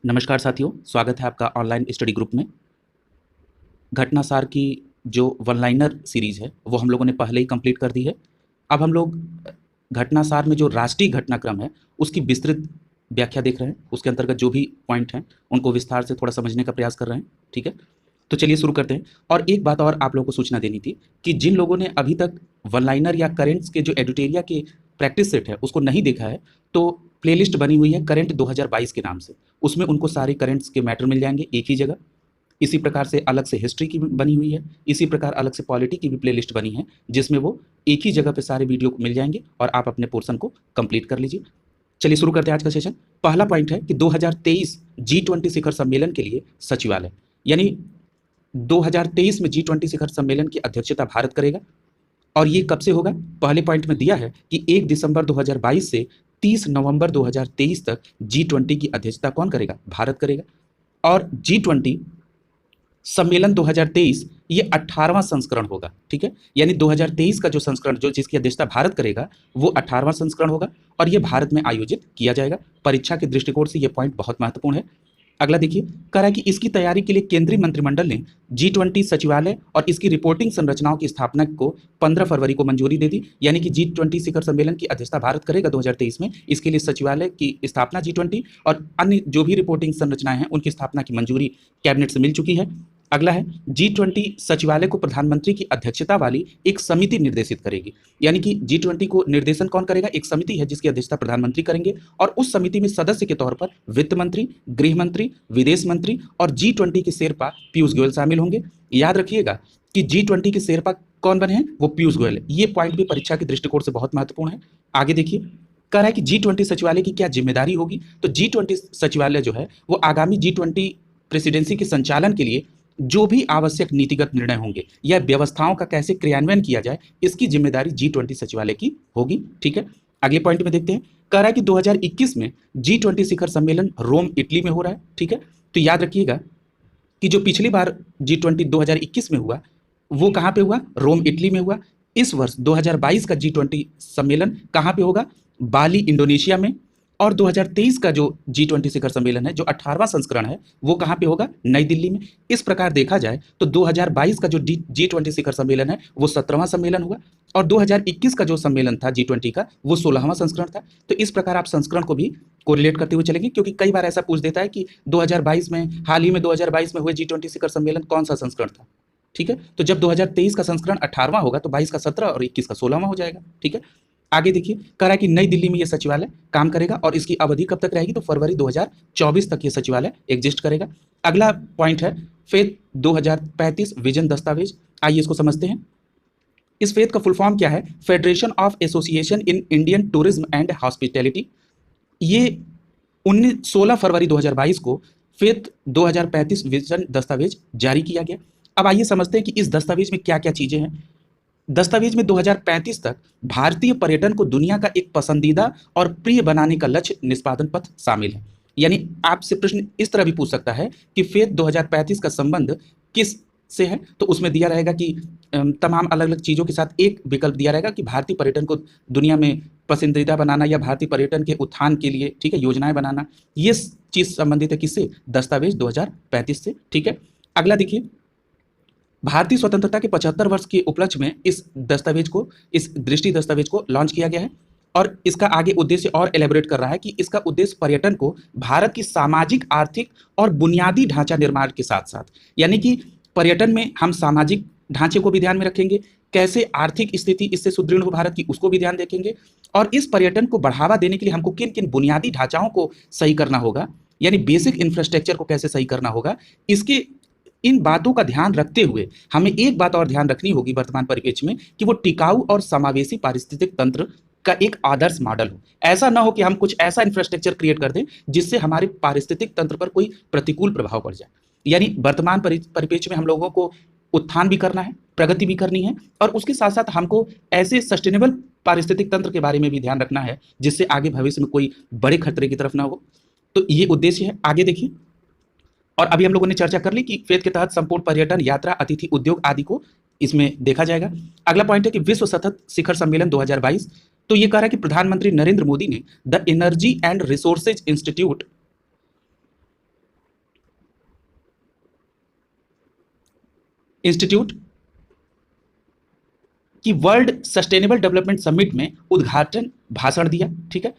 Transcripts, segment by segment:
नमस्कार साथियों, स्वागत है आपका ऑनलाइन स्टडी ग्रुप में। घटनासार की जो वन लाइनर सीरीज़ है, वो हम लोगों ने पहले ही कंप्लीट कर दी है। अब हम लोग घटनासार में जो राष्ट्रीय घटनाक्रम है, उसकी विस्तृत व्याख्या देख रहे हैं। उसके अंतर्गत जो भी पॉइंट हैं, उनको विस्तार से थोड़ा समझने का प्रयास कर रहे हैं। ठीक है? तो चलिए शुरू करते हैं। और एक बात और आप लोगों को सूचना देनी थी कि जिन लोगों ने अभी तक वन लाइनर या करेंट्स के जो एडिटोरिया के प्रैक्टिस सेट है, उसको नहीं देखा है, तो प्लेलिस्ट बनी हुई है करंट 2022 के नाम से। उसमें उनको सारे करंट्स के मैटर मिल जाएंगे एक ही जगह। इसी प्रकार से अलग से हिस्ट्री की बनी हुई है, इसी प्रकार अलग से पॉलिटी की भी प्लेलिस्ट बनी है, जिसमें वो एक ही जगह पे सारे वीडियो मिल जाएंगे और आप अपने पोर्शन को कंप्लीट कर लीजिए। चलिए शुरू करते हैं आज का सेशन। पहला पॉइंट है कि 2023 G20 शिखर सम्मेलन के लिए सचिवालय, यानी 2023 में G20 शिखर सम्मेलन की अध्यक्षता भारत करेगा। और ये कब से होगा? पहले पॉइंट में दिया है कि 1 दिसंबर 2022 से 30 नवंबर 2023 तक G20 की अध्यक्षता कौन करेगा? भारत करेगा। और G20 सम्मेलन 2023 ये 18वां संस्करण होगा। ठीक है? यानी 2023 का जो संस्करण जो जिसकी अध्यक्षता भारत करेगा, वो 18वां संस्करण होगा और ये भारत में आयोजित किया जाएगा। परीक्षा के दृष्टिकोण से ये पॉइंट बहुत महत्वपूर्ण है। अगला देखिए, कह रहा है कि इसकी तैयारी के लिए केंद्रीय मंत्रिमंडल ने G20 सचिवालय और इसकी रिपोर्टिंग संरचनाओं की स्थापना को 15 फरवरी को मंजूरी दे दी। यानी कि G20 शिखर सम्मेलन की अध्यक्षता भारत करेगा 2023 में। इसके लिए सचिवालय की स्थापना G20 और अन्य जो भी रिपोर्टिंग संरचनाएं हैं, उनकी स्थापना की मंजूरी कैबिनेट से मिल चुकी है। अगला है, G20 सचिवालय को प्रधानमंत्री की अध्यक्षता वाली एक समिति निर्देशित करेगी। यानी कि G20 को निर्देशन कौन करेगा? एक समिति है जिसकी अध्यक्षता प्रधानमंत्री करेंगे और उस समिति में सदस्य के तौर पर वित्त मंत्री, गृह मंत्री, विदेश मंत्री और G20 के शेरपा पीयूष गोयल शामिल होंगे। याद रखिएगा कि G20 के शेरपा कौन बने हैं? वो पीयूष गोयल है। ये पॉइंट भी परीक्षा के दृष्टिकोण से बहुत महत्वपूर्ण है। आगे देखिए, कह रहा है कि G20 सचिवालय की क्या जिम्मेदारी होगी? तो G20 सचिवालय जो है, वो आगामी G20 प्रेसिडेंसी के संचालन के लिए जो भी आवश्यक नीतिगत निर्णय होंगे या व्यवस्थाओं का कैसे क्रियान्वयन किया जाए, इसकी जिम्मेदारी G20 सचिवालय की होगी। ठीक है? अगले पॉइंट में देखते हैं। कह रहा है कि 2021 में G20 शिखर सम्मेलन रोम, इटली में हो रहा है। ठीक है? तो याद रखिएगा कि जो पिछली बार G20 2021 में हुआ, वो कहाँ पे हुआ? रोम, इटली में हुआ। इस वर्ष 2022 का G20 सम्मेलन कहाँ पे होगा? बाली, इंडोनेशिया में। और 2023 का जो G20 शिखर सम्मेलन है, जो 18वां संस्करण है, वो कहाँ पे होगा? नई दिल्ली में। इस प्रकार देखा जाए तो 2022 का जो G20 शिखर सम्मेलन है, वो 17वां सम्मेलन हुआ और 2021 का जो सम्मेलन था G20 का, वो 16वां संस्करण था। तो इस प्रकार आप संस्करण को भी कोरिलेट करते हुए चलेंगे, क्योंकि कई बार ऐसा पूछ देता है कि 2022 में, हाल ही में 2022 में हुए G20 शिखर सम्मेलन कौन सा संस्करण था? ठीक है? तो जब 2023 का संस्करण 18वां होगा, तो 22 का 17 और 21 का 16वां हो जाएगा। ठीक है? आगे देखिए, कह रहा है कि नई दिल्ली में यह सचिवालय काम करेगा और इसकी अवधि कब तक रहेगी? तो फरवरी 2024 तक यह सचिवालय एग्जिस्ट करेगा। अगला पॉइंट है फेथ 2035 विजन दस्तावेज। आइए इसको समझते हैं। इस फेथ का फुल फॉर्म क्या है? Federation of association in Indian tourism and hospitality. ये 16 फरवरी 2022 को फेथ 2035 विजन दस्तावेज जारी किया गया। अब आइए समझते हैं कि इस दस्तावेज में क्या क्या चीजें हैं। दस्तावेज में 2035 तक भारतीय पर्यटन को दुनिया का एक पसंदीदा और प्रिय बनाने का लक्ष्य निष्पादन पथ शामिल है। यानी आपसे प्रश्न इस तरह भी पूछ सकता है कि फेथ 2035 का संबंध किस से है? तो उसमें दिया रहेगा कि तमाम अलग अलग चीज़ों के साथ एक विकल्प दिया रहेगा कि भारतीय पर्यटन को दुनिया में पसंदीदा बनाना या भारतीय पर्यटन के उत्थान के लिए, ठीक है, योजनाएं बनाना। ये चीज़ संबंधित है किससे? दस्तावेज 2035 से। ठीक है? अगला देखिए, भारतीय स्वतंत्रता के 75 वर्ष के उपलक्ष्य में इस दस्तावेज को, इस दृष्टि दस्तावेज को लॉन्च किया गया है और इसका आगे उद्देश्य और एलेबोरेट कर रहा है कि इसका उद्देश्य पर्यटन को भारत की सामाजिक, आर्थिक और बुनियादी ढांचा निर्माण के साथ साथ, यानी कि पर्यटन में हम सामाजिक ढांचे को भी ध्यान में रखेंगे, कैसे आर्थिक स्थिति इससे सुदृढ़ हो भारत की, उसको भी ध्यान रखेंगे, और इस पर्यटन को बढ़ावा देने के लिए हमको किन किन बुनियादी ढांचाओं को सही करना होगा, यानी बेसिक इंफ्रास्ट्रक्चर को कैसे सही करना होगा। इसके इन बातों का ध्यान रखते हुए हमें एक बात और ध्यान रखनी होगी वर्तमान परिप्रेक्ष्य में, कि वो टिकाऊ और समावेशी पारिस्थितिक तंत्र का एक आदर्श मॉडल हो। ऐसा ना हो कि हम कुछ ऐसा इंफ्रास्ट्रक्चर क्रिएट कर दें जिससे हमारे पारिस्थितिक तंत्र पर कोई प्रतिकूल प्रभाव पड़ जाए। यानी वर्तमान परिप्रेक्ष्य में हम लोगों को उत्थान भी करना है, प्रगति भी करनी है, और उसके साथ साथ हमको ऐसे सस्टेनेबल पारिस्थितिक तंत्र के बारे में भी ध्यान रखना है जिससे आगे भविष्य में कोई बड़े खतरे की तरफ ना हो। तो ये उद्देश्य है। आगे देखिए, और अभी हम लोगों ने चर्चा कर ली कि फेथ के तहत संपूर्ण पर्यटन, यात्रा, अतिथि उद्योग आदि को इसमें देखा जाएगा। अगला पॉइंट है कि विश्व सतत शिखर सम्मेलन 2022। तो ये कह रहा है कि प्रधानमंत्री नरेंद्र मोदी ने the energy and resources institute institute की वर्ल्ड सस्टेनेबल डेवलपमेंट समिट में उद्घाटन भाषण दिया। ठीक है,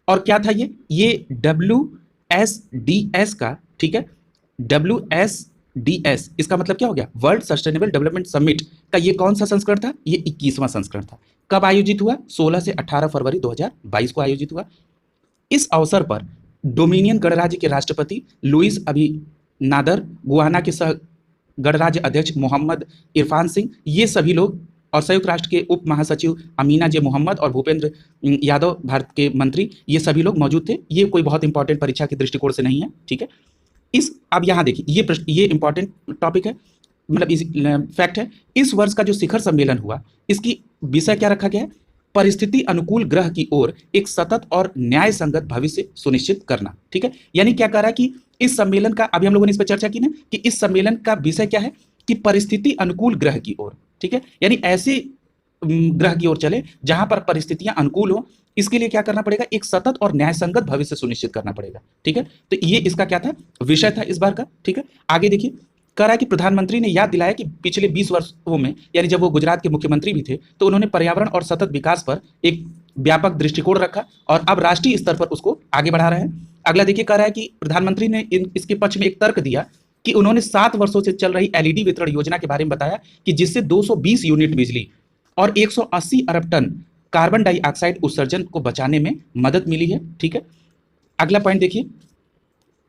और क्या था ये WSDS का, ठीक है, WSDS इसका मतलब क्या हो गया, वर्ल्ड सस्टेनेबल डेवलपमेंट समिट का ये कौन सा संस्करण था, ये 21वां संस्करण था। कब आयोजित हुआ, 16 से 18 फरवरी 2022 को आयोजित हुआ। इस अवसर पर डोमिनियन गणराज्य के राष्ट्रपति लुइस अभी नादर, गुयाना के सह गणराज्य अध्यक्ष मोहम्मद इरफान सिंह, ये सभी लोग, और संयुक्त राष्ट्र के उप महासचिव अमीना जे मोहम्मद और भूपेंद्र यादव भारत के मंत्री, ये सभी लोग मौजूद थे। ये कोई बहुत इंपॉर्टेंट परीक्षा के दृष्टिकोण से नहीं है। ठीक है, अब यहाँ देखिए, ये इंपॉर्टेंट टॉपिक है, मतलब इस फैक्ट है। इस वर्ष का जो शिखर सम्मेलन हुआ, इसकी विषय क्या रखा गया है, परिस्थिति अनुकूल ग्रह की ओर एक सतत और न्याय संगत भविष्य सुनिश्चित करना। ठीक है, यानी क्या कह रहा है कि इस सम्मेलन का, अभी हम लोगों ने इस पर चर्चा की ना, कि इस सम्मेलन का विषय क्या है, कि परिस्थिति अनुकूल ग्रह की ओर। ठीक है, यानी ऐसे ग्रह की ओर चले जहां पर परिस्थितियां अनुकूल हो। इसके लिए क्या करना पड़ेगा, एक सतत और न्यायसंगत भविष्य सुनिश्चित करना पड़ेगा। ठीक है, तो ये इसका क्या था, विषय था इस बार का। ठीक है, आगे देखिए, कह रहा है कि प्रधानमंत्री ने याद दिलाया कि पिछले 20 वर्षों में, यानी जब वो गुजरात के मुख्यमंत्री भी थे, तो उन्होंने पर्यावरण और सतत विकास पर एक व्यापक दृष्टिकोण रखा और अब राष्ट्रीय स्तर पर उसको आगे बढ़ा रहे हैं। अगला देखिए, कह रहा है कि प्रधानमंत्री ने इसके पक्ष में एक तर्क दिया कि उन्होंने 7 वर्षों से चल रही एलईडी वितरण योजना के बारे में बताया कि जिससे 220 यूनिट बिजली और 180 अरब टन कार्बन डाइऑक्साइड उत्सर्जन को बचाने में मदद मिली है। ठीक है, अगला पॉइंट देखिए,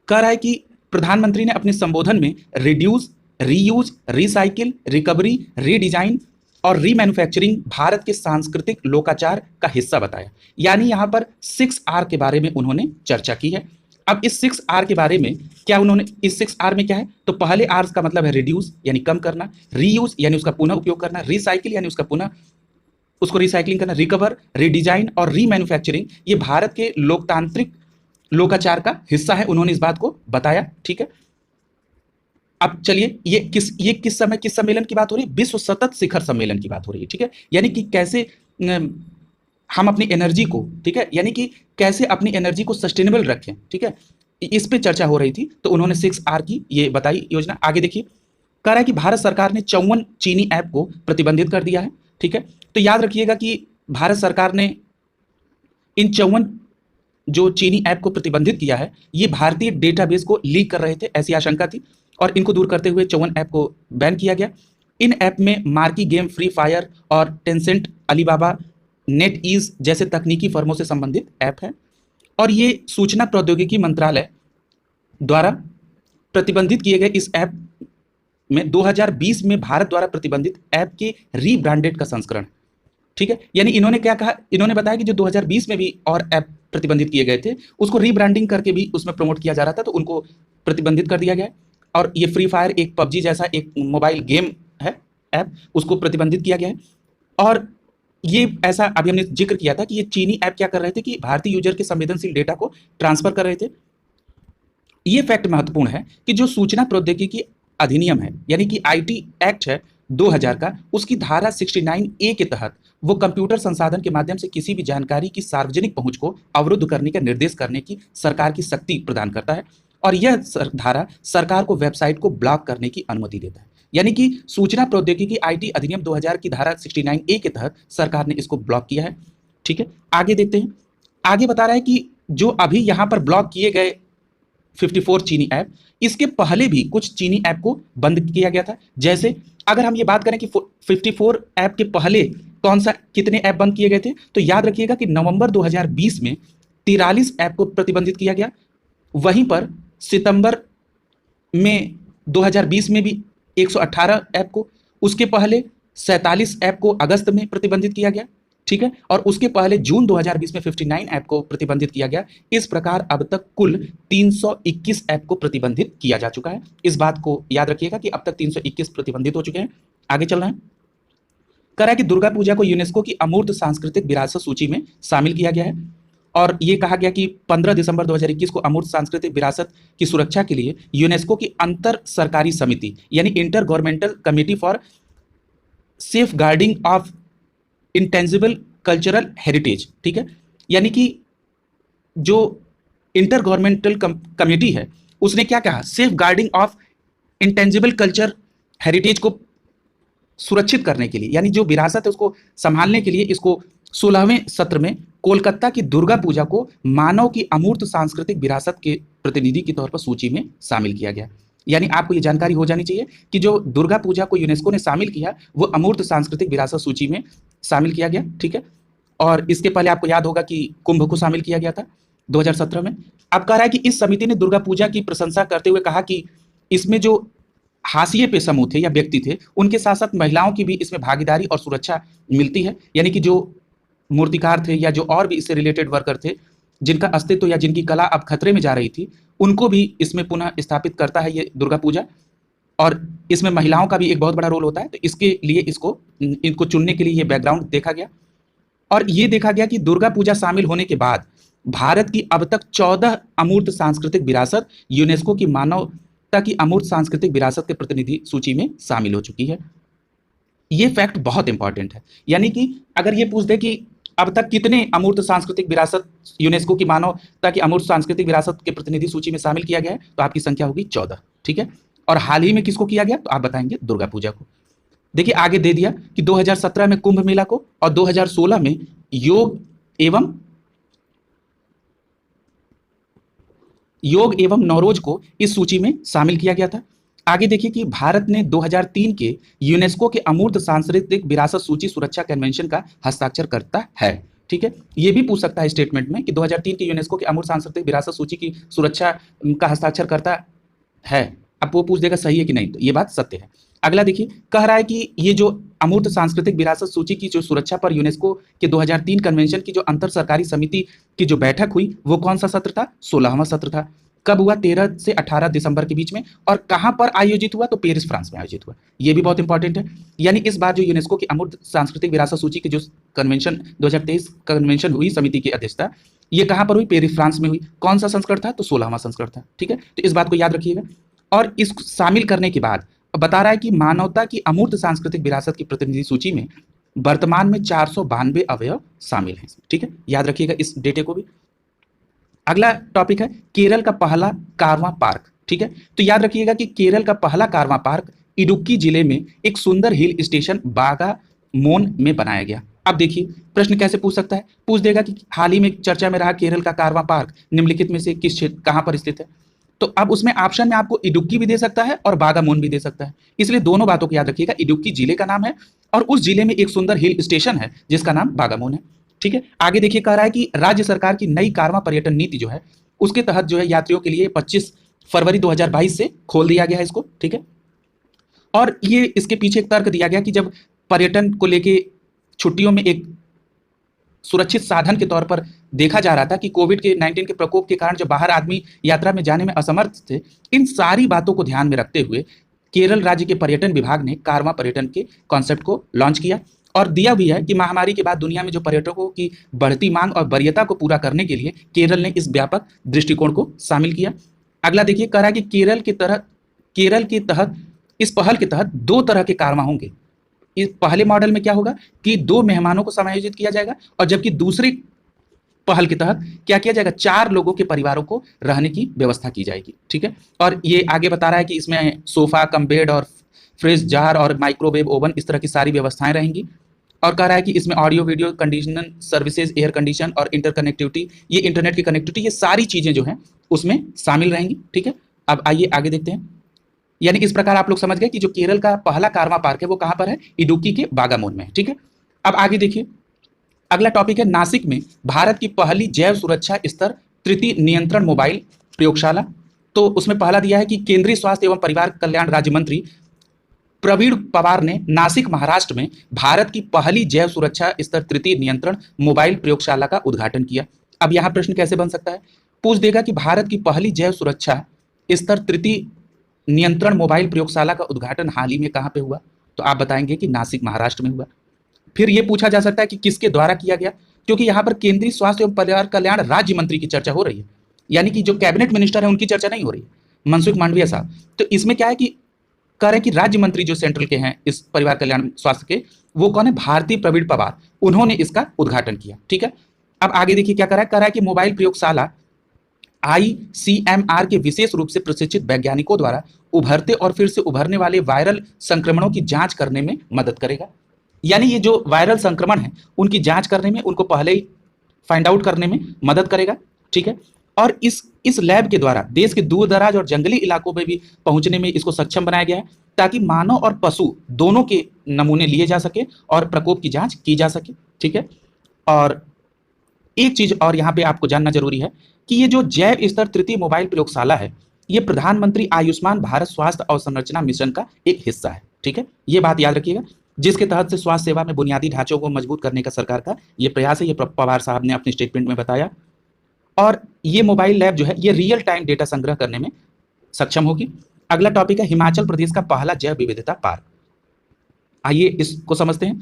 कह रहा है कि प्रधानमंत्री ने अपने संबोधन में reduce, reuse, recycle, recovery, redesign और रीमैन्युफैक्चरिंग भारत के सांस्कृतिक लोकाचार का हिस्सा बताया। यानी यहां पर 6R के बारे में उन्होंने चर्चा की है। अब इस 6R के बारे में क्या उन्होंने, इस 6R में क्या है, तो पहले R का मतलब है रिड्यूस यानी कम करना, रीयूज यानी उसका पुनः उपयोग करना, रिसाइकिल यानी उसका पुनः उसको रिसाइकलिंग करना, रिकवर, रिडिजाइन और रीमैन्युफैक्चरिंग ये भारत के लोकतांत्रिक लोकाचार का हिस्सा है। उन्होंने इस बात को बताया। ठीक है, अब चलिए, ये किस समय, किस सम्मेलन की बात हो रही है, विश्व सतत शिखर सम्मेलन की बात हो रही है। ठीक है, यानी कि कैसे हम अपनी एनर्जी को, ठीक है, यानी कि कैसे अपनी एनर्जी को सस्टेनेबल रखें। ठीक है, इस पे चर्चा हो रही थी, तो उन्होंने 6R की ये बताई योजना। आगे देखिए, कह रहा है कि भारत सरकार ने 54 चीनी ऐप को प्रतिबंधित कर दिया है। ठीक है, तो याद रखिएगा कि भारत सरकार ने इन 54 जो चीनी ऐप को प्रतिबंधित किया है, ये भारतीय डेटाबेस को लीक कर रहे थे, ऐसी आशंका थी, और इनको दूर करते हुए 54 ऐप को बैन किया गया। इन ऐप में मार्की गेम, फ्री फायर और टेंसेंट, अलीबाबा, नेट ईज जैसे तकनीकी फर्मों से संबंधित ऐप है, और ये सूचना प्रौद्योगिकी मंत्रालय द्वारा प्रतिबंधित किए गए इस ऐप में 2020 में भारत द्वारा प्रतिबंधित ऐप के रीब्रांडेड का संस्करण। ठीक है, यानी इन्होंने क्या कहा, इन्होंने बताया कि जो 2020 में भी और ऐप प्रतिबंधित किए गए थे, उसको रीब्रांडिंग करके भी उसमें प्रमोट किया जा रहा था, तो उनको प्रतिबंधित कर दिया गया। और ये फ्री फायर एक पबजी जैसा एक मोबाइल गेम है ऐप, उसको प्रतिबंधित किया गया है। और ये ऐसा, अभी हमने जिक्र किया था कि ये चीनी ऐप क्या कर रहे थे कि भारतीय यूजर के संवेदनशील डेटा को ट्रांसफर कर रहे थे। ये फैक्ट महत्वपूर्ण है कि जो सूचना प्रौद्योगिकी अधिनियम है, यानी कि आईटी एक्ट है 2000 का, उसकी धारा 69A के तहत वो कंप्यूटर संसाधन के माध्यम से किसी भी जानकारी की सार्वजनिक पहुंच को अवरुद्ध करने का निर्देश करने की सरकार की शक्ति प्रदान करता है, और यह धारा सरकार को वेबसाइट को ब्लॉक करने की अनुमति देता है। यानी कि सूचना प्रौद्योगिकी आईटी अधिनियम 2000 की धारा 69A के तहत सरकार ने इसको ब्लॉक किया है। ठीक है, आगे देखते हैं। आगे बता रहा है कि जो अभी यहां पर ब्लॉक किए गए 54 चीनी ऐप, इसके पहले भी कुछ चीनी ऐप को बंद किया गया था। जैसे अगर हम ये बात करें कि 54 ऐप के पहले कौन सा, कितने ऐप बंद किए गए थे, तो याद रखिएगा कि नवंबर 2020 में 43 ऐप को प्रतिबंधित किया गया। वहीं पर सितंबर में 2020 में भी 118 ऐप को, उसके पहले 47 ऐप को अगस्त में प्रतिबंधित किया गया। ठीक है, और उसके पहले जून 2020 में 59 ऐप को प्रतिबंधित किया गया। इस प्रकार अब तक कुल 321 ऐप को प्रतिबंधित किया जा चुका है। इस बात को याद रखिएगा कि अब तक 321 प्रतिबंधित हो चुके हैं। आगे चल रहे हैं। कह रहा है कि दुर्गा पूजा को यूनेस्को की अमूर्त सांस्कृतिक विरासत सूची में शामिल किया गया है, और ये कहा गया कि 15 दिसंबर 2021 को अमूर्त सांस्कृतिक विरासत की सुरक्षा के लिए यूनेस्को की अंतर सरकारी समिति, यानी intergovernmental committee for safeguarding of intangible cultural heritage, ठीक है, यानी कि जो इंटर गवर्नमेंटल कमेटी है, उसने क्या कहा, safeguarding of intangible culture heritage को सुरक्षित करने के लिए, यानी जो विरासत है उसको संभालने के लिए इसको 16वें सत्र में कोलकाता की दुर्गा पूजा को मानव की अमूर्त सांस्कृतिक विरासत के प्रतिनिधि के तौर पर सूची में शामिल किया गया। यानी आपको ये जानकारी हो जानी चाहिए कि जो दुर्गा पूजा को यूनेस्को ने शामिल किया वो अमूर्त सांस्कृतिक विरासत सूची में शामिल किया गया, ठीक है। और इसके पहले आपको याद होगा कि कुंभ को शामिल किया गया था 2017 में। अब कह रहा है कि इस समिति ने दुर्गा पूजा की प्रशंसा करते हुए कहा कि इसमें जो हाशिए पे समूह थे या व्यक्ति थे उनके साथ साथ महिलाओं की भी इसमें भागीदारी और सुरक्षा मिलती है। यानी कि जो मूर्तिकार थे या जो और भी इससे रिलेटेड वर्कर थे जिनका अस्तित्व या जिनकी कला अब खतरे में जा रही थी, उनको भी इसमें पुनः स्थापित करता है ये दुर्गा पूजा। और इसमें महिलाओं का भी एक बहुत बड़ा रोल होता है, तो इसके लिए इनको चुनने के लिए ये बैकग्राउंड देखा गया। और ये देखा गया कि दुर्गा पूजा शामिल होने के बाद भारत की अब तक 14 अमूर्त सांस्कृतिक विरासत यूनेस्को की मानवता की अमूर्त सांस्कृतिक विरासत के प्रतिनिधि सूची में शामिल हो चुकी है। ये फैक्ट बहुत इंपॉर्टेंट है। यानी कि अगर ये पूछ दे कि अब तक कितने अमूर्त सांस्कृतिक विरासत यूनेस्को की मानवता की अमूर्त सांस्कृतिक विरासत के प्रतिनिधि सूची में शामिल किया गया है, तो आपकी संख्या होगी 14, ठीक है। और हाल ही में किसको किया गया, तो आप बताएंगे दुर्गा पूजा को। देखिए आगे दे दिया कि 2017 में कुंभ मेला को और 2016 में योग एवं नवरोज को इस सूची में शामिल किया गया था। आगे देखिए कि भारत ने 2003 के यूनेस्को के अमूर्त सांस्कृतिक विरासत सूची सुरक्षा कन्वेंशन का हस्ताक्षर करता है, ठीक है। ये भी पूछ सकता है स्टेटमेंट में कि 2003 के यूनेस्को के अमूर्त सांस्कृतिक विरासत सूची की सुरक्षा का हस्ताक्षर करता है। अब वो पूछ देगा सही है कि नहीं, तो ये बात सत्य है। अगला देखिए, कह रहा है कि ये जो अमूर्त सांस्कृतिक विरासत सूची की जो सुरक्षा पर यूनेस्को के 2003 कन्वेंशन की जो अंतर सरकारी समिति की जो बैठक हुई वो कौन सा सत्र था, 16वां सत्र था। कब हुआ, 13 से 18 दिसंबर के बीच में। और कहां पर आयोजित हुआ, तो पेरिस फ्रांस में आयोजित हुआ। ये भी बहुत इंपॉर्टेंट है। यानी इस बार जो यूनेस्को की अमूर्त सांस्कृतिक विरासत सूची की जो कन्वेंशन 2023 कन्वेंशन हुई समिति की अध्यक्षता, ये कहां पर हुई, पेरिस फ्रांस में हुई। कौन सा संस्करण था, तो 16वां संस्करण था, ठीक है। तो इस बात को याद रखिएगा। और इसको शामिल करने के बाद बता रहा है कि मानवता की अमूर्त सांस्कृतिक विरासत की प्रतिनिधि सूची में वर्तमान में 492 अवयव शामिल हैं, ठीक है। याद रखिएगा इस डेटे को भी। अगला टॉपिक है केरल का पहला कारवां पार्क, ठीक है। तो याद रखिएगा कि केरल का पहला कारवां पार्क इडुक्की जिले में एक सुंदर हिल स्टेशन बागामोन में बनाया गया। अब देखिए प्रश्न कैसे पूछ सकता है, पूछ देगा कि हाल ही में चर्चा में रहा केरल का कारवां पार्क निम्नलिखित में से किस क्षेत्र कहां पर स्थित है। तो अब उसमें ऑप्शन में आपको इडुक्की भी दे सकता है और बागामोन भी दे सकता है, इसलिए दोनों बातों को याद रखिएगा। इडुक्की जिले का नाम है और उस जिले में एक सुंदर हिल स्टेशन है जिसका नाम बागामोन है, ठीक है। आगे देखिए, कह रहा है कि राज्य सरकार की नई कारवां पर्यटन नीति जो है उसके तहत जो है यात्रियों के लिए 25 फरवरी 2022 से खोल दिया गया है इसको, ठीक है। और ये इसके पीछे एक तर्क दिया गया कि जब पर्यटन को लेके छुट्टियों में एक सुरक्षित साधन के तौर पर देखा जा रहा था कि कोविड के 19 के प्रकोप के कारण जो बाहर आदमी यात्रा में जाने में असमर्थ थे, इन सारी बातों को ध्यान में रखते हुए केरल राज्य के पर्यटन विभाग ने कारवां पर्यटन के कॉन्सेप्ट को लॉन्च किया और दिया भी है कि महामारी के बाद दुनिया में जो पर्यटकों की बढ़ती मांग और वरीयता को पूरा करने के लिए केरल ने इस व्यापक दृष्टिकोण को शामिल किया। अगला देखिए, कह रहा है कि केरल के तहत इस पहल के तहत 2 तरह के कारवां होंगे। इस पहले मॉडल में क्या होगा कि 2 मेहमानों को समायोजित किया जाएगा और जबकि दूसरी पहल के तहत क्या किया जाएगा, 4 लोगों के परिवारों को रहने की व्यवस्था की जाएगी, ठीक है। और ये आगे बता रहा है कि इसमें सोफा कम बेड और फ्रिज जार और माइक्रोवेव ओवन इस तरह की सारी व्यवस्थाएं रहेंगी। और कह रहा है कि इसमें audio video conditioner services, air condition और इंटरकनेक्टिविटी, ये इंटरनेट की कनेक्टिविटी, ये सारी चीजें जो हैं उसमें शामिल रहेंगी, ठीक है। अब आइए आगे देखते हैं। यानी इस प्रकार आप लोग समझ गए कि जो केरल का पहला कारवां पार्क है वो कहां पर है, इडुक्की के बागामोन में है, ठीक है। अब आगे देखिए, अगला टॉपिक है नासिक में भारत की पहली जैव सुरक्षा स्तर तृतीय नियंत्रण मोबाइल प्रयोगशाला। तो उसमें पहला दिया है कि केंद्रीय स्वास्थ्य एवं परिवार कल्याण राज्य मंत्री प्रवीण पवार ने नासिक महाराष्ट्र में भारत की पहली जैव सुरक्षा स्तर तृतीय नियंत्रण मोबाइल प्रयोगशाला का उद्घाटन किया। अब यहां प्रश्न कैसे बन सकता है, पूछ देगा कि भारत की पहली जैव सुरक्षा स्तर तृतीय नियंत्रण मोबाइल प्रयोगशाला का उद्घाटन हाल ही में कहां पे हुआ, तो आप बताएंगे कि नासिक महाराष्ट्र में हुआ। फिर यह पूछा जा सकता है कि किसके द्वारा किया गया, क्योंकि यहां पर केंद्रीय स्वास्थ्य एवं परिवार कल्याण राज्य मंत्री की चर्चा हो रही है, यानी कि जो कैबिनेट मिनिस्टर है उनकी चर्चा नहीं हो रही है, मनसुख मांडविया साहब। तो इसमें क्या है कि कह रहे हैं कि राज्य मंत्री जो सेंट्रल के हैं इस परिवार कल्याण स्वास्थ्य के, वो कौन है, भारतीय प्रवीण पवार, उन्होंने इसका उद्घाटन किया, ठीक है। अब आगे देखिए क्या कह रहा है कि मोबाइल प्रयोगशाला आईसीएमआर के विशेष रूप से प्रशिक्षित वैज्ञानिकों द्वारा उभरते और फिर से उभरने वाले वायरल संक्रमणों की जांच करने में मदद करेगा। यानी ये जो वायरल संक्रमण है उनकी जांच करने में, उनको पहले ही फाइंड आउट करने में मदद करेगा। ठीक है, और इस लैब के द्वारा देश के दूर दराज और जंगली इलाकों में भी पहुंचने में इसको सक्षम बनाया गया है, ताकि मानव और पशु दोनों के नमूने लिए जा सके और प्रकोप की जांच की जा सके। ठीक है, और एक चीज और यहाँ पे आपको जानना जरूरी है कि ये जो जैव स्तर तृतीय मोबाइल प्रयोगशाला है, ये प्रधानमंत्री आयुष्मान भारत स्वास्थ्य अवसंरचना मिशन का एक हिस्सा है। ठीक है, ये बात याद रखिएगा, जिसके तहत से स्वास्थ्य सेवा में बुनियादी ढांचों को मजबूत करने का सरकार का ये प्रयास है। ये पवार साहब ने अपने स्टेटमेंट में बताया। और ये मोबाइल लैब जो है ये रियल टाइम डेटा संग्रह करने में सक्षम होगी। अगला टॉपिक है हिमाचल प्रदेश का पहला जैव विविधता पार्क। आइए इसको समझते हैं।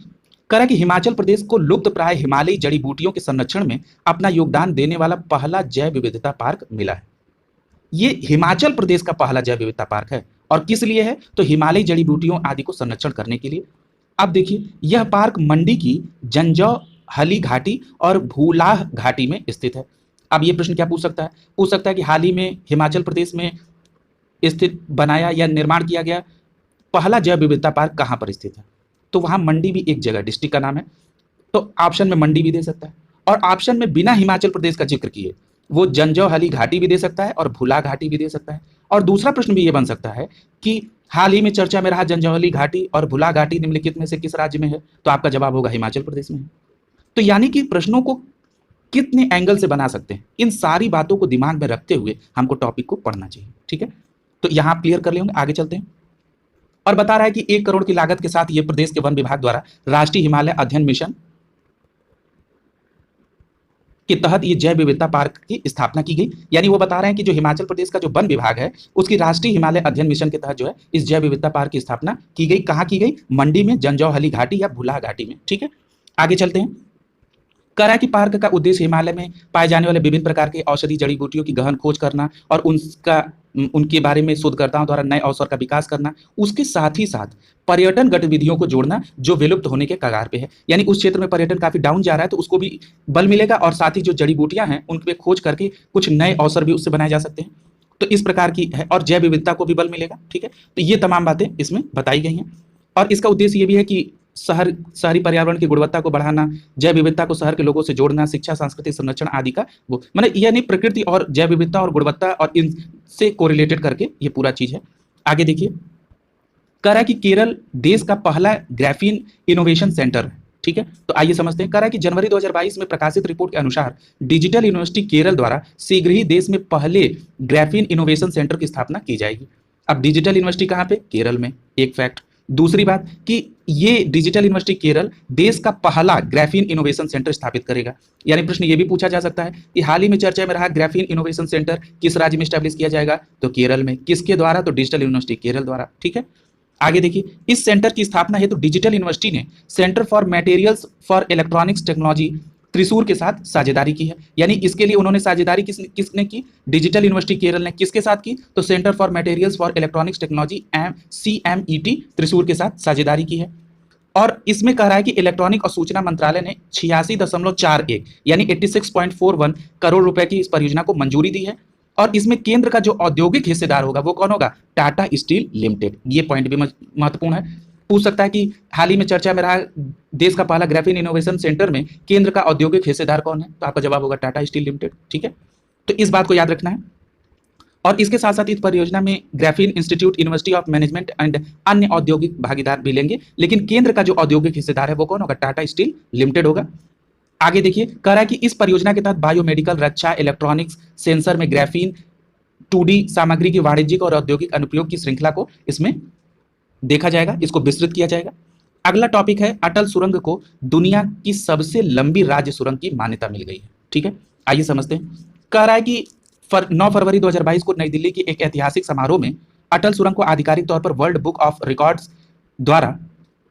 कह रहा है कि हिमाचल प्रदेश को लुप्त प्राय हिमालयी जड़ी बूटियों के संरक्षण में अपना योगदान देने वाला पहला जैव विविधता पार्क मिला है। ये हिमाचल प्रदेश का पहला जैव विविधता पार्क है, और किस लिए है? तो हिमालयी जड़ी बूटियों आदि को संरक्षण करने के लिए। अब देखिए, यह पार्क मंडी की जंजौहली घाटी और भूलाह घाटी में स्थित है। अब ये प्रश्न क्या पूछ सकता है? पूछ सकता है कि हाल ही में हिमाचल प्रदेश में स्थित बनाया या निर्माण किया गया पहला जैव विविधता पार्क कहाँ पर स्थित है? तो वहाँ मंडी भी एक जगह, डिस्ट्रिक्ट का नाम है, तो ऑप्शन में मंडी भी दे सकता है, और ऑप्शन में बिना हिमाचल प्रदेश का जिक्र किए वो जंजौहली घाटी भी दे सकता है और भूला घाटी भी दे सकता है। और दूसरा प्रश्न भी ये बन सकता है कि हाल ही में चर्चा में रहा जंजौहली घाटी और भूला घाटी निम्नलिखित में से किस राज्य में है? तो आपका जवाब होगा हिमाचल प्रदेश में है। तो यानी कि प्रश्नों को कितने एंगल से बना सकते हैं, इन सारी बातों को दिमाग में रखते हुए हमको टॉपिक को पढ़ना चाहिए। ठीक है, तो यहाँ आप क्लियर कर लेंगे। आगे चलते हैं, और बता रहा है कि 1 करोड़ की लागत के साथ ये प्रदेश के वन विभाग द्वारा राष्ट्रीय हिमालय अध्ययन मिशन के तहत ये जैव विविधता पार्क की स्थापना की गई। यानी वो बता रहे हैं कि जो हिमाचल प्रदेश का जो वन विभाग है उसकी राष्ट्रीय हिमालय अध्ययन मिशन के तहत जो है इस जैव विविधता पार्क की स्थापना की गई। कहाँ की गई? मंडी में, जंजौहली घाटी या भूलाह घाटी में। ठीक है, आगे चलते हैं। कह रहा है कि पार्क का उद्देश्य हिमालय में पाए जाने वाले विभिन्न प्रकार के औषधि जड़ी बूटियों की गहन खोज करना और उनके बारे में शोधकर्ताओं द्वारा नए अवसर का विकास करना, उसके साथ ही साथ पर्यटन गतिविधियों को जोड़ना जो विलुप्त होने के कगार पे है। यानी उस क्षेत्र में पर्यटन काफी डाउन जा रहा है, तो उसको भी बल मिलेगा, और साथ ही जो जड़ी बूटियां हैं उन पे खोज करके कुछ नए अवसर भी उससे बनाए जा सकते हैं। तो इस प्रकार की है, और जैव विविधता को भी बल मिलेगा। ठीक है, तो ये तमाम बातें इसमें बताई गई हैं। और इसका उद्देश्य ये भी है कि शहरी पर्यावरण की गुणवत्ता को बढ़ाना, जैव विविधता को शहर के लोगों से जोड़ना, शिक्षा, सांस्कृतिक संरक्षण आदि का वो मतलब यह नहीं, प्रकृति और जैव विविधता और गुणवत्ता और इनसे कोरिलेटेड करके ये पूरा चीज है। आगे देखिए, कह रहा है कि केरल देश का पहला ग्राफीन इनोवेशन सेंटर है। ठीक है, तो आइए समझते हैं। कह रहा है कि जनवरी 2022 में प्रकाशित रिपोर्ट के अनुसार डिजिटल यूनिवर्सिटी केरल द्वारा शीघ्र ही देश में पहले ग्राफीन इनोवेशन सेंटर की स्थापना की जाएगी। अब डिजिटल यूनिवर्सिटी कहाँ पे? केरल में, एक फैक्ट। दूसरी बात कि ये डिजिटल यूनिवर्सिटी केरल देश का पहला ग्राफीन इनोवेशन सेंटर स्थापित करेगा। यानी प्रश्न ये भी पूछा जा सकता है कि हाल ही में चर्चा में रहा ग्राफीन इनोवेशन सेंटर किस राज्य में स्टैब्लिश किया जाएगा? तो केरल में। किसके द्वारा? तो डिजिटल यूनिवर्सिटी केरल द्वारा। ठीक है, आगे देखिए, इस सेंटर की स्थापना हेतु डिजिटल यूनिवर्सिटी ने centre for materials for electronics technology Thrissur के साथ साझेदारी की है। यानी इसके लिए उन्होंने साझेदारी किसने की? डिजिटल यूनिवर्सिटी केरल ने। किसके साथ की? तो centre for materials for electronics technology CMET Thrissur के साथ साझेदारी की है। और इसमें कह रहा है कि इलेक्ट्रॉनिक और सूचना मंत्रालय ने 86.41 यानी 86.41 करोड़ रुपए की इस परियोजना को मंजूरी दी है। और इसमें केंद्र का जो औद्योगिक हिस्सेदार होगा वो कौन होगा? Tata steel limited. ये पॉइंट भी महत्वपूर्ण है। पूछ सकता है कि हाल ही में चर्चा में रहा देश का पहला ग्राफीन इनोवेशन सेंटर में केंद्र का औद्योगिक हिस्सेदार कौन है? तो आपका जवाब होगा टाटा स्टील लिमिटेड। ठीक है, तो इस बात को याद रखना है। और इसके साथ साथ इस परियोजना में graphene institute, university of management and अन्य औद्योगिक भागीदार भी लेंगे, लेकिन केंद्र का जो औद्योगिक हिस्सेदार है वो कौन होगा? टाटा स्टील लिमिटेड होगा। आगे देखिए, कह रहा है कि इस परियोजना के तहत बायोमेडिकल, रक्षा, इलेक्ट्रॉनिक्स, सेंसर में ग्राफीन 2D सामग्री की वाणिज्यिक और औद्योगिक अनुप्रयोग की श्रृंखला को इसमें देखा जाएगा, इसको विस्तृत किया जाएगा। अगला टॉपिक है अटल सुरंग को दुनिया की सबसे लंबी राज्य सुरंग की मान्यता मिल गई है। ठीक है, आइए समझते हैं। कह रहा है कि 9 फरवरी 2022 को नई दिल्ली की एक ऐतिहासिक समारोह में अटल सुरंग को आधिकारिक तौर पर वर्ल्ड बुक ऑफ रिकॉर्ड्स द्वारा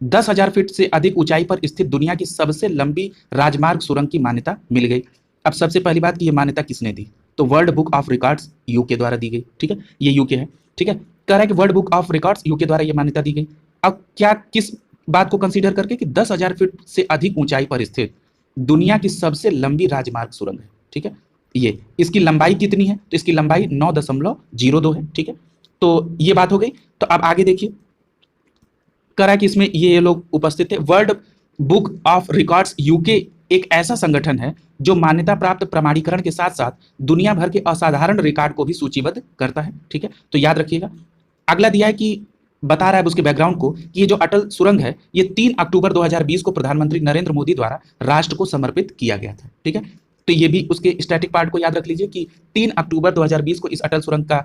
10,000 फीट से अधिक ऊंचाई पर स्थित दुनिया की सबसे लंबी राजमार्ग सुरंग की मान्यता मिल गई। अब सबसे पहली बात कि ये मान्यता किसने दी? तो world book of records UK द्वारा दी गई। ठीक है, ये यूके है। ठीक है, कह रहा है कि world book of records UK द्वारा ये मान्यता दी गई। अब क्या, किस बात को कंसीडर करके कि 10,000 फीट से अधिक ऊंचाई पर स्थित दुनिया की सबसे लंबी राजमार्ग सुरंग है। ठीक है, ये इसकी लंबाई कितनी है, तो इसकी लंबाई 9.02 है। ठीक है, तो ये बात हो गई। तो अब आगे देखिए, करा कि इसमें ये लोग उपस्थित थे। World book of records UK एक ऐसा संगठन है जो मान्यता प्राप्त प्रमाणीकरण के साथ साथ दुनिया भर के असाधारण रिकॉर्ड को भी सूचीबद्ध करता है। ठीक है, तो याद रखिएगा। अगला दिया है कि बता रहा है उसके बैकग्राउंड को कि ये जो अटल सुरंग है ये 3 अक्टूबर 2020 को प्रधानमंत्री नरेंद्र मोदी द्वारा राष्ट्र को समर्पित किया गया था। ठीक है, तो ये भी उसके स्टैटिक पार्ट को याद रख लीजिए कि 3 अक्टूबर 2020 को इस अटल सुरंग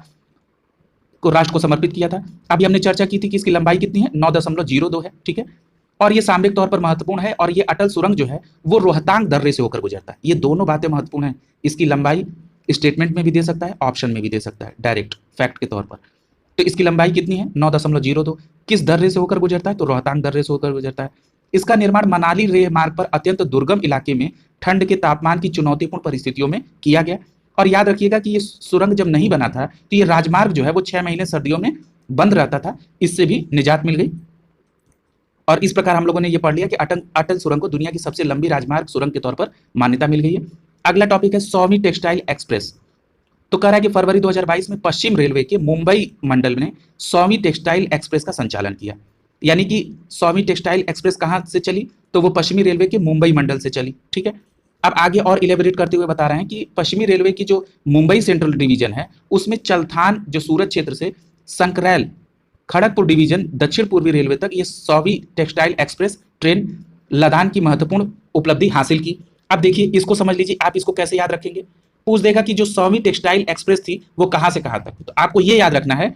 को राष्ट्र को समर्पित किया था। अभी हमने चर्चा की थी कि इसकी लंबाई कितनी है, 9.02 है। ठीक है, और ये सामरिक तौर पर महत्वपूर्ण है और ये अटल सुरंग जो है वो रोहतांग दर्रे से होकर गुजरता है। ये दोनों बातें महत्वपूर्ण हैं। इसकी लंबाई स्टेटमेंट में भी दे सकता है, ऑप्शन में भी दे सकता है, डायरेक्ट फैक्ट के तौर पर। तो इसकी लंबाई कितनी है, 9.02। किस दर्रे से होकर गुजरता है, तो रोहतांग दर्रे से होकर गुजरता है। इसका निर्माण मनाली लेह मार्ग पर अत्यंत दुर्गम इलाके में ठंड के तापमान की चुनौतीपूर्ण परिस्थितियों में किया गया। और याद रखिएगा कि ये सुरंग जब नहीं बना था तो ये राजमार्ग जो है वो 6 महीने सर्दियों में बंद रहता था, इससे भी निजात मिल गई। और इस प्रकार हम लोगों ने ये पढ़ लिया कि अटल सुरंग को दुनिया की सबसे लंबी राजमार्ग सुरंग के तौर पर मान्यता मिल गई है। अगला टॉपिक है सौवीं टेक्सटाइल एक्सप्रेस। तो कह रहा है कि फरवरी 2022 में पश्चिम रेलवे के मुंबई मंडल ने सौवीं टेक्सटाइल एक्सप्रेस का संचालन किया। यानी कि सौवीं टेक्सटाइल एक्सप्रेस कहाँ से चली, तो वो पश्चिमी रेलवे के मुंबई मंडल से चली। ठीक है, अब आगे और इलेबोरेट करते हुए बता रहे हैं कि पश्चिमी रेलवे की जो मुंबई सेंट्रल डिवीजन है उसमें चलथान जो सूरत क्षेत्र से संकरैल खड़गपुर डिवीजन दक्षिण पूर्वी रेलवे तक ये सौवीं टेक्सटाइल एक्सप्रेस ट्रेन लदान की महत्वपूर्ण उपलब्धि हासिल की। अब देखिए इसको समझ लीजिए, आप इसको कैसे याद रखेंगे। पूछ देगा कि जो सौवीं टेक्सटाइल एक्सप्रेस थी वो कहाँ से कहाँ तक, तो आपको ये याद रखना है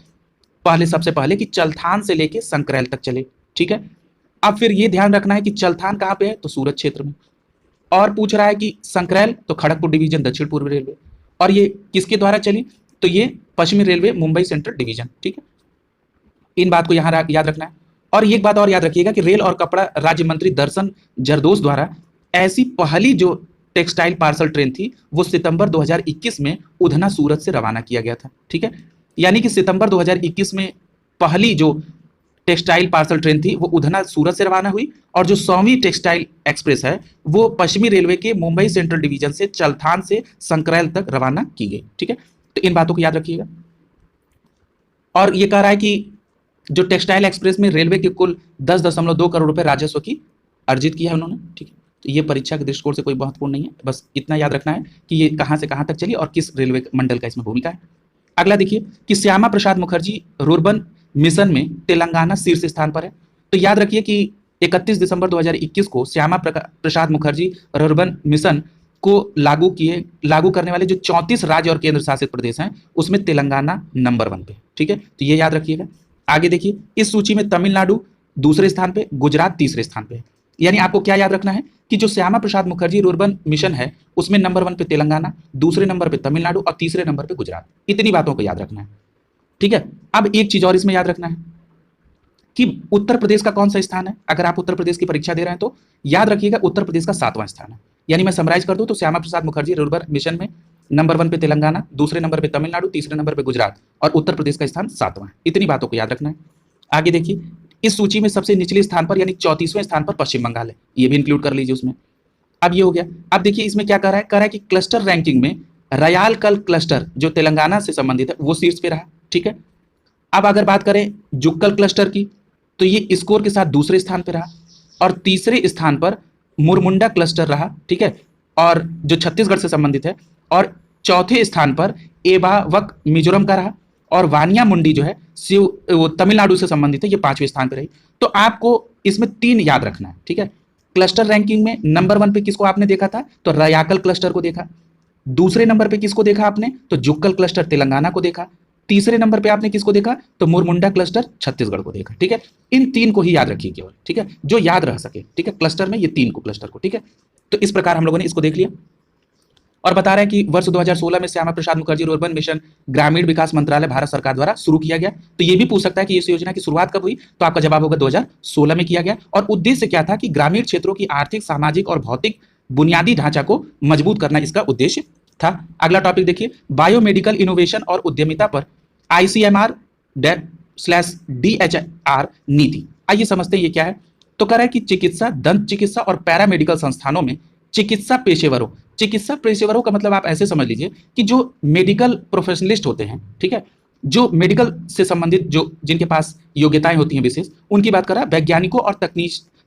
पहले, सबसे पहले कि चलथान से लेके संकरैल तक चले। ठीक है, अब फिर ये ध्यान रखना है कि चलथान कहाँ पे है, तो सूरत क्षेत्र में। और पूछ रहा है कि संकरैल तो खड़गपुर डिवीजन दक्षिण पूर्व रेलवे, और ये किसके द्वारा चली, तो ये पश्चिमी रेलवे मुंबई सेंट्रल डिवीजन। ठीक है, इन बात को यहाँ याद रखना है। और एक बात और याद रखिएगा कि रेल और कपड़ा राज्य मंत्री दर्शन जरदोश द्वारा ऐसी पहली जो टेक्सटाइल पार्सल ट्रेन थी वो सितंबर 2021 में उधना सूरत से रवाना किया गया था। ठीक है, यानी कि सितंबर 2021 में पहली जो टेक्सटाइल पार्सल ट्रेन थी वो उधना सूरत से रवाना हुई, और जो सौवीं टेक्सटाइल एक्सप्रेस है वो पश्चिमी रेलवे के मुंबई सेंट्रल डिवीजन से चलथान से संकरैल तक रवाना की गई। ठीक है, तो इन बातों को याद रखिएगा। और ये कह रहा है कि जो टेक्सटाइल एक्सप्रेस में रेलवे के कुल 10.2 करोड़ रुपए राजस्व की अर्जित किया है उन्होंने। ठीक है, तो ये परीक्षा के दृष्टिकोण से कोई महत्वपूर्ण नहीं है, बस इतना याद रखना है कि ये कहाँ से कहाँ तक चली और किस रेलवे मंडल का इसमें भूमिका है। अगला देखिए कि श्यामा प्रसाद मुखर्जी रुर्बन मिशन में तेलंगाना शीर्ष स्थान पर है। तो याद रखिए कि 31 दिसंबर 2021 को श्यामा प्रसाद मुखर्जी रुर्बन मिशन को लागू करने वाले जो 34 राज्य और केंद्र शासित प्रदेश हैं उसमें तेलंगाना नंबर 1 पे। ठीक है, तो ये याद रखिएगा। आगे देखिए, इस सूची में तमिलनाडु दूसरे स्थान पे, गुजरात तीसरे स्थान पे है। यानी आपको क्या याद रखना है कि जो श्यामा प्रसाद मुखर्जी रुर्बन मिशन है उसमें नंबर 1 पे तेलंगाना, दूसरे नंबर पे तमिलनाडु और तीसरे नंबर पे गुजरात। इतनी बातों को याद रखना है। ठीक है, अब एक चीज और इसमें याद रखना है कि उत्तर प्रदेश का कौन सा स्थान है। अगर आप उत्तर प्रदेश की परीक्षा दे रहे हैं तो याद रखिएगा उत्तर प्रदेश का 7वां स्थान है। यानी मैं समराइज कर दूं तो श्यामा प्रसाद मुखर्जी रुर्बन मिशन में नंबर 1 पे तेलंगाना, दूसरे नंबर पे तमिलनाडु, तीसरे नंबर पे गुजरात और उत्तर प्रदेश का स्थान 7वां है। इतनी बातों को याद रखना है। आगे देखिए, इस सूची में सबसे निचले स्थान पर यानी 34वें स्थान पर पश्चिम बंगाल है, ये भी इंक्लूड कर लीजिए उसमें। अब ये हो गया। अब देखिए इसमें क्या कह रहा है कि क्लस्टर रैंकिंग में रयालकल क्लस्टर जो तेलंगाना से संबंधित है वो शीर्ष पे रहा। ठीक है, अब अगर बात करें जुक्कल क्लस्टर की तो ये स्कोर के साथ दूसरे स्थान पर रहा, और तीसरे स्थान पर मुरमुंडा क्लस्टर रहा। ठीक है, और जो छत्तीसगढ़ से संबंधित है, और चौथे स्थान पर एबावक मिजोरम का रहा, और वानिया मुंडी जो है वो तमिलनाडु से संबंधित है, ये 5वें स्थान पर रही। तो आपको इसमें 3 याद रखना है। ठीक है, क्लस्टर रैंकिंग में नंबर 1 पे किसको आपने देखा था, तो रयाकल क्लस्टर को देखा। दूसरे नंबर पे किसको देखा आपने, तो जुक्कल क्लस्टर तेलंगाना को देखा। तीसरे नंबर पे आपने किसको देखा, तो मुरमुंडा क्लस्टर छत्तीसगढ़ को देखा। ठीक है, इन 3 को ही याद रखिए केवल। ठीक है, जो याद रह सके। ठीक है, क्लस्टर में ये 3 को क्लस्टर को। ठीक है, तो इस प्रकार हम लोगों ने इसको देख लिया। और बता रहे हैं कि वर्ष 2016 में श्यामा प्रसाद मुखर्जी रुर्बन मिशन ग्रामीण विकास मंत्रालय भारत सरकार द्वारा शुरू किया गया। तो ये भी पूछ सकता है कि इस योजना की शुरुआत कब हुई, तो आपका जवाब होगा 2016 में किया गया। और उद्देश्य क्या था कि ग्रामीण क्षेत्रों की आर्थिक, सामाजिक और भौतिक बुनियादी ढांचा को मजबूत करना इसका उद्देश्य था। अगला टॉपिक देखिए, बायोमेडिकल इनोवेशन और उद्यमिता पर ICMR/DHR नीति। आइए समझते हैं ये क्या है। तो कह रहा है कि चिकित्सा, दंत चिकित्सा और पैरामेडिकल संस्थानों में चिकित्सा पेशेवरों चिकित्सा पेशेवरों का मतलब आप ऐसे समझ लीजिए कि जो मेडिकल प्रोफेशनलिस्ट होते हैं, ठीक है, जो मेडिकल से संबंधित जो जिनके पास योग्यताएं होती हैं विशेष, उनकी बात कर रहा है। वैज्ञानिकों और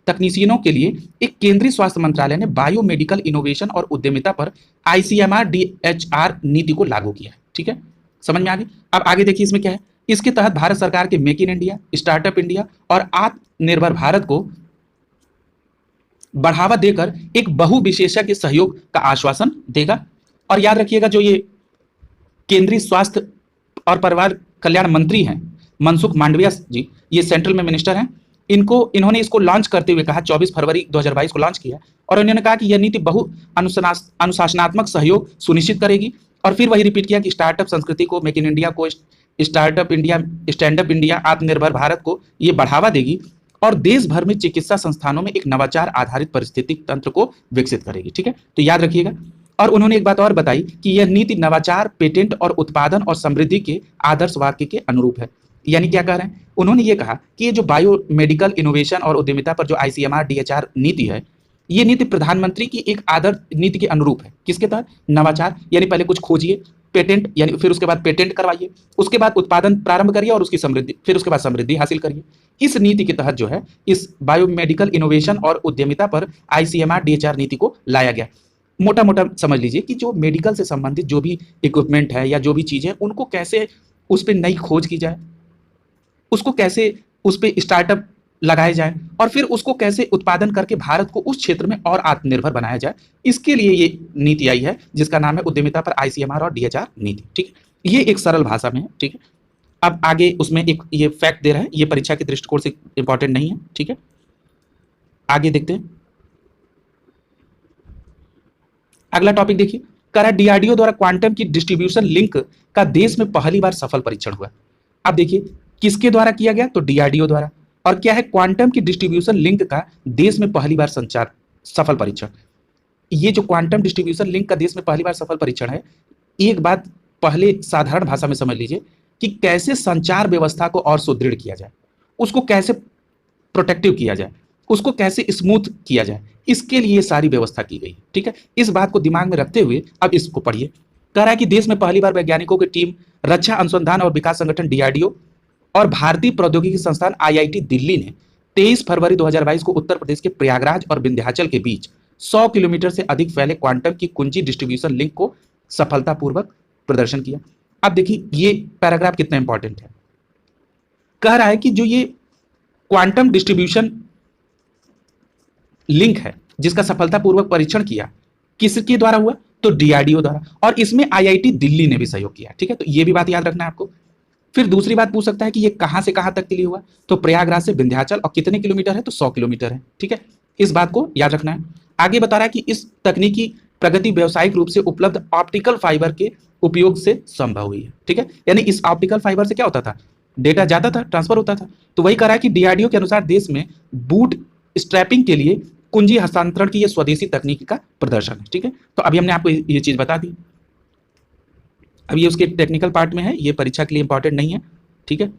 तकनीशियनों के लिए एक केंद्रीय स्वास्थ्य मंत्रालय ने बायोमेडिकल इनोवेशन और उद्यमिता पर आईसीएमआर डीएचआर नीति को लागू किया है। ठीक है, समझ में आ गई। अब आगे देखिए इसमें क्या है। इसके तहत भारत सरकार के make in India, startup India और आत्मनिर्भर भारत को बढ़ावा देकर एक बहुविशेषज्ञ सहयोग का आश्वासन देगा। और याद रखिएगा, जो ये केंद्रीय स्वास्थ्य और परिवार कल्याण मंत्री हैं मनसुख मांडविया जी, ये सेंट्रल में मिनिस्टर हैं, इन्होंने इसको लॉन्च करते हुए कहा, 24 फरवरी 2022 को लॉन्च किया, और इन्होंने कहा कि यह नीति बहु अनुशासनात्मक सहयोग सुनिश्चित करेगी। और फिर वही रिपीट किया कि स्टार्टअप संस्कृति को, मेक इन इंडिया को, स्टार्टअप इंडिया, स्टैंडअप इंडिया, आत्मनिर्भर भारत को ये बढ़ावा देगी और देश भर में चिकित्सा संस्थानों में एक नवाचार आधारित पारिस्थितिक तंत्र को विकसित करेगी। ठीक है, तो याद रखिएगा। और उन्होंने एक बात और बताई कि यह नीति नवाचार, पेटेंट और उत्पादन और समृद्धि के आदर्श वाक्य के अनुरूप है। यानी क्या कह रहे हैं, उन्होंने ये कहा कि ये जो बायोमेडिकल इनोवेशन और उद्यमिता पर जो आईसीएमआर डीएचआर नीति है, ये नीति प्रधानमंत्री की एक आदर्श नीति के अनुरूप है। किसके तहत? नवाचार, यानी पहले कुछ खोजिए, पेटेंट, यानी फिर उसके बाद पेटेंट करवाइए, उसके बाद उत्पादन प्रारंभ करिए और उसकी समृद्धि, फिर उसके बाद समृद्धि हासिल करिए। इस नीति के तहत जो है इस बायोमेडिकल इनोवेशन और उद्यमिता पर आईसीएमआर डीएचआर नीति को लाया गया। मोटा मोटा समझ लीजिए कि जो मेडिकल से संबंधित जो भी इक्विपमेंट है या जो भी चीज़ है, उनको कैसे उस पर नई खोज की जाए, उसको कैसे उस पर स्टार्टअप लगाए जाए और फिर उसको कैसे उत्पादन करके भारत को उस क्षेत्र में और आत्मनिर्भर बनाया जाए, इसके लिए ये नीति आई है जिसका नाम है उद्यमिता पर आईसीएमआर और डीएचआर नीति। ठीक है, ये एक सरल भाषा में है। ठीक है, अब आगे उसमें एक ये फैक्ट दे रहा है, ये परीक्षा के दृष्टिकोण से इंपॉर्टेंट नहीं है। ठीक है, आगे देखते हैं। अगला टॉपिक देखिए, करा डीआरडीओ द्वारा क्वांटम की डिस्ट्रीब्यूशन लिंक का देश में पहली बार सफल परीक्षण हुआ। अब देखिए किसके द्वारा किया गया, तो डीआरडीओ द्वारा। और क्या है, क्वांटम की डिस्ट्रीब्यूशन लिंक का देश में पहली बार सफल परीक्षण। ये जो क्वांटम डिस्ट्रीब्यूशन लिंक का देश में पहली बार सफल परीक्षण है, एक बात पहले साधारण भाषा में समझ लीजिए कि कैसे संचार व्यवस्था को और सुदृढ़ किया जाए, उसको कैसे प्रोटेक्टिव किया जाए, उसको कैसे स्मूथ किया जाए, इसके लिए सारी व्यवस्था की गई। ठीक है, इस बात को दिमाग में रखते हुए अब इसको पढ़िए। कह रहा है कि देश में पहली बार वैज्ञानिकों की टीम रक्षा अनुसंधान और विकास संगठन डीआरडीओ और भारतीय प्रौद्योगिकी संस्थान आईआईटी दिल्ली ने 23 फरवरी 2022 को उत्तर प्रदेश के प्रयागराज और विंध्याचल के बीच 100 किलोमीटर से अधिक फैले क्वांटम की कुंजी डिस्ट्रीब्यूशन लिंक को सफलतापूर्वक प्रदर्शन किया। अब देखिए ये पैराग्राफ कितना इंपॉर्टेंट है। कह रहा है कि जो ये क्वांटम डिस्ट्रीब्यूशन लिंक है जिसका सफलतापूर्वक परीक्षण किया, किसके द्वारा हुआ, तो डीआरडीओ द्वारा, और इसमें आईआईटी दिल्ली ने भी सहयोग किया। ठीक है, तो ये भी बात याद रखना है आपको। फिर दूसरी बात पूछ सकता है कि ये कहां से कहां तक के लिए हुआ, तो प्रयागराज से विंध्याचल, और कितने किलोमीटर है, तो 100 किलोमीटर है। ठीक है, इस बात को याद रखना है। आगे बता रहा है कि इस तकनीकी प्रगति व्यावसायिक रूप से उपलब्ध ऑप्टिकल फाइबर के उपयोग से संभव हुई है। ठीक है, यानी इस ऑप्टिकल फाइबर से क्या होता था, डेटा जाता था, ट्रांसफर होता था। तो वही कह रहा है कि डीआरडीओ के अनुसार देश में बूट स्ट्रैपिंग के लिए कुंजी हस्तांतरण की यह स्वदेशी तकनीक का प्रदर्शन है। ठीक है, तो अभी हमने आपको ये चीज बता दी। अब ये उसके टेक्निकल पार्ट में है, ये परीक्षा के लिए इंपॉर्टेंट नहीं है। ठीक है,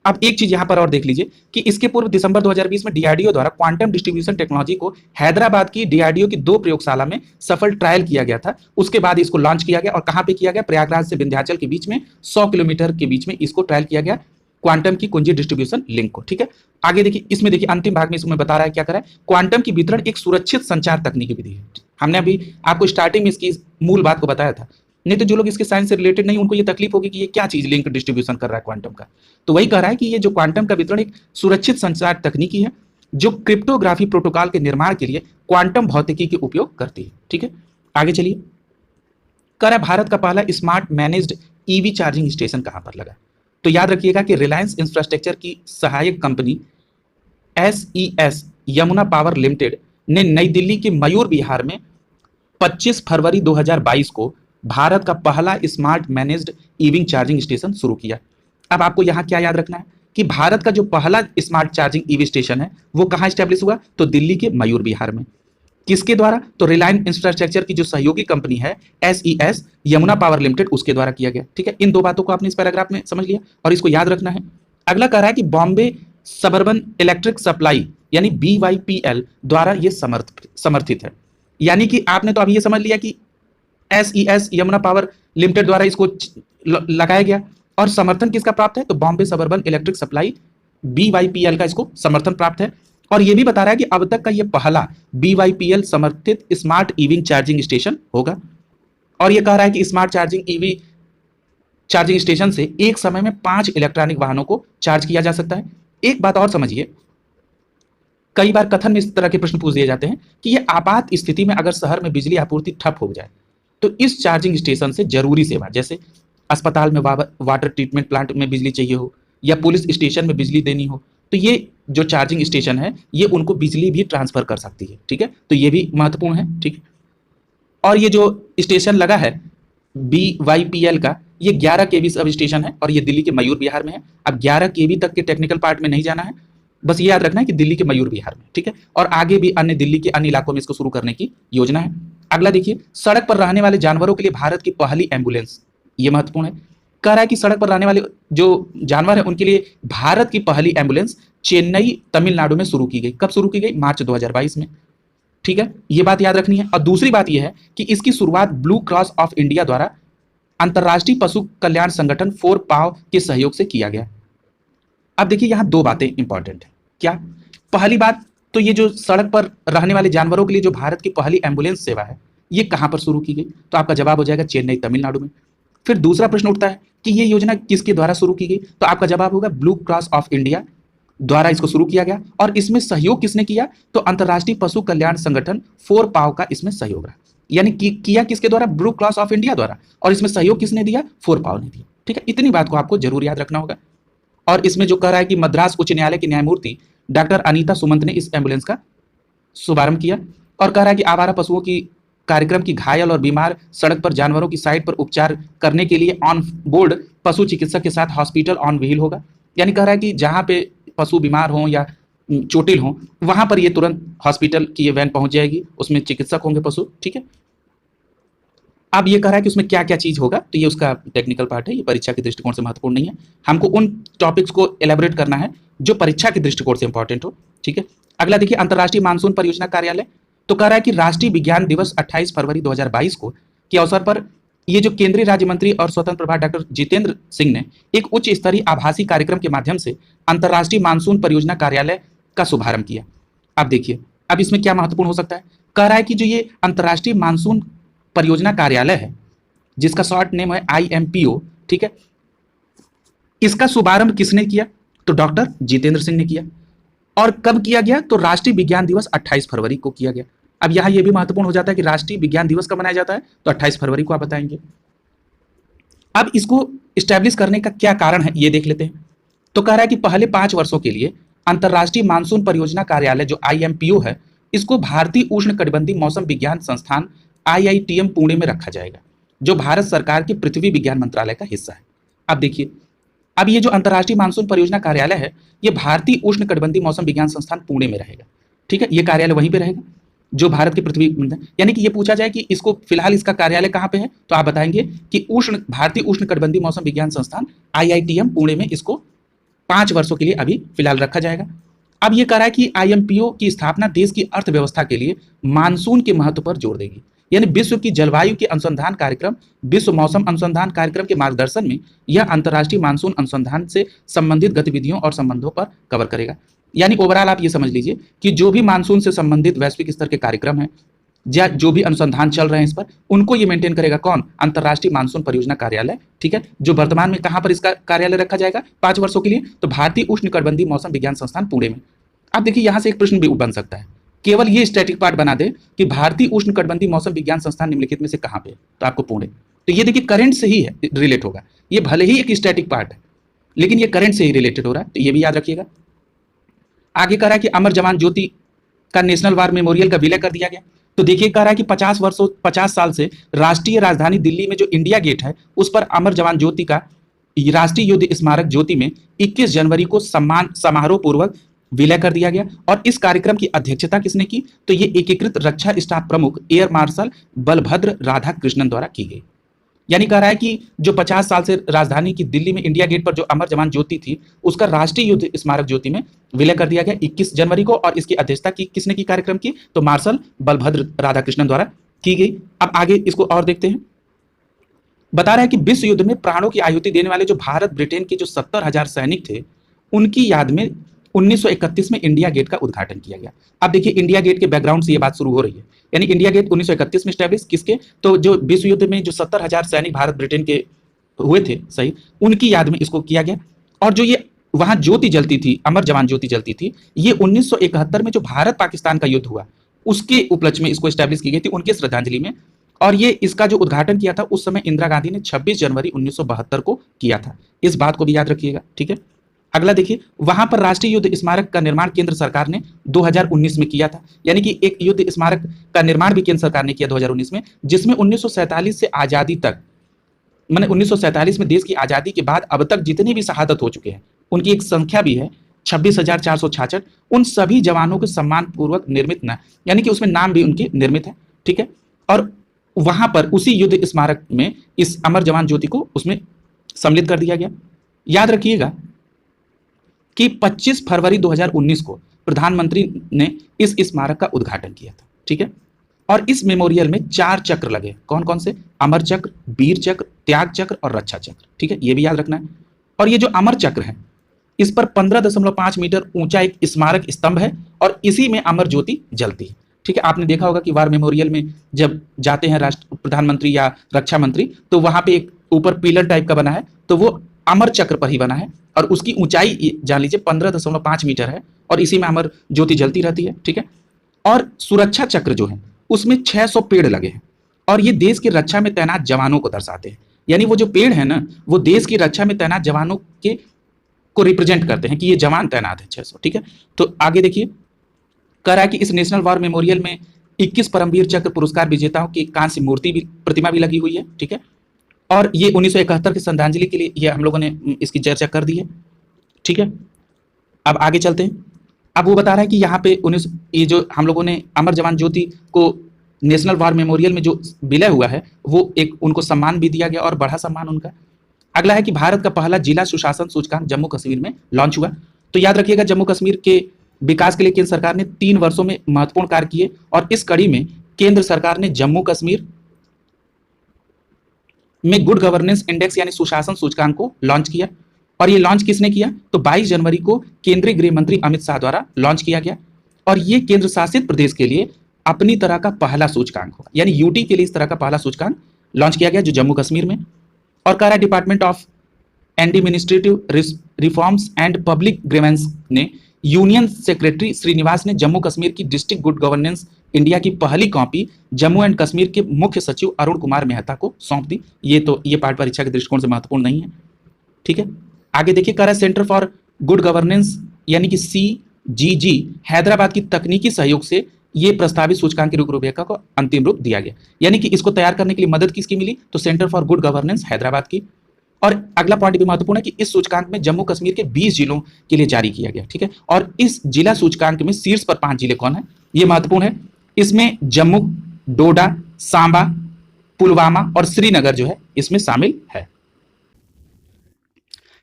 अब एक चीज यहां पर और देख लीजिए कि इसके पूर्व दिसंबर 2020 में डीआरडीओ द्वारा क्वांटम डिस्ट्रीब्यूशन टेक्नोलॉजी को हैदराबाद की डीआरडीओ की 2 प्रयोगशाला में सफल ट्रायल किया गया था। उसके बाद इसको लॉन्च किया गया, और कहां पे किया गया, प्रयागराज से विंध्याचल के बीच में 100 किलोमीटर के बीच में इसको ट्रायल किया गया, क्वांटम की कुंजी डिस्ट्रीब्यूशन लिंक को। ठीक है, आगे देखिए, इसमें देखिए अंतिम भाग में इसमें बता रहा है क्या कर रहा है, क्वांटम की वितरण एक सुरक्षित संचार तकनीकी विधि है। हमने अभी आपको स्टार्टिंग में इसकी मूल बात को बताया था, नहीं तो जो लोग इसके साइंस से रिलेटेड नहीं, उनको ये तकलीफ होगी कि ये क्या चीज लिंक डिस्ट्रीब्यूशन कर रहा है क्वांटम का। तो वही कह रहा है कि ये जो क्वांटम का वितरण एक सुरक्षित संचार तकनीकी है जो क्रिप्टोग्राफी प्रोटोकॉल के निर्माण के लिए क्वांटम भौतिकी के उपयोग करती है। ठीक है, आगे चलिए। कह रहा है भारत का पहला smart managed EV charging station कहां पर लगा, तो याद रखिएगा कि रिलायंस इंफ्रास्ट्रक्चर की सहायक company SES Yamuna power limited ने नई दिल्ली के मयूर विहार में 25 फरवरी 2022 को भारत का पहला smart managed EV charging station शुरू किया। अब आपको यहां क्या याद रखना है कि भारत का जो पहला स्मार्ट चार्जिंग ईवी स्टेशन है वो कहां स्टैब्लिश हुआ, तो दिल्ली के मयूर विहार में। किसके द्वारा, तो रिलायंस इंफ्रास्ट्रक्चर की जो सहयोगी कंपनी है SES यमुना पावर लिमिटेड, उसके द्वारा किया गया। ठीक है, इन 2 बातों को आपने इस पैराग्राफ में समझ लिया और इसको याद रखना है। अगला कह रहा है कि बॉम्बे सबर्बन इलेक्ट्रिक सप्लाई यानी BYPL द्वारा ये समर्थित है। यानी कि आपने तो अभी ये समझ लिया कि SES यमुना पावर लिमिटेड द्वारा इसको लगाया गया, और समर्थन किसका प्राप्त है, तो Bombay suburban electric supply BYPL का इसको समर्थन प्राप्त है। और ये भी बता रहा है कि अब तक का ये पहला BYPL समर्थित स्मार्ट ईवी चार्जिंग स्टेशन होगा। और ये कह रहा है कि smart charging EV charging station से एक समय में 5 इलेक्ट्रॉनिक वाहनों को चार्ज किया जा सकता है। एक बात और समझिए, कई बार कथन में इस तरह के प्रश्न पूछ दिए जाते हैं कि ये आपात स्थिति में अगर शहर में बिजली आपूर्ति ठप हो जाए तो इस चार्जिंग स्टेशन से जरूरी सेवा, जैसे अस्पताल में वाटर ट्रीटमेंट प्लांट में बिजली चाहिए हो या पुलिस स्टेशन में बिजली देनी हो, तो ये जो चार्जिंग स्टेशन है ये उनको बिजली भी ट्रांसफर कर सकती है। ठीक है, तो ये भी महत्वपूर्ण है। ठीक है, और ये जो स्टेशन लगा है BYPL का, ये 11 kV सब स्टेशन है और ये दिल्ली के मयूर विहार में है। अब 11 kV तक के टेक्निकल पार्ट में नहीं जाना है, बस ये याद रखना है कि दिल्ली के मयूर विहार में। ठीक है, और आगे भी अन्य दिल्ली के अन्य इलाकों में इसको शुरू करने की योजना है। अगला देखिए, सड़क पर रहने वाले जानवरों के लिए भारत की पहली एम्बुलेंस, ये महत्वपूर्ण है। कह रहा है कि सड़क पर रहने वाले जो जानवर है उनके लिए भारत की पहली एम्बुलेंस चेन्नई तमिलनाडु में शुरू की गई। कब शुरू की गई, मार्च 2022 में। ठीक है, ये बात याद रखनी है। और दूसरी बात यह है कि इसकी शुरुआत ब्लू क्रॉस ऑफ इंडिया द्वारा अंतर्राष्ट्रीय पशु कल्याण संगठन 4 पाव के सहयोग से किया गया। अब देखिए यहां दो बातें इंपॉर्टेंट है। क्या, पहली बात तो ये जो सड़क पर रहने वाले जानवरों के लिए जो भारत की पहली एम्बुलेंस सेवा है ये कहां पर शुरू की गई, तो आपका जवाब हो जाएगा चेन्नई तमिलनाडु में। फिर दूसरा प्रश्न उठता है कि ये योजना किसके द्वारा शुरू की गई, तो आपका जवाब होगा ब्लू क्रॉस ऑफ इंडिया द्वारा इसको शुरू किया गया। और इसमें सहयोग किसने किया, तो अंतर्राष्ट्रीय पशु कल्याण संगठन 4 पाव का इसमें सहयोग रहा। यानी किया किसके द्वारा, ब्लू क्रॉस ऑफ इंडिया द्वारा, और इसमें सहयोग किसने दिया, 4 पाव ने दिया। ठीक है, इतनी बात को आपको जरूर याद रखना होगा। और इसमें जो कह रहा है कि मद्रास उच्च न्यायालय के न्यायमूर्ति डॉक्टर अनीता सुमंत ने इस एम्बुलेंस का शुभारंभ किया और कह रहा है कि आवारा पशुओं की कार्यक्रम की घायल और बीमार सड़क पर जानवरों की साइट पर उपचार करने के लिए ऑन बोर्ड पशु चिकित्सक के साथ हॉस्पिटल ऑन व्हील होगा। यानी कह रहा है कि जहां पे पशु बीमार हों या चोटिल हों वहां पर ये तुरंत हॉस्पिटल की ये वैन पहुंच जाएगी, उसमें चिकित्सक होंगे पशु। ठीक है, अब ये कह रहा है कि उसमें क्या क्या चीज होगा, तो ये उसका टेक्निकल पार्ट है, ये परीक्षा के दृष्टिकोण से महत्वपूर्ण नहीं है। हमको उन टॉपिक्स को एलेबोरेट करना है जो परीक्षा के दृष्टिकोण से इंपॉर्टेंट हो। ठीक है, अगला देखिए, अंतर्राष्ट्रीय मानसून परियोजना कार्यालय, तो कह रहा है कि राष्ट्रीय विज्ञान दिवस 28 फरवरी 2022 को के अवसर पर ये जो केंद्रीय राज्य मंत्री और स्वतंत्र प्रभार डॉक्टर जितेंद्र सिंह ने एक उच्च स्तरीय आभासी कार्यक्रम के माध्यम से अंतर्राष्ट्रीय मानसून परियोजना कार्यालय का शुभारंभ किया। अब देखिए, अब इसमें क्या महत्वपूर्ण हो सकता है, कह रहा है कि जो ये अंतर्राष्ट्रीय मानसून परियोजना कार्यालय है जिसका शॉर्ट नेम है IMPO, ठीक है, इसका शुभारंभ किसने किया, तो डॉक्टर जितेंद्र सिंह ने किया। और कब किया गया, तो राष्ट्रीय विज्ञान दिवस 28 फरवरी को किया गया। अब यहां यह भी महत्वपूर्ण हो जाता है कि राष्ट्रीय विज्ञान दिवस कब मनाया जाता है, तो 28 फरवरी को आप बताएंगे। अब इसको स्टैब्लिश करने का क्या कारण है ये देख लेते हैं। तो कह रहा है कि पहले 5 वर्षों के लिए अंतर्राष्ट्रीय मानसून परियोजना कार्यालय जो IMPO है इसको भारतीय उष्णकटिबंधीय मौसम विज्ञान संस्थान IITM पुणे में रखा जाएगा, जो भारत सरकार के पृथ्वी विज्ञान मंत्रालय का हिस्सा है। अब देखिए, अब ये जो अंतर्राष्ट्रीय मानसून परियोजना कार्यालय है ये भारतीय उष्णकटिबंधीय मौसम विज्ञान संस्थान पुणे में रहेगा। ठीक है, ये कार्यालय वहीं पे रहेगा जो भारत के पृथ्वी, यानी कि ये पूछा जाए कि इसको फिलहाल इसका कार्यालय कहाँ पे है, तो आप बताएंगे कि भारतीय उष्णकटिबंधीय मौसम विज्ञान संस्थान IITM पुणे में इसको 5 वर्षों के लिए अभी फिलहाल रखा जाएगा। अब ये कह रहा है कि IMPO की स्थापना देश की अर्थव्यवस्था के लिए मानसून के महत्व पर जोर देगी। यानी विश्व की जलवायु के अनुसंधान कार्यक्रम, विश्व मौसम अनुसंधान कार्यक्रम के मार्गदर्शन में यह अंतर्राष्ट्रीय मानसून अनुसंधान से संबंधित गतिविधियों और संबंधों पर कवर करेगा। यानी ओवरऑल आप ये समझ लीजिए कि जो भी मानसून से संबंधित वैश्विक स्तर के कार्यक्रम हैं या जो भी अनुसंधान चल रहे हैं इस पर, उनको ये मेंटेन करेगा कौन, अंतर्राष्ट्रीय मानसून परियोजना कार्यालय। ठीक है, जो वर्तमान में कहां पर इसका कार्यालय रखा जाएगा 5 वर्षों के लिए, तो भारतीय उष्णकटिबंधीय मौसम विज्ञान संस्थान पुणे में। अब देखिए यहां से एक प्रश्न भी बन सकता है, केवल ये स्टैटिक पार्ट बना दे कि भारतीय उष्णकटिबंधीय मौसम विज्ञान संस्थान निम्नलिखित में से कहां पे है, तो आपको पुणे। तो ये देखिए करंट से ही है रिलेट होगा, ये भले ही एक स्टैटिक पार्ट है लेकिन ये करंट से ही रिलेटेड हो रहा है, तो ये भी याद रखिएगा। आगे कह रहा है कि अमर जवान ज्योति का नेशनल वार मेमोरियल का विलय कर दिया गया। तो देखिए कह रहा है कि 50 साल से राष्ट्रीय राजधानी दिल्ली में जो इंडिया गेट है उस पर अमर जवान ज्योति का राष्ट्रीय युद्ध स्मारक ज्योति में 21 जनवरी को सम्मान समारोह पूर्वक विलय कर दिया गया। और इस कार्यक्रम की अध्यक्षता किसने की, तो ये एकीकृत रक्षा स्टाफ प्रमुख एयर मार्शल बलभद्र राधाकृष्णन द्वारा की गई। यानी कह रहा है कि जो 50 साल से राजधानी की दिल्ली में इंडिया गेट पर जो अमर जवान ज्योति थी, उसका राष्ट्रीय युद्ध स्मारक ज्योति में विलय कर दिया गया 21 जनवरी को। और इसकी अध्यक्षता की किसने की कार्यक्रम की? तो मार्शल बलभद्र राधाकृष्णन द्वारा की गई। अब आगे इसको और देखते हैं। बता रहा है कि विश्व युद्ध में प्राणों की आहुति देने वाले जो भारत ब्रिटेन के जो 70,000 सैनिक थे, उनकी याद में 1931 में इंडिया गेट का उद्घाटन किया गया। अब देखिए इंडिया गेट के बैकग्राउंड से ये बात शुरू हो रही है। यानी इंडिया गेट 1931 में स्टैब्लिश किसके? तो जो विश्व युद्ध में जो 70,000 सैनिक भारत ब्रिटेन के हुए थे, सही, उनकी याद में इसको किया गया। और जो ये वहां ज्योति जलती थी, अमर जवान ज्योति जलती थी, ये 1971 में जो भारत पाकिस्तान का युद्ध हुआ उसके उपलक्ष्य में इसको स्टैब्लिश की गई थी, उनके श्रद्धांजलि में। और ये इसका जो उद्घाटन किया था उस समय इंदिरा गांधी ने 26 जनवरी 1972 को किया था। इस बात को भी याद रखिएगा, ठीक है। अगला देखिए, वहां पर राष्ट्रीय युद्ध स्मारक का निर्माण केंद्र सरकार ने 2019 में किया था। यानी कि एक युद्ध स्मारक का निर्माण भी केंद्र सरकार ने किया 2019 में, जिसमें 1947 से आजादी तक, मैंने 1947 में देश की आजादी के बाद अब तक जितने भी शहादत हो चुके हैं उनकी एक संख्या भी है 26,466। उन सभी जवानों के सम्मान पूर्वक निर्मित न, यानी कि उसमें नाम भी उनके निर्मित है, ठीक है। और वहां पर उसी युद्ध स्मारक में इस अमर जवान ज्योति को उसमें सम्मिलित कर दिया गया। याद रखिएगा कि 25 फरवरी 2019 को प्रधानमंत्री ने इस स्मारक का उद्घाटन किया था, ठीक है। और इस मेमोरियल में 4 चक्र लगे। कौन कौन से? अमर चक्र, वीर चक्र, त्याग चक्र और रक्षा चक्र, ठीक है, ये भी याद रखना है। और ये जो अमर चक्र है, इस पर 15.5 मीटर ऊंचा एक स्मारक स्तंभ है और इसी में अमर ज्योति जलती है, ठीक है। आपने देखा होगा कि वार मेमोरियल में जब जाते हैं राष्ट्र प्रधानमंत्री या रक्षा मंत्री, तो वहां पे एक ऊपर पिलर टाइप का बना है, तो वो अमर चक्र पर ही बना है और उसकी ऊंचाई जान लीजिए 15.5 मीटर है और इसी में अमर ज्योति जलती रहती है, ठीक है। और सुरक्षा चक्र जो है उसमें 600 पेड़ लगे हैं और ये देश की रक्षा में तैनात जवानों को दर्शाते हैं। यानी वो जो पेड़ है ना, वो देश की रक्षा में तैनात जवानों के को रिप्रेजेंट करते हैं कि ये जवान तैनात है 600, ठीक है। तो आगे देखिए, कह रहा है कि इस नेशनल वॉर मेमोरियल में 21 परमवीर चक्र पुरस्कार विजेताओं की कांस्य मूर्ति भी, प्रतिमा भी लगी हुई है, ठीक है। और ये 1971 की श्रद्धांजलि के लिए ये हम लोगों ने इसकी चर्चा कर दी है, ठीक है। अब आगे चलते हैं। अब वो बता रहा है कि यहाँ पे 19 ये जो हम लोगों ने अमर जवान ज्योति को नेशनल वॉर मेमोरियल में जो विलय हुआ है वो एक उनको सम्मान भी दिया गया और बढ़ा सम्मान उनका। अगला है कि भारत का पहला जिला सुशासन सूचकांक जम्मू कश्मीर में लॉन्च हुआ। तो याद रखिएगा, जम्मू कश्मीर के विकास के लिए केंद्र सरकार ने 3 वर्षों में महत्वपूर्ण कार्य किए और इस कड़ी में केंद्र सरकार ने जम्मू कश्मीर में गुड गवर्नेंस इंडेक्स यानी सुशासन सूचकांक को लॉन्च किया। और ये लॉन्च किसने किया? तो 22 जनवरी को केंद्रीय गृह मंत्री अमित शाह द्वारा लॉन्च किया गया। और ये केंद्र शासित प्रदेश के लिए अपनी तरह का पहला सूचकांक होगा, यानी यूटी के लिए इस तरह का पहला सूचकांक लॉन्च किया गया जो जम्मू कश्मीर में। और कह रहा है department of administrative reforms and public grievance ने यूनियन सेक्रेटरी श्रीनिवास ने जम्मू कश्मीर की डिस्ट्रिक्ट गुड गवर्नेंस इंडिया की पहली कॉपी जम्मू एंड कश्मीर के मुख्य सचिव अरुण कुमार मेहता को सौंप दी। ये पाठ परीक्षा के दृष्टिकोण से महत्वपूर्ण नहीं है, ठीक है। आगे देखिए, कह रहा है सेंटर फॉर गुड गवर्नेंस यानी कि CGG हैदराबाद की तकनीकी सहयोग से ये प्रस्तावित सूचकांक की रूपरेखा को अंतिम रूप दिया गया। यानी कि इसको तैयार करने के लिए मदद किसकी मिली? तो centre for good governance Hyderabad की। और अगला पॉइंट भी महत्वपूर्ण है कि इस सूचकांक में जम्मू कश्मीर के 20 जिलों के लिए जारी किया गया, ठीक है। और इस जिला सूचकांक में शीर्ष पर 5 जिले कौन है, ये महत्वपूर्ण है। इसमें जम्मू, डोडा, सांबा, पुलवामा और श्रीनगर जो है इसमें शामिल है।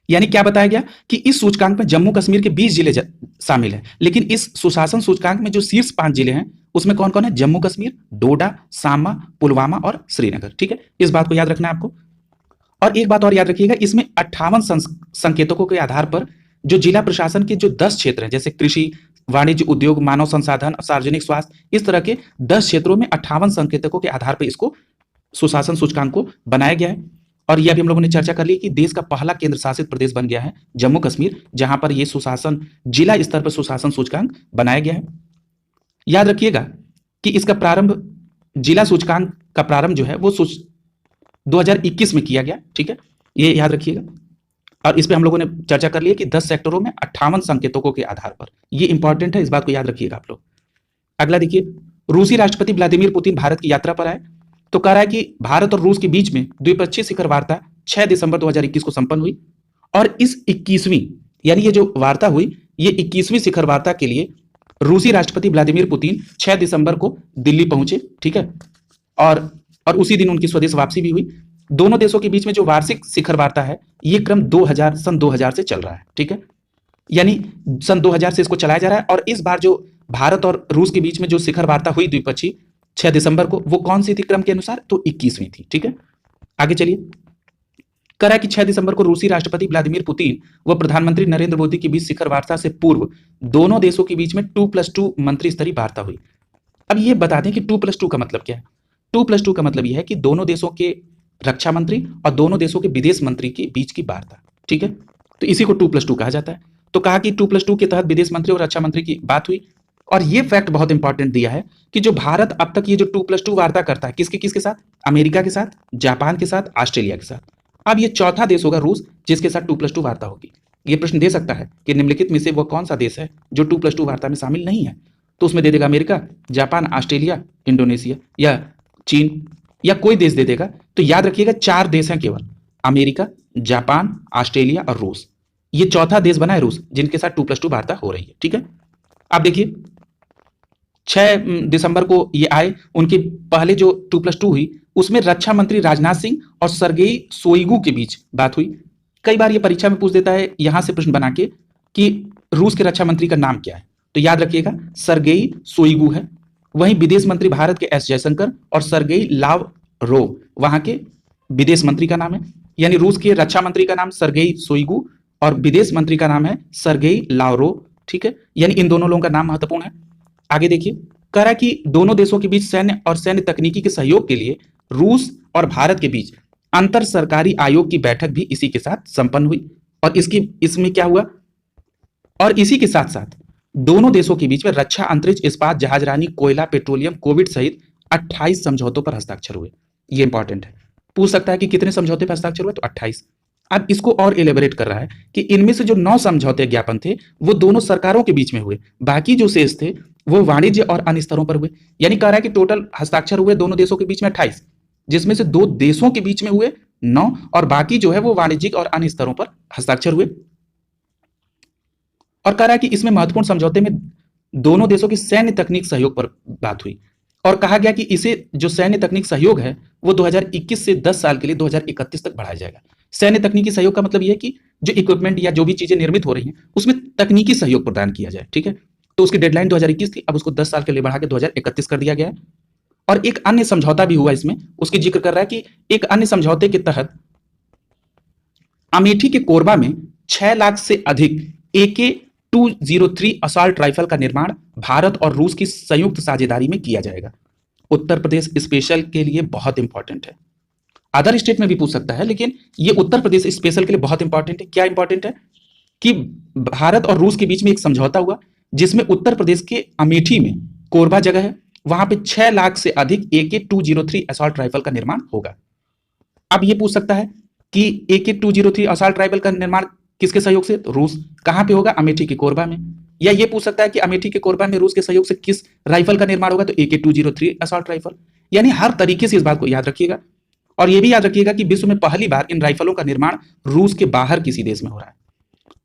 यानी क्या बताया गया कि इस सूचकांक में जम्मू कश्मीर के 20 जिले शामिल हैं, लेकिन इस सुशासन सूचकांक में जो शीर्ष 5 जिले हैं उसमें कौन कौन है? जम्मू कश्मीर, डोडा, सांबा, पुलवामा और श्रीनगर, ठीक है। इस बात को याद रखना है आपको। और एक बात और याद रखिएगा, इसमें 58 संकेतकों के आधार पर जो जिला प्रशासन के जो 10 क्षेत्र हैं, जैसे कृषि, वाणिज्य, उद्योग, मानव संसाधन, सार्वजनिक स्वास्थ्य, इस तरह के 10 क्षेत्रों में 58 संकेतकों के आधार पर इसको सुशासन सूचकांक को बनाया गया है। और यह भी हम लोगों ने चर्चा कर ली कि देश का पहला केंद्र शासित प्रदेश बन गया है जम्मू कश्मीर, जहां पर यह सुशासन जिला स्तर पर सुशासन सूचकांक बनाया गया है। याद रखिएगा कि इसका प्रारंभ, जिला सूचकांक का प्रारंभ जो है वो 2021 में किया गया, ठीक है, ये याद रखिएगा। और इस पे हम लोगों ने चर्चा कर ली है कि 10 सेक्टरों में 58 संकेतकों के आधार पर, ये इंपॉर्टेंट है, इस बात को याद रखिएगा आप लोग। अगला देखिए, रूसी राष्ट्रपति व्लादिमीर पुतिन भारत की यात्रा पर आए। तो कह रहा है कि भारत और रूस के बीच में द्विपक्षीय शिखर वार्ता 6 दिसंबर 2021 को संपन्न हुई। और इस 21वीं, यानी ये जो वार्ता हुई, ये 21वीं शिखर वार्ता के लिए रूसी राष्ट्रपति व्लादिमीर पुतिन 6 दिसंबर को दिल्ली पहुंचे, ठीक है। और उसी दिन उनकी स्वदेश वापसी भी हुई। दोनों देशों के बीच में जो वार्षिक शिखर वार्ता है, ये क्रम 2000 सन 2000 से चल रहा है, ठीक है। यानी सन 2000 से इसको चलाया जा रहा है। और इस बार जो भारत और रूस के बीच में जो शिखर वार्ता हुई द्विपक्षीय 6 दिसंबर को, वो कौन सी थी क्रम के अनुसार? तो 21वीं थी, ठीक है। आगे चलिए। कह रहा है कि 6 दिसंबर को रूसी राष्ट्रपति व्लादिमीर पुतिन व प्रधानमंत्री नरेंद्र मोदी के बीच शिखर वार्ता से पूर्व दोनों देशों के बीच में 2+2 मंत्री स्तरीय वार्ता हुई। अब ये बता दें कि 2+2 का मतलब क्या है। 2+2 का मतलब यह है कि दोनों देशों के रक्षा मंत्री और दोनों देशों के विदेश मंत्री के बीच की वार्ता, ठीक है। तो इसी को 2+2 कहा जाता है। तो कहा कि 2+2 के तहत विदेश मंत्री और रक्षा मंत्री की बात हुई। और ये फैक्ट बहुत इंपॉर्टेंट दिया है कि जो भारत अब तक ये जो 2+2 वार्ता करता है, किसके साथ? अमेरिका के साथ, जापान के साथ, ऑस्ट्रेलिया के साथ। अब ये चौथा देश होगा रूस, जिसके साथ 2+2 वार्ता होगी। ये प्रश्न दे सकता है कि निम्नलिखित में से वह कौन सा देश है जो 2+2 वार्ता में शामिल नहीं है। तो उसमें दे देगा अमेरिका, जापान, ऑस्ट्रेलिया, इंडोनेशिया या चीन, या कोई देश दे देगा। तो याद रखिएगा 4 देश हैं केवल, अमेरिका, जापान, ऑस्ट्रेलिया और रूस। ये चौथा देश बना है रूस, जिनके साथ 2+2 वार्ता हो रही है, ठीक है। अब देखिए 6 दिसंबर को ये आए, उनके पहले जो 2+2 हुई उसमें रक्षा मंत्री राजनाथ सिंह और सर्गेई शोइगु के बीच बात हुई। कई बार ये परीक्षा में पूछ देता है यहां से प्रश्न बना के कि रूस के रक्षा मंत्री का नाम क्या है। तो याद रखिएगा सर्गेई शोइगु है। वहीं विदेश मंत्री भारत के एस जयशंकर और सर्गेई लावरोव वहां के विदेश मंत्री का नाम है। यानी रूस के रक्षा मंत्री का नाम सर्गेई शोइगु और विदेश मंत्री का नाम है सर्गेई लावरोव, ठीक है। यानी इन दोनों लोगों का नाम महत्वपूर्ण है। आगे देखिए, कह रहा है कि दोनों देशों के बीच सैन्य और सैन्य तकनीकी के सहयोग के लिए रूस और भारत के बीच अंतर सरकारी आयोग की बैठक भी इसी के साथ संपन्न हुई। और इसमें क्या हुआ? और इसी के साथ साथ दोनों देशों के बीच में रक्षा, अंतरिक्ष, इस्पात, जहाजरानी, कोयला, पेट्रोलियम, कोविड सहित 28 समझौतों पर हस्ताक्षर हुए। ये इंपॉर्टेंट है, पूछ सकता है कि कितने समझौते पर हस्ताक्षर हुए? तो 28। अब इसको और एलेबोरेट कर रहा है कि इनमें से जो 9 समझौते ज्ञापन थे वो दोनों सरकारों के बीच में हुए, बाकी जो शेष थे वो वाणिज्य और अन्य स्तरों पर हुए। यानी कह रहा है कि टोटल हस्ताक्षर हुए दोनों देशों के बीच में 28, जिसमें से 2 देशों के बीच में हुए 9 और बाकी जो है वो वाणिज्यिक और अन्य स्तरों पर हस्ताक्षर हुए। और कह रहा है कि इसमें महत्वपूर्ण समझौते में दोनों देशों की सैन्य तकनीक सहयोग पर बात हुई। और कहा गया कि इसे जो सैन्य तकनीक सहयोग है वो 2021 से 10 साल के लिए 2031 तक बढ़ाया जाएगा। सैन्य तकनीकी सहयोग का मतलब यह है कि जो इक्विपमेंट या जो भी चीजें निर्मित हो रही हैं उसमें तकनीकी सहयोग प्रदान किया जाए, ठीक है। तो उसकी डेडलाइन 2021 थी, अब उसको 10 साल के लिए बढ़ा के 2031 कर दिया गया है। और एक अन्य समझौता भी हुआ इसमें, उसकी जिक्र कर रहा है कि एक अन्य समझौते के तहत अमेठी के कोरबा में 6 लाख से अधिक AK-203 असॉल्ट राइफल का निर्माण भारत और रूस की संयुक्त साझेदारी में किया जाएगा। उत्तर प्रदेश स्पेशल के लिए बहुत इंपॉर्टेंट है। अदर स्टेट में भी पूछ सकता है, लेकिन ये उत्तर प्रदेश स्पेशल के लिए बहुत इंपॉर्टेंट है। क्या इंपॉर्टेंट है? कि भारत और रूस के बीच में एक समझौता हुआ जिसमें उत्तर प्रदेश के अमेठी में कोरबा जगह है, वहां पे 6 लाख से अधिक AK-203 असॉल्ट राइफल का निर्माण होगा। अब ये पूछ सकता है कि AK-203 असॉल्ट राइफल का निर्माण किसके सहयोग से? तो रूस। कहां पे होगा? अमेठी के कोरबा में। या ये पूछ सकता है कि अमेठी के कोरबा में रूस के सहयोग से किस राइफल का निर्माण होगा? तो AK-203 असॉल्ट राइफल। यानी हर तरीके से इस बात को याद रखिएगा। और यह भी याद रखिएगा कि विश्व में पहली बार इन राइफलों का निर्माण रूस के बाहर किसी देश में हो रहा है।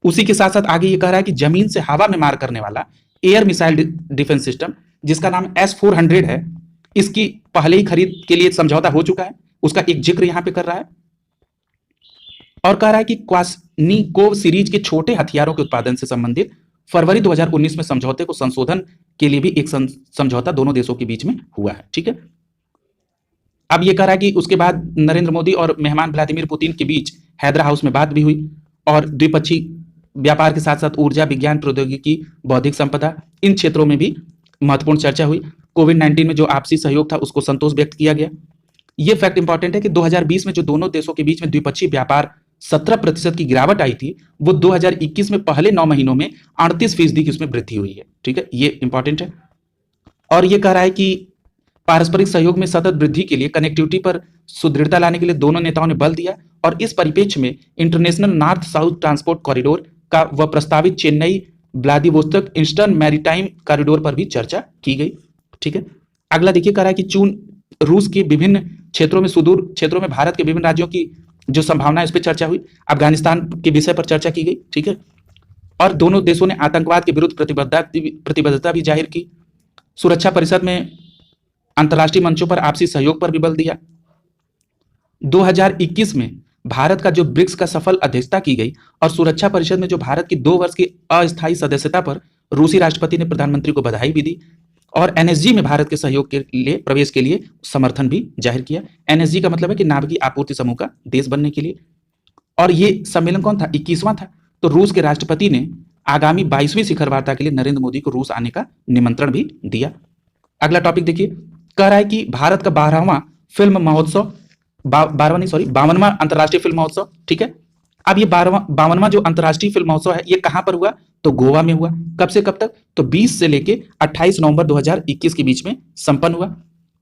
उसी के साथ साथ आगे ये कह रहा है कि जमीन से हवा में मार करने वाला एयर मिसाइल डिफेंस सिस्टम जिसका नाम S-400 है, इसकी पहले ही खरीद के लिए समझौता हो चुका है, उसका एक जिक्र यहां पे कर रहा है। और कह रहा है कि क्वास्निकोव सीरीज के छोटे हथियारों के उत्पादन से संबंधित फरवरी 2019 में समझौते को संशोधन के लिए भी एक समझौता दोनों देशों के बीच में हुआ है, ठीक है। अब ये कह रहा है कि उसके बाद नरेंद्र मोदी और मेहमान व्लादिमीर पुतिन के बीच हैदरा हाउस में बात भी हुई और द्विपक्षीय व्यापार के साथ साथ ऊर्जा, विज्ञान, प्रौद्योगिकी, बौद्धिक संपदा, इन क्षेत्रों में भी महत्वपूर्ण चर्चा हुई। कोविड-19 में जो आपसी सहयोग था उसको संतोष व्यक्त किया गया। यह फैक्ट इंपॉर्टेंट है कि 2020 में जो दोनों देशों के बीच में द्विपक्षीय व्यापार 17% की गिरावट आई थी, वो 2021 में पहले 9 महीनों में 38% की उसमें वृद्धि हुई है, ठीक है। ये इंपॉर्टेंट है। और ये कह रहा है कि पारस्परिक सहयोग में सतत वृद्धि के लिए कनेक्टिविटी पर सुदृढ़ता लाने के लिए दोनों नेताओं ने बल दिया और इस परिप्रेक्ष्य में international north south transport corridor का व प्रस्तावित Chennai Vladivostok eastern maritime corridor पर भी चर्चा की गई, ठीक है। अगला देखिए, कह रहा है कि रूस के विभिन्न क्षेत्रों में, सुदूर क्षेत्रों में भारत के विभिन्न राज्यों की जो संभावना है इस पर चर्चा हुई। अफगानिस्तान के विषय पर चर्चा की गई, ठीक है। और दोनों देशों ने आतंकवाद के विरुद्ध प्रतिबद्धता भी जाहिर की। सुरक्षा परिषद में अंतर्राष्ट्रीय मंचों पर आपसी सहयोग पर भी बल दिया। 2021 में भारत का जो ब्रिक्स का सफल अध्यक्षता की गई और सुरक्षा परिषद में जो भारत की 2 वर्ष की अस्थायी सदस्यता पर रूसी राष्ट्रपति ने प्रधानमंत्री को बधाई भी दी और एनएसजी में भारत के सहयोग के लिए प्रवेश के लिए समर्थन भी जाहिर किया। एनएसजी का मतलब है कि नाभिकीय आपूर्ति समूह का देश बनने के लिए। और ये सम्मेलन कौन था? 21वां था। तो रूस के राष्ट्रपति ने आगामी 22वीं शिखर वार्ता के लिए नरेंद्र मोदी को रूस आने का निमंत्रण भी दिया। अगला टॉपिक देखिए, कह रहा है कि भारत का 12वां फिल्म महोत्सव, 52वां अंतर्राष्ट्रीय फिल्म महोत्सव, ठीक है। अब ये 52वां जो अंतर्राष्ट्रीय फिल्म महोत्सव है, ये कहां पर हुआ? तो गोवा में हुआ। कब से कब तक? तो 20 से लेके 28 नवंबर 2021 के बीच में संपन्न हुआ।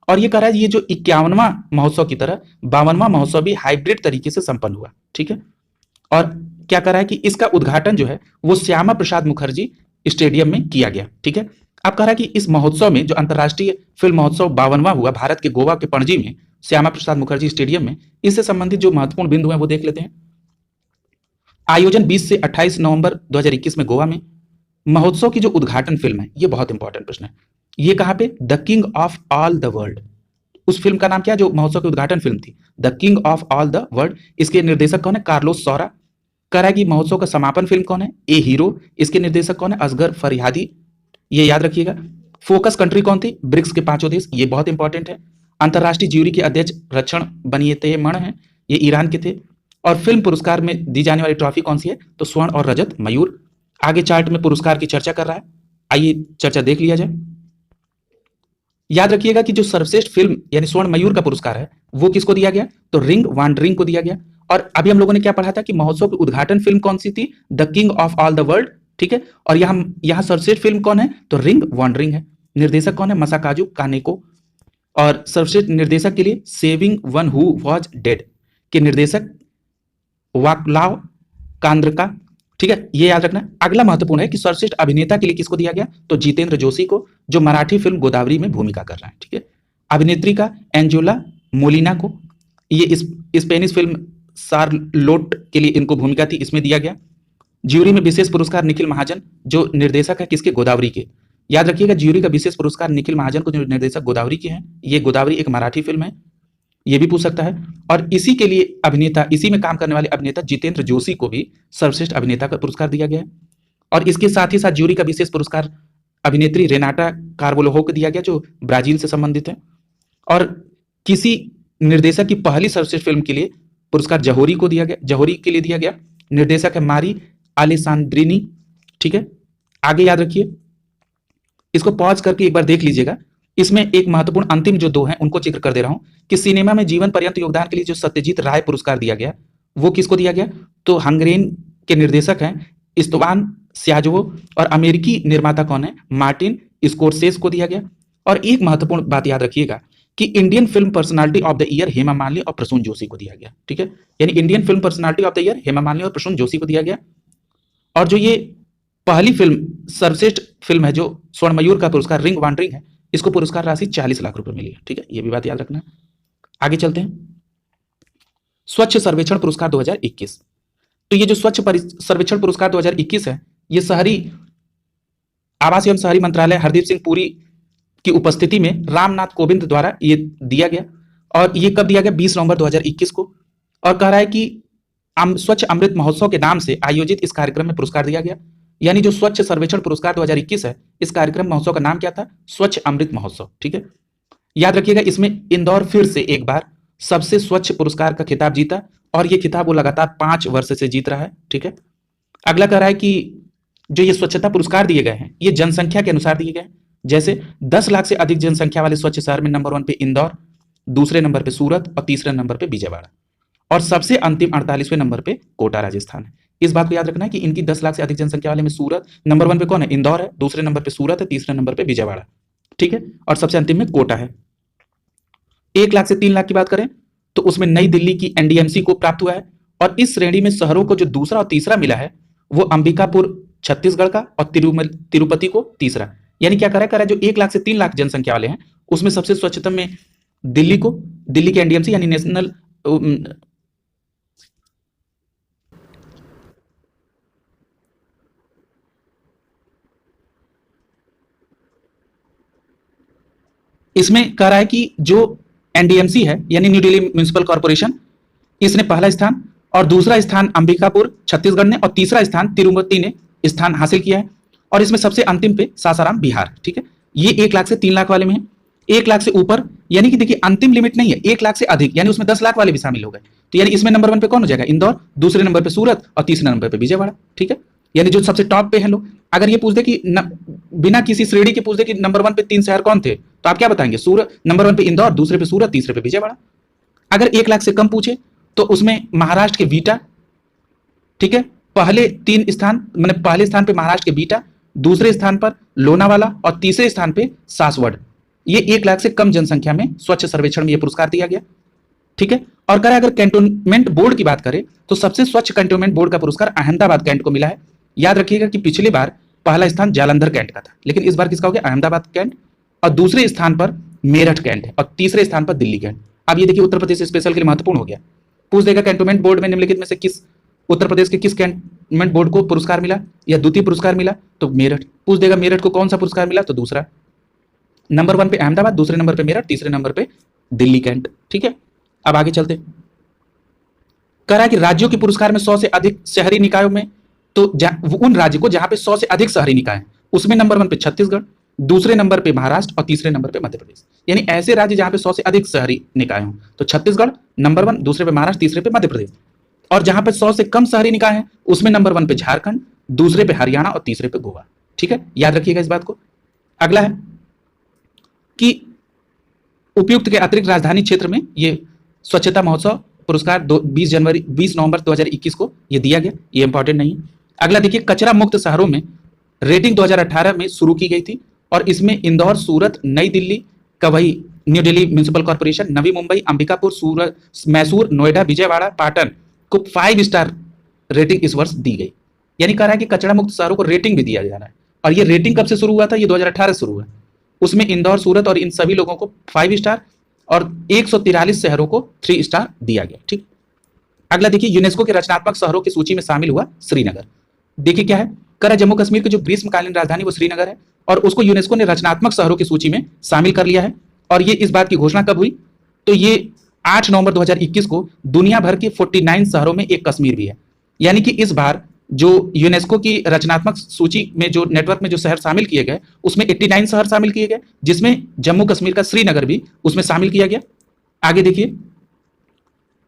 और ये कह रहा है ये जो 51वां महोत्सव की तरह 52वां महोत्सव भी हाइब्रिड तरीके से संपन्न हुआ, ठीक है। और क्या कह रहा है कि इसका उद्घाटन जो है वो श्यामा प्रसाद मुखर्जी स्टेडियम में किया गया, ठीक है। अब कह रहा है कि इस महोत्सव में जो अंतर्राष्ट्रीय फिल्म महोत्सव 52वां हुआ भारत के गोवा के पणजी में श्यामा प्रसाद मुखर्जी स्टेडियम में, इससे संबंधित जो महत्वपूर्ण बिंदु हैं वो देख लेते हैं। आयोजन 20 से 28 नवंबर 2021 में गोवा में। महोत्सव की जो उद्घाटन फिल्म है, ये बहुत इंपॉर्टेंट प्रश्न है, ये कहां पे? The king of all the world. उस फिल्म का नाम क्या, जो महोत्सव की उद्घाटन फिल्म थी? The king of all the world. इसके निर्देशक कौन है? कार्लोस सौरा। कह रहा है कि महोत्सव का समापन फिल्म कौन है? ए हीरो। इसके निर्देशक कौन है? असगर फरियादी, ये याद रखिएगा। फोकस कंट्री कौन थी? ब्रिक्स के 5 देश, ये बहुत इंपॉर्टेंट है। अंतर्राष्ट्रीय ज्यूरी के अध्यक्ष रक्षण बनियतेमण हैं, ये ईरान के थे। और फिल्म पुरस्कार में दी जाने वाली ट्रॉफी कौन सी है? तो स्वर्ण और रजत मयूर। आगे चार्ट में पुरस्कार की चर्चा कर रहा है, आइए चर्चा देख लिया जाए। याद रखिएगा कि जो सर्वश्रेष्ठ फिल्म यानी स्वर्ण मयूर का पुरस्कार है वो किसको दिया गया? तो रिंग वांडरिंग को दिया गया। और अभी हम लोगों ने क्या पढ़ा था कि महोत्सव की उद्घाटन फिल्म कौन सी थी? The king of all the world, ठीक है। और यहां सर्वश्रेष्ठ फिल्म कौन है? तो रिंग वांडरिंग है। निर्देशक कौन है? मसाकाजु कानेको। और सर्वश्रेष्ठ निर्देशक के लिए saving one who was dead के निर्देशक वाक्लाव कांद्रका, ठीक है, ये याद रखना। अगला महत्वपूर्ण है कि सर्वश्रेष्ठ अभिनेता के लिए किसको दिया गया? तो जितेंद्र जोशी को, जो मराठी फिल्म गोदावरी में भूमिका कर रहा है, ठीक है। अभिनेत्री का एंजोला मोलिना को, ये स्पेनिश फिल्म शार्लोट के लिए इनको भूमिका थी, इसमें दिया गया। ज्यूरी में विशेष पुरस्कार निखिल महाजन, जो निर्देशक है किसके? गोदावरी के। याद रखिएगा ज्यूरी का विशेष पुरस्कार निखिल महाजन को, जो निर्देशक गोदावरी के हैं। ये गोदावरी एक मराठी फिल्म है, ये भी पूछ सकता है। और इसी के लिए अभिनेता, इसी में काम करने वाले अभिनेता जितेंद्र जोशी को भी सर्वश्रेष्ठ अभिनेता का पुरस्कार दिया गया है। और इसके साथ ही साथ ज्यूरी का विशेष पुरस्कार अभिनेत्री रेनाटा कार्बोलोहो को दिया गया, जो ब्राजील से संबंधित है। और किसी निर्देशक की पहली सर्वश्रेष्ठ फिल्म के लिए पुरस्कार जहोरी को दिया गया, जहोरी के लिए दिया गया। निर्देशक है मारी अलेसांद्रिनी, ठीक है। आगे याद रखिए, इसको पॉज करके एक बार देख लीजिएगा। इसमें एक महत्वपूर्ण अंतिम जो 2 हैं उनको जिक्र कर दे रहा हूं कि सिनेमा में जीवन पर्यंत योगदान के लिए जो सत्यजीत राय पुरस्कार दिया गया वो किसको दिया गया? तो हंगेरियन के निर्देशक हैं इस्त्वान स्याजोवो। और अमेरिकी निर्माता कौन है? मार्टिन स्कोरसेस को दिया गया। और एक महत्वपूर्ण बात याद रखिएगा कि Indian film personality of the year Hema Malini और प्रसून जोशी को दिया गया, ठीक है। यानी Indian film personality of the year Hema Malini और प्रसून जोशी को दिया गया। और जो ये पहली फिल्म सर्वश्रेष्ठ फिल्म है जो स्वर्ण मयूर का पुरस्कार रिंग वांडरिंग है, इसको पुरस्कार राशि 40 लाख रुपए मिली है, ठीक है। ये भी बात याद रखना। आगे चलते हैं। स्वच्छ सर्वेक्षण पुरस्कार 2021। तो ये जो स्वच्छ सर्वेक्षण पुरस्कार 2021 है, ये शहरी आवास एवं शहरी मंत्रालय हरदीप सिंह पुरी की उपस्थिति में रामनाथ कोविंद द्वारा ये दिया गया। और ये कब दिया गया? 20 नवंबर 2021 को। और कह रहा है कि स्वच्छ अमृत महोत्सव के नाम से आयोजित इस कार्यक्रम में पुरस्कार दिया गया। यानी जो स्वच्छ सर्वेक्षण पुरस्कार 2021 है, इस कार्यक्रम महोत्सव का नाम क्या था? स्वच्छ अमृत महोत्सव, ठीक है। याद रखिएगा इसमें इंदौर फिर से एक बार सबसे स्वच्छ पुरस्कार का खिताब जीता और ये खिताब वो लगातार 5 वर्ष से जीत रहा है, ठीक है। अगला कह रहा है कि जो ये स्वच्छता पुरस्कार दिए गए हैं ये जनसंख्या के अनुसार दिए गए। जैसे 10 लाख से अधिक जनसंख्या वाले स्वच्छ शहर में नंबर 1 पे इंदौर, दूसरे नंबर पे सूरत और तीसरे नंबर पे विजयवाड़ा। और सबसे अंतिम 48वें नंबर पे कोटा राजस्थान है। इस बात को याद रखना है कि इनकी 10 लाख से अधिक जनसंख्या वाले में सूरत, नंबर 1 पे कौन है? इंदौर है, दूसरे नंबर पे सूरत है, तीसरे नंबर पे विजयवाड़ा, ठीक है। और सबसे अंतिम में कोटा है। 1 लाख से 3 लाख की बात करें तो उसमें नई दिल्ली की एनडीएमसी को प्राप्त हुआ है। और इस श्रेणी में शहरों को जो दूसरा और तीसरा मिला है वो अंबिकापुर छत्तीसगढ़ का और तिरुपति को तीसरा। यानी क्या करा है, जो 1 लाख से 3 लाख जनसंख्या वाले हैं उसमें सबसे स्वच्छतम में दिल्ली को, दिल्ली के एनडीएमसी यानी नेशनल इसमें कह रहा है कि जो एनडीएमसी है यानी न्यू दिल्ली म्युनिसिपल कॉर्पोरेशन, इसने पहला स्थान, और दूसरा स्थान अंबिकापुर छत्तीसगढ़ ने, और तीसरा स्थान तिरुपति ने स्थान हासिल किया है। और इसमें सबसे अंतिम पे सासाराम बिहार। ठीक है, ये 1 लाख से 3 लाख वाले में है। 1 लाख से ऊपर यानी कि देखिए अंतिम लिमिट नहीं है, 1 लाख से अधिक यानी उसमें 10 लाख वाले भी शामिल हो गए। तो यानी इसमें नंबर 1 पे कौन हो जाएगा? इंदौर, दूसरे नंबर पे सूरत, और तीसरे नंबर पे विजयवाड़ा। ठीक है, यानी जो सबसे टॉप पे हैं लोग। अगर ये पूछ दे कि बिना किसी श्रेणी के पूछ दे कि नंबर 1 पे 3 शहर कौन थे, तो आप क्या बताएंगे? सूरत, नंबर 1 पे इंदौर, दूसरे पे सूरत, तीसरे पे विजयवाड़ा। अगर 1 लाख से कम पूछे तो उसमें महाराष्ट्र के बीटा, ठीक है, पहले 3 स्थान, मतलब पहले स्थान पे महाराष्ट्र के बीटा, दूसरे स्थान पर लोनावाला, और तीसरे स्थान पे सासवड़। ये 1 लाख से कम जनसंख्या में स्वच्छ सर्वेक्षण में ये पुरस्कार दिया गया। ठीक है, और अगर कैंटोनमेंट बोर्ड की बात करें तो सबसे स्वच्छ कैंटोनमेंट बोर्ड का पुरस्कार अहमदाबाद कैंट को मिला है। याद रखिएगा कि पिछली बार पहला स्थान जालंधर कैंट का था, लेकिन इस बार किसका हो गया? अहमदाबाद कैंट, और दूसरे स्थान पर मेरठ कैंट है, और तीसरे स्थान पर दिल्ली कैंट। अब ये देखिए उत्तर प्रदेश स्पेशल के लिए महत्वपूर्ण हो गया। पूछ देगा कैंटोनमेंट बोर्ड में निम्नलिखित में से किस उत्तर प्रदेश के किस कैंटोनमेंट बोर्ड को पुरस्कार मिला या द्वितीय पुरस्कार मिला, तो मेरठ। पूछ देगा मेरठ को कौन सा पुरस्कार मिला, तो दूसरा। नंबर 1 पे अहमदाबाद, दूसरे नंबर पे मेरठ, तीसरे नंबर पे दिल्ली कैंट। ठीक है, अब आगे चलते। कह रहा है कि राज्यों के पुरस्कार में 100 से अधिक शहरी निकायों में, तो उन राज्य को जहां पे 100 से अधिक शहरी निकाय हैं उसमें नंबर 1 पे छत्तीसगढ़, दूसरे नंबर पे महाराष्ट्र, और तीसरे नंबर पे मध्य प्रदेश। यानी ऐसे राज्य जहां पे 100 से अधिक शहरी निकाय हों, तो छत्तीसगढ़ नंबर 1, दूसरे पे महाराष्ट्र, तीसरे पे मध्य प्रदेश। और जहां पे 100 से कम शहरी निकाय हैं उसमें नंबर 1 पे झारखंड, दूसरे पे हरियाणा, और तीसरे पे गोवा। ठीक है, याद रखिएगा इस बात को। अगला है कि उपयुक्त के अतिरिक्त राजधानी क्षेत्र में ये स्वच्छता महोत्सव पुरस्कार 20 नवंबर 2021 को ये दिया गया, ये इंपॉर्टेंट नहीं है। अगला देखिए, कचरा मुक्त शहरों में रेटिंग 2018 में शुरू की गई थी, और इसमें इंदौर, सूरत, नई दिल्ली, कवई, new Delhi municipal corporation, Navi Mumbai, Ambikapur, Surat, Mysore, Noida, Vijayawada, Patan को 5 स्टार रेटिंग इस वर्ष दी गई। यानी कह रहा है कि कचरा मुक्त शहरों को रेटिंग भी दिया जा रहा है। और ये रेटिंग कब से शुरू हुआ था? ये 2018 से शुरू हुआ। उसमें इंदौर, सूरत और इन सभी लोगों को 5 स्टार और 143 शहरों को 3 स्टार दिया गया। ठीक, अगला देखिए, यूनेस्को के रचनात्मक शहरों की सूची में शामिल हुआ श्रीनगर। देखिए क्या है, करा जम्मू कश्मीर की जो ग्रीष्मकालीन राजधानी वो श्रीनगर है, और उसको यूनेस्को ने रचनात्मक शहरों की सूची में शामिल कर लिया है। और ये इस बात की घोषणा कब हुई? तो ये 8 नवंबर 2021 को दुनिया भर के 49 शहरों में एक कश्मीर भी है। यानी कि इस बार जो यूनेस्को की रचनात्मक सूची में जो नेटवर्क में जो शहर शामिल किए गए उसमें 89 शहर शामिल किए गए, जिसमें जम्मू कश्मीर का श्रीनगर भी उसमें शामिल किया गया। आगे देखिए,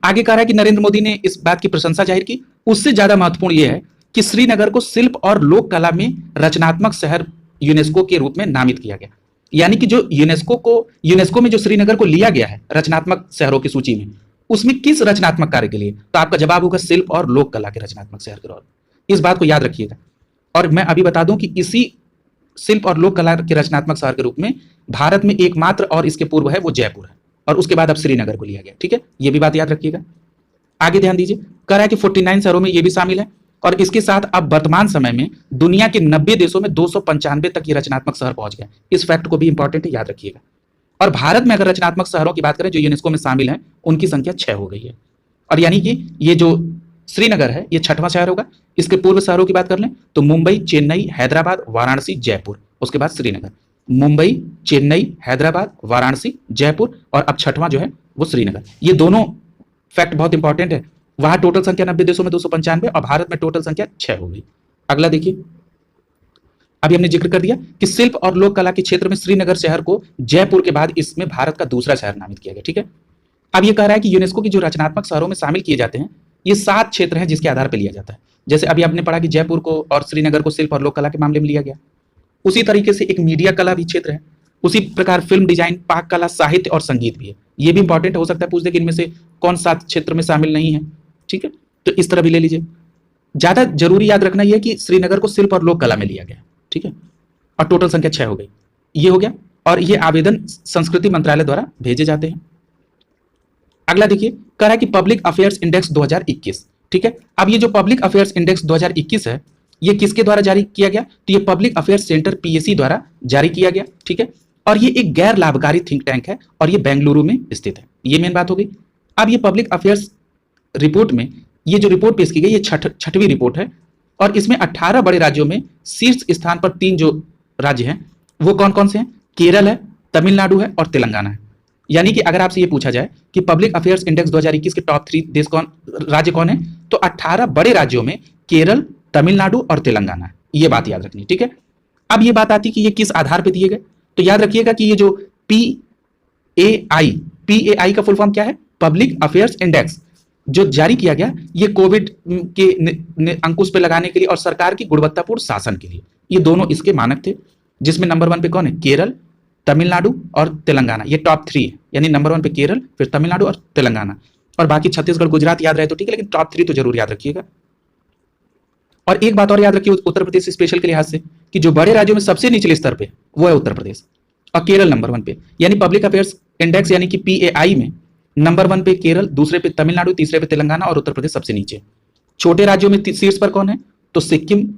आगे कह रहा है कि नरेंद्र मोदी ने इस बात की प्रशंसा जाहिर की। उससे ज्यादा महत्वपूर्ण यह है कि श्रीनगर को शिल्प और लोक कला में रचनात्मक शहर यूनेस्को के रूप में नामित किया गया। यानी कि जो यूनेस्को में जो श्रीनगर को लिया गया है रचनात्मक शहरों की सूची में, उसमें किस रचनात्मक कार्य के लिए? तो आपका जवाब होगा शिल्प और लोक कला के रचनात्मक शहर के रूप में। इस बात को याद रखिएगा। और मैं अभी बता दूं कि इसी शिल्प और लोक कला के रचनात्मक शहर के रूप में भारत में एकमात्र और इसके पूर्व है वो जयपुर है, और उसके बाद अब श्रीनगर को लिया गया। ठीक है, ये भी बात याद रखिएगा। आगे ध्यान दीजिए, कह रहा है कि 49 शहरों में ये भी शामिल है, और इसके साथ अब वर्तमान समय में दुनिया के 90 देशों में 295 तक ये रचनात्मक शहर पहुंच गया। इस फैक्ट को भी इंपॉर्टेंट है, याद रखिएगा। और भारत में अगर रचनात्मक शहरों की बात करें जो यूनेस्को में शामिल हैं, उनकी संख्या 6 हो गई है। और यानी कि ये जो श्रीनगर है ये 6वां शहर होगा। इसके पूर्व शहरों की बात कर लें तो मुंबई, चेन्नई, हैदराबाद, वाराणसी, जयपुर, उसके बाद श्रीनगर। मुंबई, चेन्नई, हैदराबाद, वाराणसी, जयपुर, और अब 6वां जो है वो श्रीनगर। ये दोनों फैक्ट बहुत इंपॉर्टेंट है। वहां टोटल संख्या 90 देशों में 295, और भारत में टोटल संख्या 6 हो गई। अगला देखिए, अभी हमने जिक्र कर दिया कि शिल्प और लोक कला के क्षेत्र में श्रीनगर शहर को जयपुर के बाद इसमें भारत का दूसरा शहर नामित किया गया। ठीक है, अब ये कह रहा है कि यूनेस्को की जो रचनात्मक शहरों में शामिल किए जाते हैं ये 7 क्षेत्र हैं जिसके आधार पर लिया जाता है। जैसे अभी आपने पढ़ा कि जयपुर को और श्रीनगर को शिल्प और लोक कला के मामले में लिया गया। उसी तरीके से एक मीडिया कला भी क्षेत्र है, उसी प्रकार फिल्म डिजाइन, पाक कला, साहित्य और संगीत भी है। ये भी इंपॉर्टेंट हो सकता है, पूछ दे कि इनमें से कौन 7 क्षेत्र में शामिल नहीं है। ठीक है, तो इस तरह भी ले लीजिए। ज्यादा जरूरी याद रखना यह है कि श्रीनगर को शिल्प और लोक कला में लिया गया। ठीक है, और टोटल संख्या 6 हो गई। ये हो गया, और ये आवेदन संस्कृति मंत्रालय द्वारा भेजे जाते हैं। अगला देखिए, कह रहा है कि पब्लिक अफेयर्स इंडेक्स 2021। ठीक है, अब ये जो पब्लिक अफेयर्स इंडेक्स 2021 है ये किसके द्वारा जारी किया गया? तो ये पब्लिक अफेयर्स सेंटर पीएसी द्वारा जारी किया गया। ठीक है, और ये एक गैर लाभकारी थिंक टैंक है, और ये बेंगलुरु में स्थित है। ये मेन बात हो गई। अब ये पब्लिक अफेयर्स रिपोर्ट में ये जो रिपोर्ट पेश की गई ये 6वीं रिपोर्ट है, और इसमें 18 बड़े राज्यों में शीर्ष स्थान पर 3 जो राज्य हैं वो कौन कौन से हैं? केरल है, तमिलनाडु है और तेलंगाना है। यानी कि अगर आपसे ये पूछा जाए कि पब्लिक अफेयर्स इंडेक्स 2021 के टॉप 3 देश कौन, राज्य कौन है, तो 18 बड़े राज्यों में केरल, तमिलनाडु और तेलंगाना है। ये बात याद रखनी, ठीक है। अब ये बात आती कि ये किस आधार पर दिए गए, तो याद रखिएगा कि ये जो पीएआई का फुल फॉर्म क्या है, पब्लिक अफेयर्स इंडेक्स, जो जारी किया गया ये कोविड के अंकुश पे लगाने के लिए और सरकार की गुणवत्तापूर्ण शासन के लिए, ये दोनों इसके मानक थे, जिसमें नंबर 1 पे कौन है, केरल, तमिलनाडु और तेलंगाना, ये टॉप 3 है। यानी नंबर 1 पे केरल, फिर तमिलनाडु और तेलंगाना, और बाकी छत्तीसगढ़, गुजरात याद रहे तो ठीक है, लेकिन टॉप 3 तो जरूर याद रखिएगा। और एक बात और याद रखिए उत्तर प्रदेश स्पेशल के लिहाज से, कि जो बड़े राज्यों में सबसे निचले स्तर पे वो है उत्तर प्रदेश, और केरल नंबर 1 पे। यानी पब्लिक अफेयर्स इंडेक्स यानी कि पीएआई में नंबर 1 पे केरल, दूसरे पे तमिलनाडु, तीसरे पे तेलंगाना और उत्तर प्रदेश सबसे नीचे। छोटे राज्यों में शीर्ष पर कौन है, तो सिक्किम,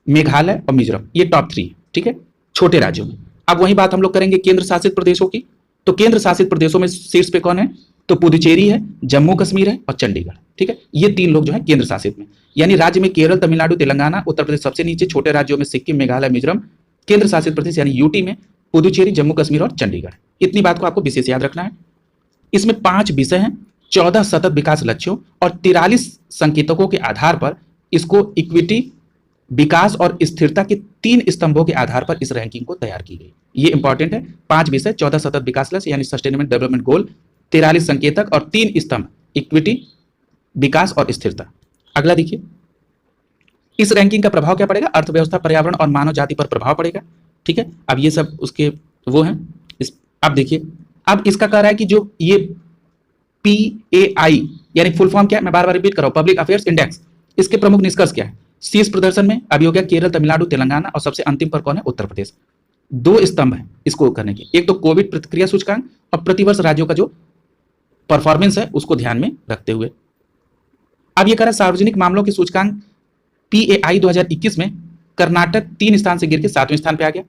मेघालय और मिजोरम, ये टॉप 3 है, ठीक है, छोटे राज्यों में। अब वही बात हम लोग करेंगे केंद्र शासित प्रदेशों की, तो केंद्र शासित प्रदेशों में शीर्ष पे कौन है, तो पुदुचेरी है, जम्मू कश्मीर है और चंडीगढ़, ठीक है। ये 3 लोग जो है केंद्र शासित में। यानी राज्य में केरल, तमिलनाडु, तेलंगाना, उत्तर प्रदेश सबसे नीचे, छोटे राज्यों में सिक्किम, मेघालय, मिजोरम, केंद्र शासित प्रदेश यानी यूटी में पुदुचेरी, जम्मू कश्मीर और चंडीगढ़। इतनी बात को आपको विशेष याद रखना है। इसमें 5 विषय हैं, 14 सतत विकास लक्ष्यों और 43 संकेतकों के आधार पर इसको इक्विटी, विकास और स्थिरता के 3 स्तंभों के आधार पर इस रैंकिंग को तैयार की गई। ये इंपॉर्टेंट है, 5 विषय, 14 सतत विकास लक्ष्य यानी सस्टेनेबल डेवलपमेंट गोल, 43 संकेतक और 3 स्तंभ, इक्विटी, विकास और स्थिरता। अगला देखिए, इस रैंकिंग का प्रभाव क्या पड़ेगा, अर्थव्यवस्था, पर्यावरण और मानव जाति पर प्रभाव पड़ेगा, ठीक है। अब ये सब उसके वो हैं। अब देखिए, अब इसका कह रहा है कि जो ये पीएआई यानी फुल फॉर्म क्या है, मैं बार बार रिपीट कर रहा हूं, पब्लिक अफेयर्स इंडेक्स, इसके प्रमुख निष्कर्ष क्या है। शीर्ष प्रदर्शन में अभी हो गया केरल, तमिलनाडु, तेलंगाना, और सबसे अंतिम पर कौन है, उत्तर प्रदेश। 2 स्तंभ है इसको करने के, एक तो कोविड प्रतिक्रिया सूचकांक और प्रतिवर्ष राज्यों का जो परफॉर्मेंस है उसको ध्यान में रखते हुए। अब ये कह रहा है सार्वजनिक मामलों के सूचकांक पीएआई 2021 में कर्नाटक 3 स्थान से गिर के 7वें स्थान पे आ गया।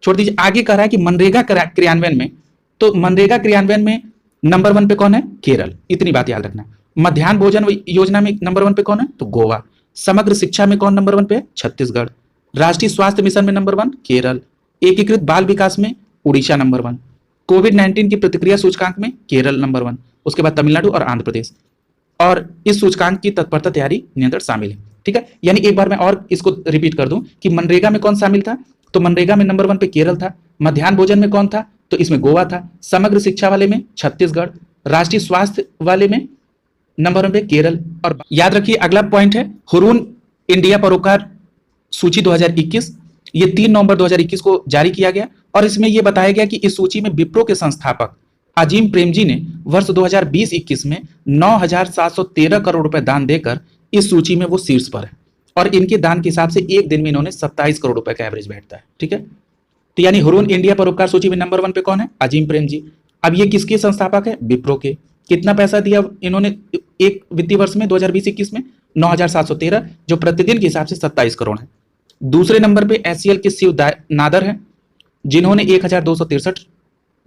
छोड़ दीजिए, आगे कह रहा है कि मनरेगा क्रियान्वयन में, तो मनरेगा क्रियान्वयन में नंबर 1 पे कौन है, केरल, इतनी बात याद रखना। मध्याह्न भोजन योजना में नंबर 1 पे कौन है, तो गोवा। समग्र शिक्षा में कौन नंबर 1 पे है, छत्तीसगढ़। राष्ट्रीय स्वास्थ्य मिशन में नंबर 1 केरल। एकीकृत बाल विकास में उड़ीसा नंबर 1। कोविड-19 की प्रतिक्रिया सूचकांक में केरल नंबर 1, उसके बाद तमिलनाडु और आंध्र प्रदेश। और इस सूचकांक की तत्परता, तैयारी, नियंत्रण शामिल है, ठीक है। यानी एक बार मैं और इसको रिपीट कर दूं कि मनरेगा में कौन शामिल था, तो मनरेगा में नंबर 1 पे केरल था। मध्याह्न भोजन में कौन था, तो इसमें गोवा था। समग्र शिक्षा वाले में छत्तीसगढ़। राष्ट्रीय स्वास्थ्य वाले में नंबर 1 पे केरल। और याद रखिए अगला पॉइंट है हुरून इंडिया परोपकार सूची 2021, ये 3 नवंबर 2021 को जारी किया गया, और इसमें यह बताया गया कि इस सूची में विप्रो के संस्थापक अजीम प्रेमजी ने वर्ष 2020-21 में 9,713 करोड़ रुपए दान देकर इस सूची में वो शीर्ष पर है, और इनके दान के हिसाब से एक दिन में इन्होंने 27 करोड़ रुपए का एवरेज बैठता है, ठीक है। तो यानी हुरून इंडिया परोपकार सूची में नंबर 1 पे कौन है, अजीम प्रेमजी। अब ये किसके संस्थापक है, विप्रो के। कितना पैसा दिया इन्होंने एक वित्तीय वर्ष में 2020-21 में, 9,713, जो प्रतिदिन के हिसाब से 27 करोड़ है। दूसरे नंबर पे एचसीएल के शिव नादर है, जिन्होंने 1,263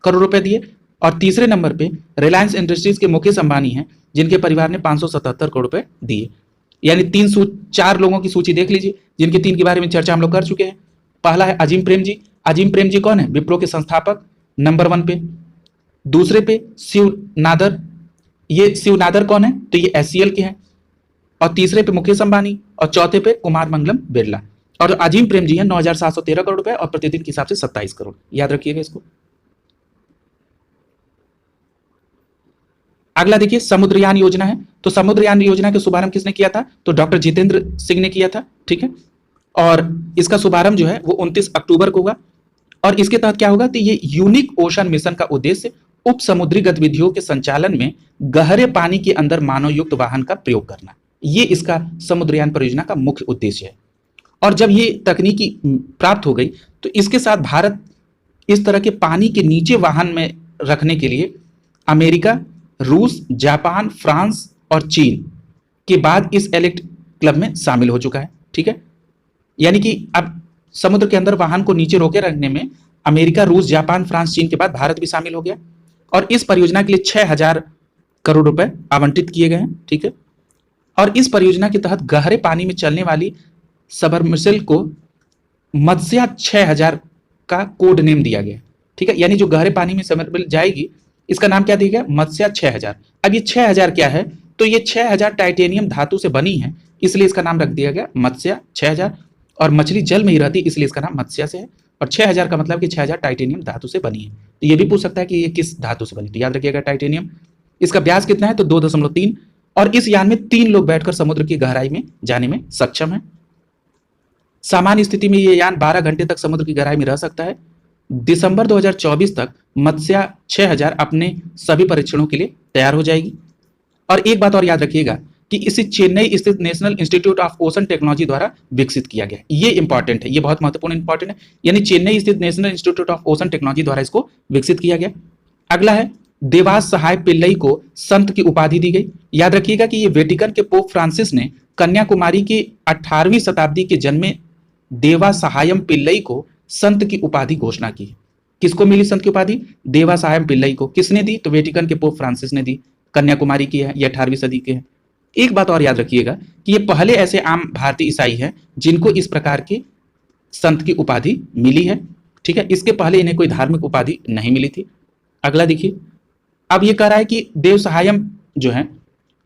करोड़ रुपए दिए। और तीसरे नंबर पे रिलायंस इंडस्ट्रीज के मुकेश अंबानी हैं, जिनके परिवार ने 577 करोड़ रुपए दिए। यानी 4 लोगों की सूची देख लीजिए, जिनके 3 के बारे में चर्चा हम लोग कर चुके हैं। पहला है अजीम प्रेमजी। अजीम प्रेमजी कौन है, विप्रो के संस्थापक, नंबर 1 पे। दूसरे पे शिव नादर, ये शिव नादर कौन है, तो ये एचसीएल के हैं। और तीसरे पे मुकेश अंबानी, और चौथे पे कुमार मंगलम बिरला। और अजीम प्रेमजी है 9,713 करोड़ रुपए और प्रतिदिन के हिसाब से 27 करोड़, याद रखिएगा इसको। अगला देखिए समुद्रयान योजना है, तो समुद्रयान योजना का शुभारंभ किसने किया था, तो डॉक्टर जितेंद्र सिंह ने किया था, ठीक है। और इसका शुभारंभ जो है वो 29 अक्टूबर को होगा। और इसके तहत क्या होगा, तो ये यूनिक ओशन मिशन का उद्देश्य उप समुद्री गतिविधियों के संचालन में गहरे पानी के अंदर मानव युक्त वाहन का प्रयोग करना, ये इसका समुद्रयान परियोजना का मुख्य उद्देश्य है। और जब ये तकनीकी प्राप्त हो गई, तो इसके साथ भारत इस तरह के पानी के नीचे वाहन में रखने के लिए अमेरिका, रूस, जापान, फ्रांस और चीन के बाद इस एलिट क्लब में शामिल हो चुका है, ठीक है। यानी कि अब समुद्र के अंदर वाहन को नीचे रोके रखने में अमेरिका, रूस, जापान, फ्रांस, चीन के बाद भारत भी शामिल हो गया। और इस परियोजना के लिए 6,000 करोड़ रुपए आवंटित किए गए हैं, ठीक है। और इस परियोजना के तहत गहरे पानी में चलने वाली सबमर्सिबल को मत्स्या 6000 का कोड नेम दिया गया, ठीक है। यानी जो गहरे पानी में सबमर्सिबल जाएगी इसका नाम क्या दिया गया, मत्स्य 6000। अब ये 6000 क्या है, तो ये 6000 टाइटेनियम धातु से बनी है, इसलिए इसका नाम रख दिया गया मत्स्य 6000। और मछली जल में ही रहती है, इसलिए इसका नाम मत्स्य से है। और 6000 का मतलब कि 6000 टाइटेनियम धातु से बनी है। तो ये भी पूछ सकता है कि ये किस धातु से बनी, तो याद रखिएगा टाइटेनियम। इसका व्यास कितना है, तो 2.3। और इस यान में 3 लोग बैठकर समुद्र की गहराई में जाने में सक्षम है। सामान्य स्थिति में ये यान 12 घंटे तक समुद्र की गहराई में रह सकता है। दिसंबर 2024 तक मत्स्य 6000 अपने सभी परीक्षणों के लिए तैयार हो जाएगी। और एक बात और याद रखिएगा कि इसे चेन्नई स्थित national institute of ocean technology द्वारा विकसित किया गया। ये इंपॉर्टेंट है, ये बहुत महत्वपूर्ण इंपॉर्टेंट है, यानी चेन्नई स्थित national institute of ocean technology द्वारा इसको विकसित किया गया। अगला है देवास सहाय पिल्लई को संत की उपाधि दी गई। याद रखिएगा कि ये वेटिकन के पोप फ्रांसिस ने कन्याकुमारी की 18वीं शताब्दी के जन्मे देवा सहायम पिल्लई को संत की उपाधि घोषणा की। किसको मिली संत की उपाधि, देवा सहायम पिल्लई को। किसने दी, तो वेटिकन के पोप फ्रांसिस ने दी। कन्याकुमारी की है, ये 18वीं सदी के हैं। एक बात और याद रखिएगा कि ये पहले ऐसे आम भारतीय ईसाई हैं जिनको इस प्रकार की संत की उपाधि मिली है। ठीक है, इसके पहले इन्हें कोई धार्मिक उपाधि नहीं मिली थी। अगला देखिए, अब ये कह रहा है कि देव सहायम जो है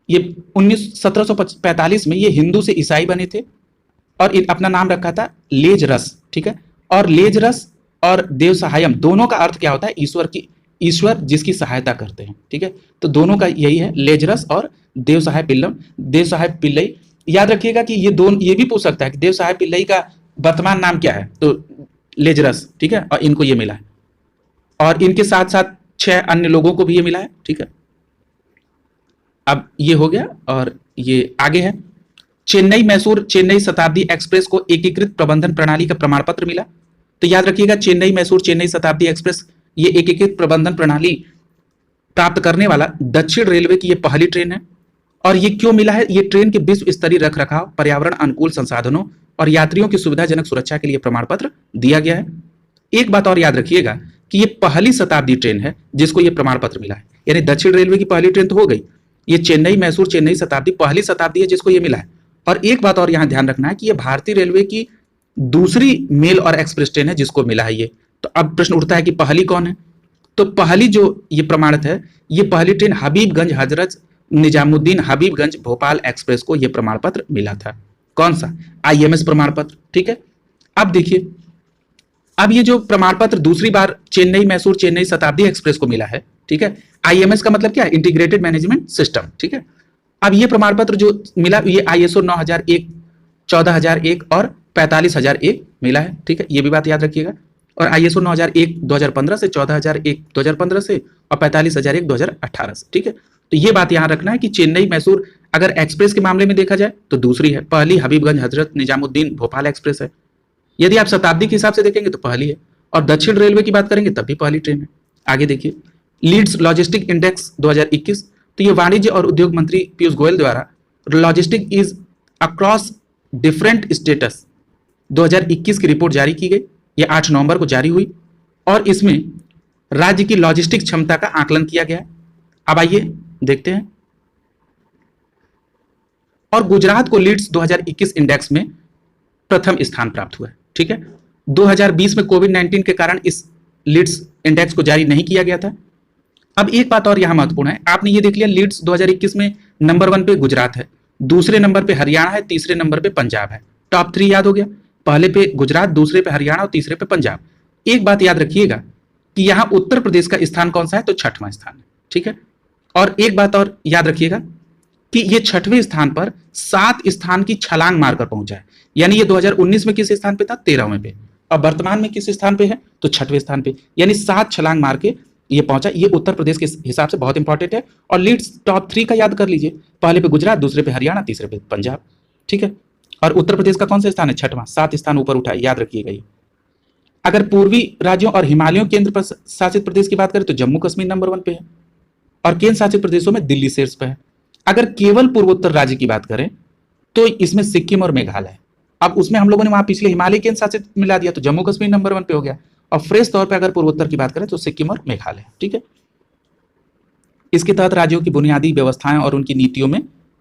ये 1745 में ये हिंदू से ईसाई बने थे और अपना नाम रखा था लेजरस। ठीक है, और लेजरस और देव सहायम दोनों का अर्थ क्या होता है, ईश्वर जिसकी सहायता करते हैं। ठीक है, तो दोनों का यही है, लेजरस और देव सहाय पिल्लई। याद रखिएगा कि ये भी पूछ सकता है कि देव सहाय पिल्लई का वर्तमान नाम क्या है, तो लेजरस। ठीक है, और इनको ये मिला है, और इनके साथ साथ 6 अन्य लोगों को भी ये मिला है। ठीक है, अब ये हो गया और ये आगे है। चेन्नई मैसूर चेन्नई शताब्दी एक्सप्रेस को एकीकृत प्रबंधन प्रणाली का प्रमाण पत्र मिला। तो याद रखिएगा चेन्नई मैसूर चेन्नई शताब्दी एक्सप्रेस ये एकीकृत प्रबंधन प्रणाली प्राप्त करने वाला दक्षिण रेलवे की ये पहली ट्रेन है। और ये क्यों मिला है, ये ट्रेन के विश्व स्तरीय रखरखाव, पर्यावरण अनुकूल संसाधनों और यात्रियों की सुविधाजनक सुरक्षा के लिए प्रमाण पत्र दिया गया है। एक बात और याद रखिएगा कि ये पहली शताब्दी ट्रेन है जिसको ये प्रमाण पत्र मिला है, यानी दक्षिण रेलवे की पहली ट्रेन तो हो गई, ये चेन्नई मैसूर चेन्नई शताब्दी पहली शताब्दी है जिसको ये मिला है। और एक बात और यहां ध्यान रखना है कि ये भारतीय रेलवे की दूसरी मेल और एक्सप्रेस ट्रेन है जिसको मिला है ये। तो अब प्रश्न उठता है कि पहली कौन है, तो पहली जो ये प्रमाणित है, ये पहली ट्रेन हबीबगंज हजरत निजामुद्दीन हबीबगंज भोपाल एक्सप्रेस को ये प्रमाण पत्र मिला था। कौन सा, IMS प्रमाण पत्र। ठीक है, अब देखिए, अब ये जो प्रमाण पत्र दूसरी बार चेन्नई मैसूर चेन्नई शताब्दी एक्सप्रेस को मिला है। ठीक है, IMS का मतलब क्या है, इंटीग्रेटेड मैनेजमेंट सिस्टम। ठीक है, अब ये प्रमाण पत्र जो मिला ये ISO 9001 14001 और 45001 मिला है। ठीक है, ये भी बात याद रखिएगा। और ISO 9001 2015 से, 14001 2015 से और 45001 2018 से। ठीक है, तो ये बात यहां रखना है कि चेन्नई मैसूर अगर एक्सप्रेस के मामले में देखा जाए तो दूसरी है, पहली हबीबगंज हजरत निजामुद्दीन भोपाल एक्सप्रेस है। यदि आप शताब्दी के हिसाब से देखेंगे तो पहली है, और दक्षिण रेलवे की बात करेंगे तब भी पहली ट्रेन है। आगे देखिए, लीड्स लॉजिस्टिक इंडेक्स 2021, तो ये वाणिज्य और उद्योग मंत्री पीयूष गोयल द्वारा logistic is across different status 2021 की रिपोर्ट जारी की गई। ये 8 नवंबर को जारी हुई और इसमें राज्य की लॉजिस्टिक क्षमता का आकलन किया गया। अब आइए देखते हैं। और गुजरात को लीड्स 2021 इंडेक्स में प्रथम स्थान प्राप्त हुआ है। ठीक है, 2020 में कोविड-19 के कारण इस लीड्स इंडेक्स को जारी नहीं किया गया था। अब एक बात और यहां महत्वपूर्ण है, आपने ये देख लिया लीड्स 2021 में नंबर 1 पे गुजरात है, दूसरे नंबर पे हरियाणा है, तीसरे नंबर पे पंजाब है। टॉप 3 याद हो गया, पहले पे गुजरात, दूसरे पे हरियाणा और तीसरे पे पंजाब। एक बात याद रखिएगा कि यहां उत्तर प्रदेश का स्थान कौन सा है, तो 6वां स्थान है। ठीक है, और एक बात और याद रखिएगा कि ये 6वें स्थान पर 7 स्थान की छलांग मारकर पहुंचा है, यानी ये 2019 में किस स्थान पे था, 13वें पे, और वर्तमान में किस स्थान पे है, तो 6वें स्थान पे, यानी 7 छलांग मार के ये पहुंचा। ये उत्तर प्रदेश के हिसाब से बहुत इंपॉर्टेंट है। और लीड्स टॉप 3 का याद कर लीजिए, पहले पे गुजरात, दूसरे पे हरियाणा, तीसरे पे पंजाब। ठीक है, और उत्तर प्रदेश का कौन सा स्थान है, 6वां, 7 स्थान ऊपर उठा है, याद रखिएगा ये। अगर पूर्वी राज्यों और हिमालयों केंद्र शासित प्रदेश की बात करें तो जम्मू कश्मीर नंबर 1 पे है, और केंद्र शासित प्रदेशों में दिल्ली शीर्ष पे है। अगर केवल पूर्वोत्तर राज्य की बात करें तो इसमें सिक्किम और मेघालय है। अब उसमें हम लोगों ने वहां पिछले हिमालय केंद्र शासित मिला दिया तो जम्मू कश्मीर नंबर 1 पे हो गया, और फ्रेश तौर पे अगर पूर्वोत्तर की बात करें तो सिक्किम और मेघालय। ठीक है, इसके तहत राज्यों की बुनियादी व्यवस्थाएं और उनकी नीतियों में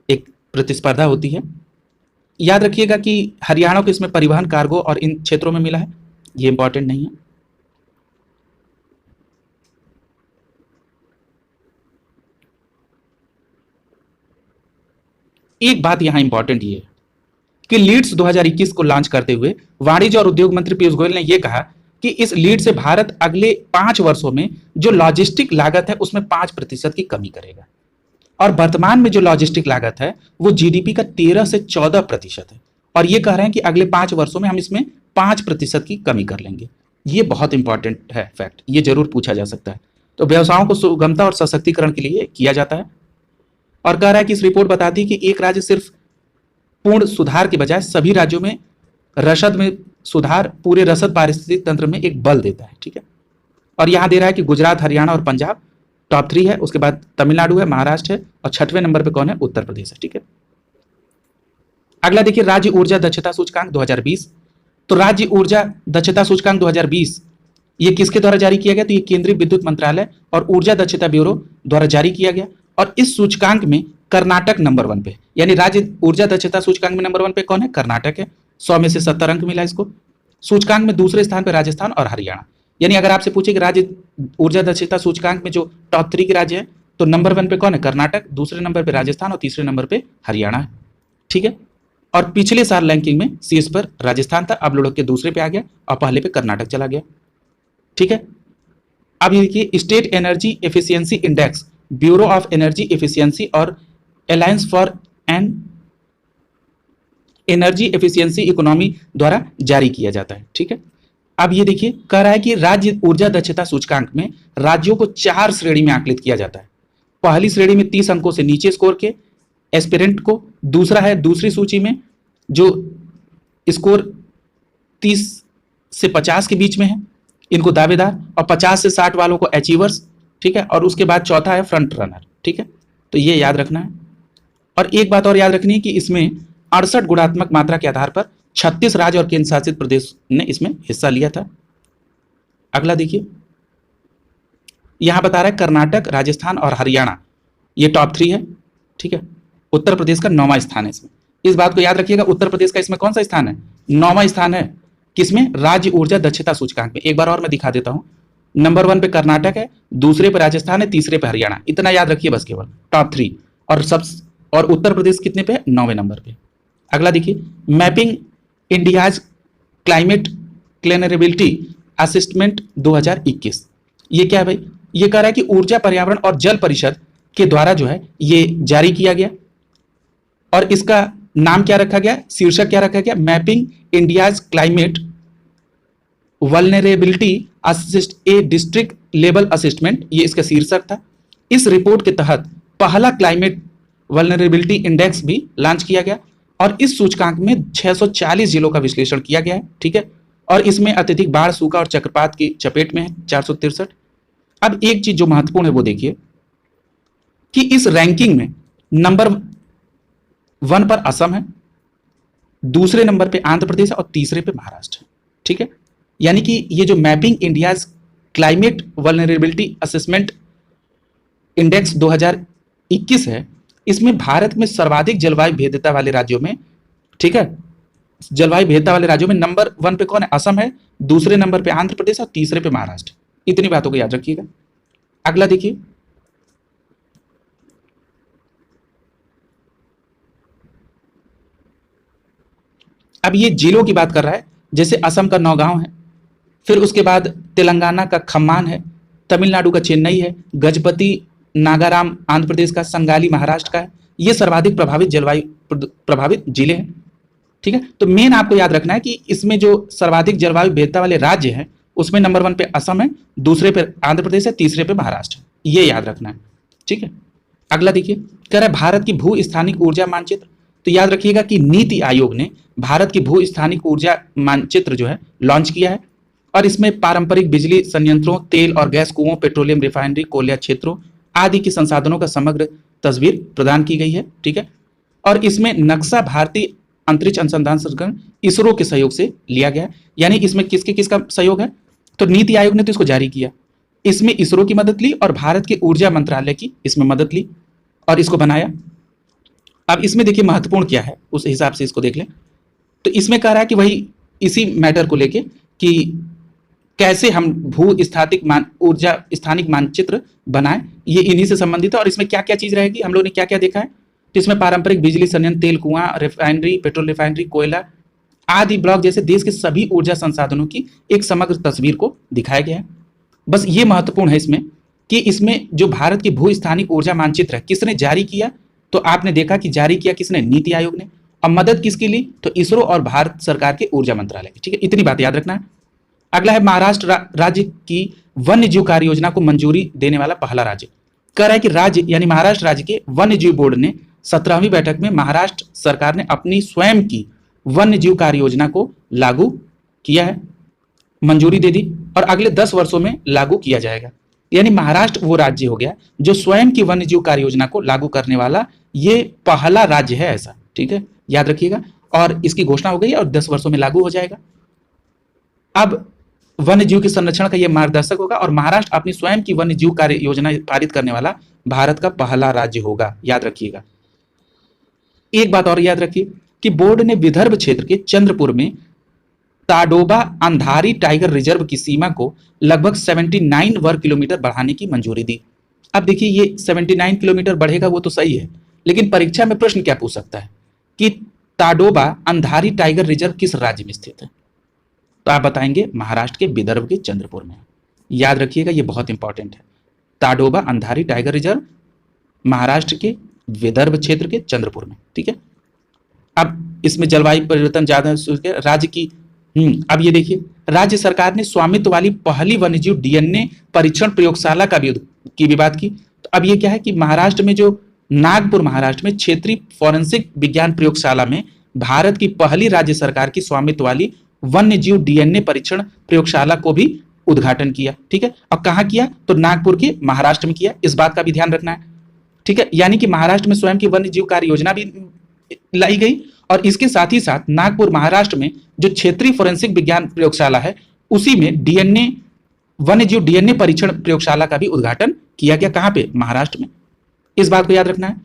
एक प्रतिस्पर्धा होती है। याद रखिएगा कि हरियाणा को इसमें परिवहन, कार्गो और इन क्षेत्रों में मिला है, ये इंपॉर्टेंट नहीं है। एक बात यहाँ इंपॉर्टेंट ये है कि लीड्स 2021 को लॉन्च करते हुए वाणिज्य और उद्योग मंत्री पीयूष गोयल ने यह कहा कि इस लीड से भारत अगले 5 वर्षों में जो लॉजिस्टिक लागत है उसमें 5% की कमी करेगा, और वर्तमान में जो लॉजिस्टिक लागत है वो जीडीपी का 13 से 14% है, और ये कह रहे हैं कि अगले 5 वर्षों में हम इसमें 5% की कमी कर लेंगे। ये बहुत इंपॉर्टेंट है फैक्ट, ये जरूर पूछा जा सकता है। तो व्यवसायों को सुगमता और सशक्तिकरण के लिए किया जाता है, और कह रहा है कि इस रिपोर्ट बताती है कि एक राज्य सिर्फ पूर्ण सुधार के बजाय सभी राज्यों में रसद में सुधार पूरे रसद पारिस्थितिक तंत्र में एक बल देता है। ठीक है, और यहां दे रहा है कि गुजरात, हरियाणा और पंजाब टॉप 3 है, उसके बाद तमिलनाडु है, महाराष्ट्र है, और 6वें नंबर पे कौन है? उत्तर प्रदेश है। ठीक है, अगला देखिए राज्य ऊर्जा दक्षता सूचकांक 2020। तो राज्य ऊर्जा दक्षता सूचकांक 2020 ये किसके द्वारा जारी किया गया? तो ये केंद्रीय विद्युत मंत्रालय और ऊर्जा दक्षता ब्यूरो द्वारा जारी किया गया, और इस सूचकांक में कर्नाटक नंबर 1 पे, यानी राज्य ऊर्जा दक्षता सूचकांक में नंबर 1 पे कौन है? कर्नाटक है। 100 में से 70 अंक मिला इसको। सूचकांक में दूसरे स्थान पर राजस्थान और हरियाणा। यानी अगर आपसे पूछे कि राज्य ऊर्जा दक्षता सूचकांक में जो टॉप 3 के राज्य है, तो नंबर 1 पे कौन है? कर्नाटक, दूसरे नंबर पे राजस्थान और तीसरे नंबर पे हरियाणा है। ठीक है, और पिछले साल रैंकिंग में शीर्ष पर राजस्थान था, अब लुढ़क के दूसरे पे आ गया और पहले पे कर्नाटक चला गया। ठीक है, अब ये देखिए state energy efficiency index bureau of energy efficiency और alliance for an energy efficiency economy द्वारा जारी किया जाता है। ठीक है, अब ये देखिए कह रहा है कि राज्य ऊर्जा दक्षता सूचकांक में राज्यों को 4 श्रेणी में आकलित किया जाता है। पहली श्रेणी में 30 अंकों से नीचे स्कोर के एस्पिरेंट को, दूसरा है दूसरी सूची में जो स्कोर 30 से 50 के बीच में है, इनको दावेदार, और 50 से 60 वालों को अचीवर्स। ठीक है, और उसके बाद चौथा है फ्रंट रनर। ठीक है, तो ये याद रखना है। और एक बात और याद रखनी है कि इसमें 68 गुणात्मक मात्रा के आधार पर 36 राज्य और केंद्र शासित प्रदेश ने इसमें हिस्सा लिया था। अगला देखिए, यहां बता रहा है कर्नाटक, राजस्थान और हरियाणा ये टॉप 3 है। ठीक है, उत्तर प्रदेश का 9वां स्थान है इसमें। इस बात को याद रखिएगा, उत्तर प्रदेश का इसमें कौन सा स्थान है? 9वां स्थान है। किसमें? राज्य ऊर्जा दक्षता सूचकांक में। एक बार और मैं दिखा देता हूं, नंबर 1 पे कर्नाटक है, दूसरे पे राजस्थान है, तीसरे पे हरियाणा। इतना याद रखिए बस, केवल टॉप 3। और उत्तर प्रदेश कितने पे है? 9वें नंबर पे। अगला देखिए, मैपिंग इंडियाज क्लाइमेट क्लेनरेबिलिटी असेसमेंट 2021। ये क्या है भाई? ये कह रहा है कि ऊर्जा, पर्यावरण और जल परिषद के द्वारा जो है ये जारी किया गया, और इसका नाम क्या रखा गया? शीर्षक क्या रखा गया? Mapping India's climate vulnerability assist ए डिस्ट्रिक्ट लेवल असेसमेंट, ये इसका शीर्षक था। इस रिपोर्ट के तहत पहला क्लाइमेट वल्नरेबिलिटी इंडेक्स भी लॉन्च किया गया, और इस सूचकांक में 640 जिलों का विश्लेषण किया गया है। ठीक है, और इसमें अत्यधिक बाढ़, सूखा और चक्रपात की चपेट में है 463। अब एक चीज जो महत्वपूर्ण है वो देखिए कि इस रैंकिंग में नंबर 1 पर असम है, दूसरे नंबर पे आंध्र प्रदेश है और तीसरे पे महाराष्ट्र है। ठीक है, यानी कि ये जो mapping India's climate vulnerability assessment index 2021 है, इसमें भारत में सर्वाधिक जलवायु भेद्यता वाले राज्यों में, ठीक है, जलवायु भेद्यता वाले राज्यों में नंबर 1 पे कौन है? असम है, दूसरे नंबर पे आंध्र प्रदेश और तीसरे पे महाराष्ट्र। इतनी बातों को याद रखिएगा। अगला देखिए, अब ये जिलों की बात कर रहा है, जैसे असम का नौगांव है, फिर उसके बाद तेलंगाना का खम्मान है, तमिलनाडु का चेन्नई है, गजपति नागाराम आंध्र प्रदेश का, संगाली महाराष्ट्र का है। ये सर्वाधिक प्रभावित जलवायु प्रभावित जिले हैं। ठीक है, तो मेन आपको याद रखना है कि इसमें जो सर्वाधिक जलवायु भेद्यता वाले राज्य हैं उसमें नंबर 1 पे असम है, दूसरे पे आंध्र प्रदेश है, तीसरे पे महाराष्ट्र है। ये याद रखना है। ठीक है, अगला देखिए, कह रहा है भारत की भू स्थानिक ऊर्जा मानचित्र। तो याद रखिएगा कि नीति आयोग ने भारत की भू स्थानिक ऊर्जा मानचित्र जो है लॉन्च किया है, और इसमें पारंपरिक बिजली संयंत्रों, तेल और गैस कुओं, पेट्रोलियम रिफाइनरी, कोयला क्षेत्रों आदि के संसाधनों का समग्र तस्वीर प्रदान की गई है। ठीक है, और इसमें नक्शा भारतीय अंतरिक्ष अनुसंधान संगठन इसरो के सहयोग से लिया गया है। यानी इसमें किसका सहयोग है? तो नीति आयोग ने तो इसको जारी किया, इसमें इसरो की मदद ली और भारत के ऊर्जा मंत्रालय की इसमें मदद ली और इसको बनाया। अब इसमें देखिए महत्वपूर्ण क्या है, उस हिसाब से इसको देख लें। तो इसमें कह रहा है कि वही इसी मैटर को लेके कि कैसे हम भू ऊर्जा स्थानिक मानचित्र बनाएं, ये इन्हीं से संबंधित है। और इसमें क्या क्या चीज रहेगी, हम लोगों ने क्या क्या देखा है? तो इसमें पारंपरिक बिजली संयंत्र, तेल कुआं, रिफाइनरी, पेट्रोल रिफाइनरी, कोयला आदि ब्लॉक जैसे देश के सभी ऊर्जा संसाधनों की एक समग्र तस्वीर को दिखाया गया है। बस ये महत्वपूर्ण है इसमें कि इसमें जो भारत की भू स्थानिक ऊर्जा मानचित्र है किसने जारी किया, तो आपने देखा कि जारी किया किसने, नीति आयोग ने। और मदद किसकी ली, तो इसरो और भारत सरकार के ऊर्जा मंत्रालय की। ठीक है, इतनी बात याद रखना है। अगला है महाराष्ट्र राज्य की वन्य जीव कार्य योजना को मंजूरी देने वाला पहला राज्य। कह रहा है कि राज्य यानी महाराष्ट्र राज्य के वन्य जीव बोर्ड ने 17वीं बैठक में महाराष्ट्र सरकार ने अपनी स्वयं की वन्य जीव कार्य योजना को लागू किया है, मंजूरी दे दी और अगले 10 वर्षों में लागू किया जाएगा। यानी महाराष्ट्र वो राज्य हो गया जो स्वयं की वन्य जीव कार्य योजना को लागू करने वाला ये पहला राज्य है ऐसा। ठीक है, याद रखिएगा। और इसकी घोषणा हो गई और 10 वर्षों में लागू हो जाएगा। अब वन्य जीव के संरक्षण का यह मार्गदर्शक होगा और महाराष्ट्र अपनी स्वयं की वन्य जीव कार्य योजना पारित करने वाला भारत का पहला राज्य होगा, याद रखिएगा। एक बात और याद रखिए कि बोर्ड ने विदर्भ क्षेत्र के चंद्रपुर में ताडोबा अंधारी टाइगर रिजर्व की सीमा को लगभग 79 वर्ग किलोमीटर बढ़ाने की मंजूरी दी। अब देखिए ये 79 किलोमीटर बढ़ेगा वो तो सही है, लेकिन परीक्षा में प्रश्न क्या पूछ सकता है कि ताडोबा अंधारी टाइगर रिजर्व किस राज्य में स्थित है, तो आप बताएंगे महाराष्ट्र के विदर्भ के चंद्रपुर में। याद रखिएगा ये बहुत इंपॉर्टेंट है। ताडोबा अंधारी टाइगर रिजर्व महाराष्ट्र के विदर्भ क्षेत्र के चंद्रपुर में। ठीक है, अब इसमें जलवायु परिवर्तन ज्यादा राज्य की अब ये देखिए राज्य सरकार ने स्वामित्व वाली पहली वन्यजीव डीएनए परीक्षण प्रयोगशाला की भी बात की। तो अब ये क्या है कि महाराष्ट्र में जो नागपुर महाराष्ट्र में क्षेत्रीय फॉरेंसिक विज्ञान प्रयोगशाला में भारत की पहली राज्य सरकार की स्वामित्व वाली वन्यजीव डीएनए परीक्षण प्रयोगशाला को भी उद्घाटन किया। ठीक है, और कहाँ किया, तो नागपुर के महाराष्ट्र में किया। इस बात का भी ध्यान रखना है। ठीक है, यानी कि महाराष्ट्र में स्वयं की वन्यजीव कार्य योजना भी लाई गई और इसके साथ ही साथ नागपुर महाराष्ट्र में जो क्षेत्रीय फोरेंसिक विज्ञान प्रयोगशाला है उसी में डीएनए वन्यजीव डीएनए परीक्षण प्रयोगशाला का भी उद्घाटन किया गया। कहां पे, महाराष्ट्र में। इस बात को याद रखना है।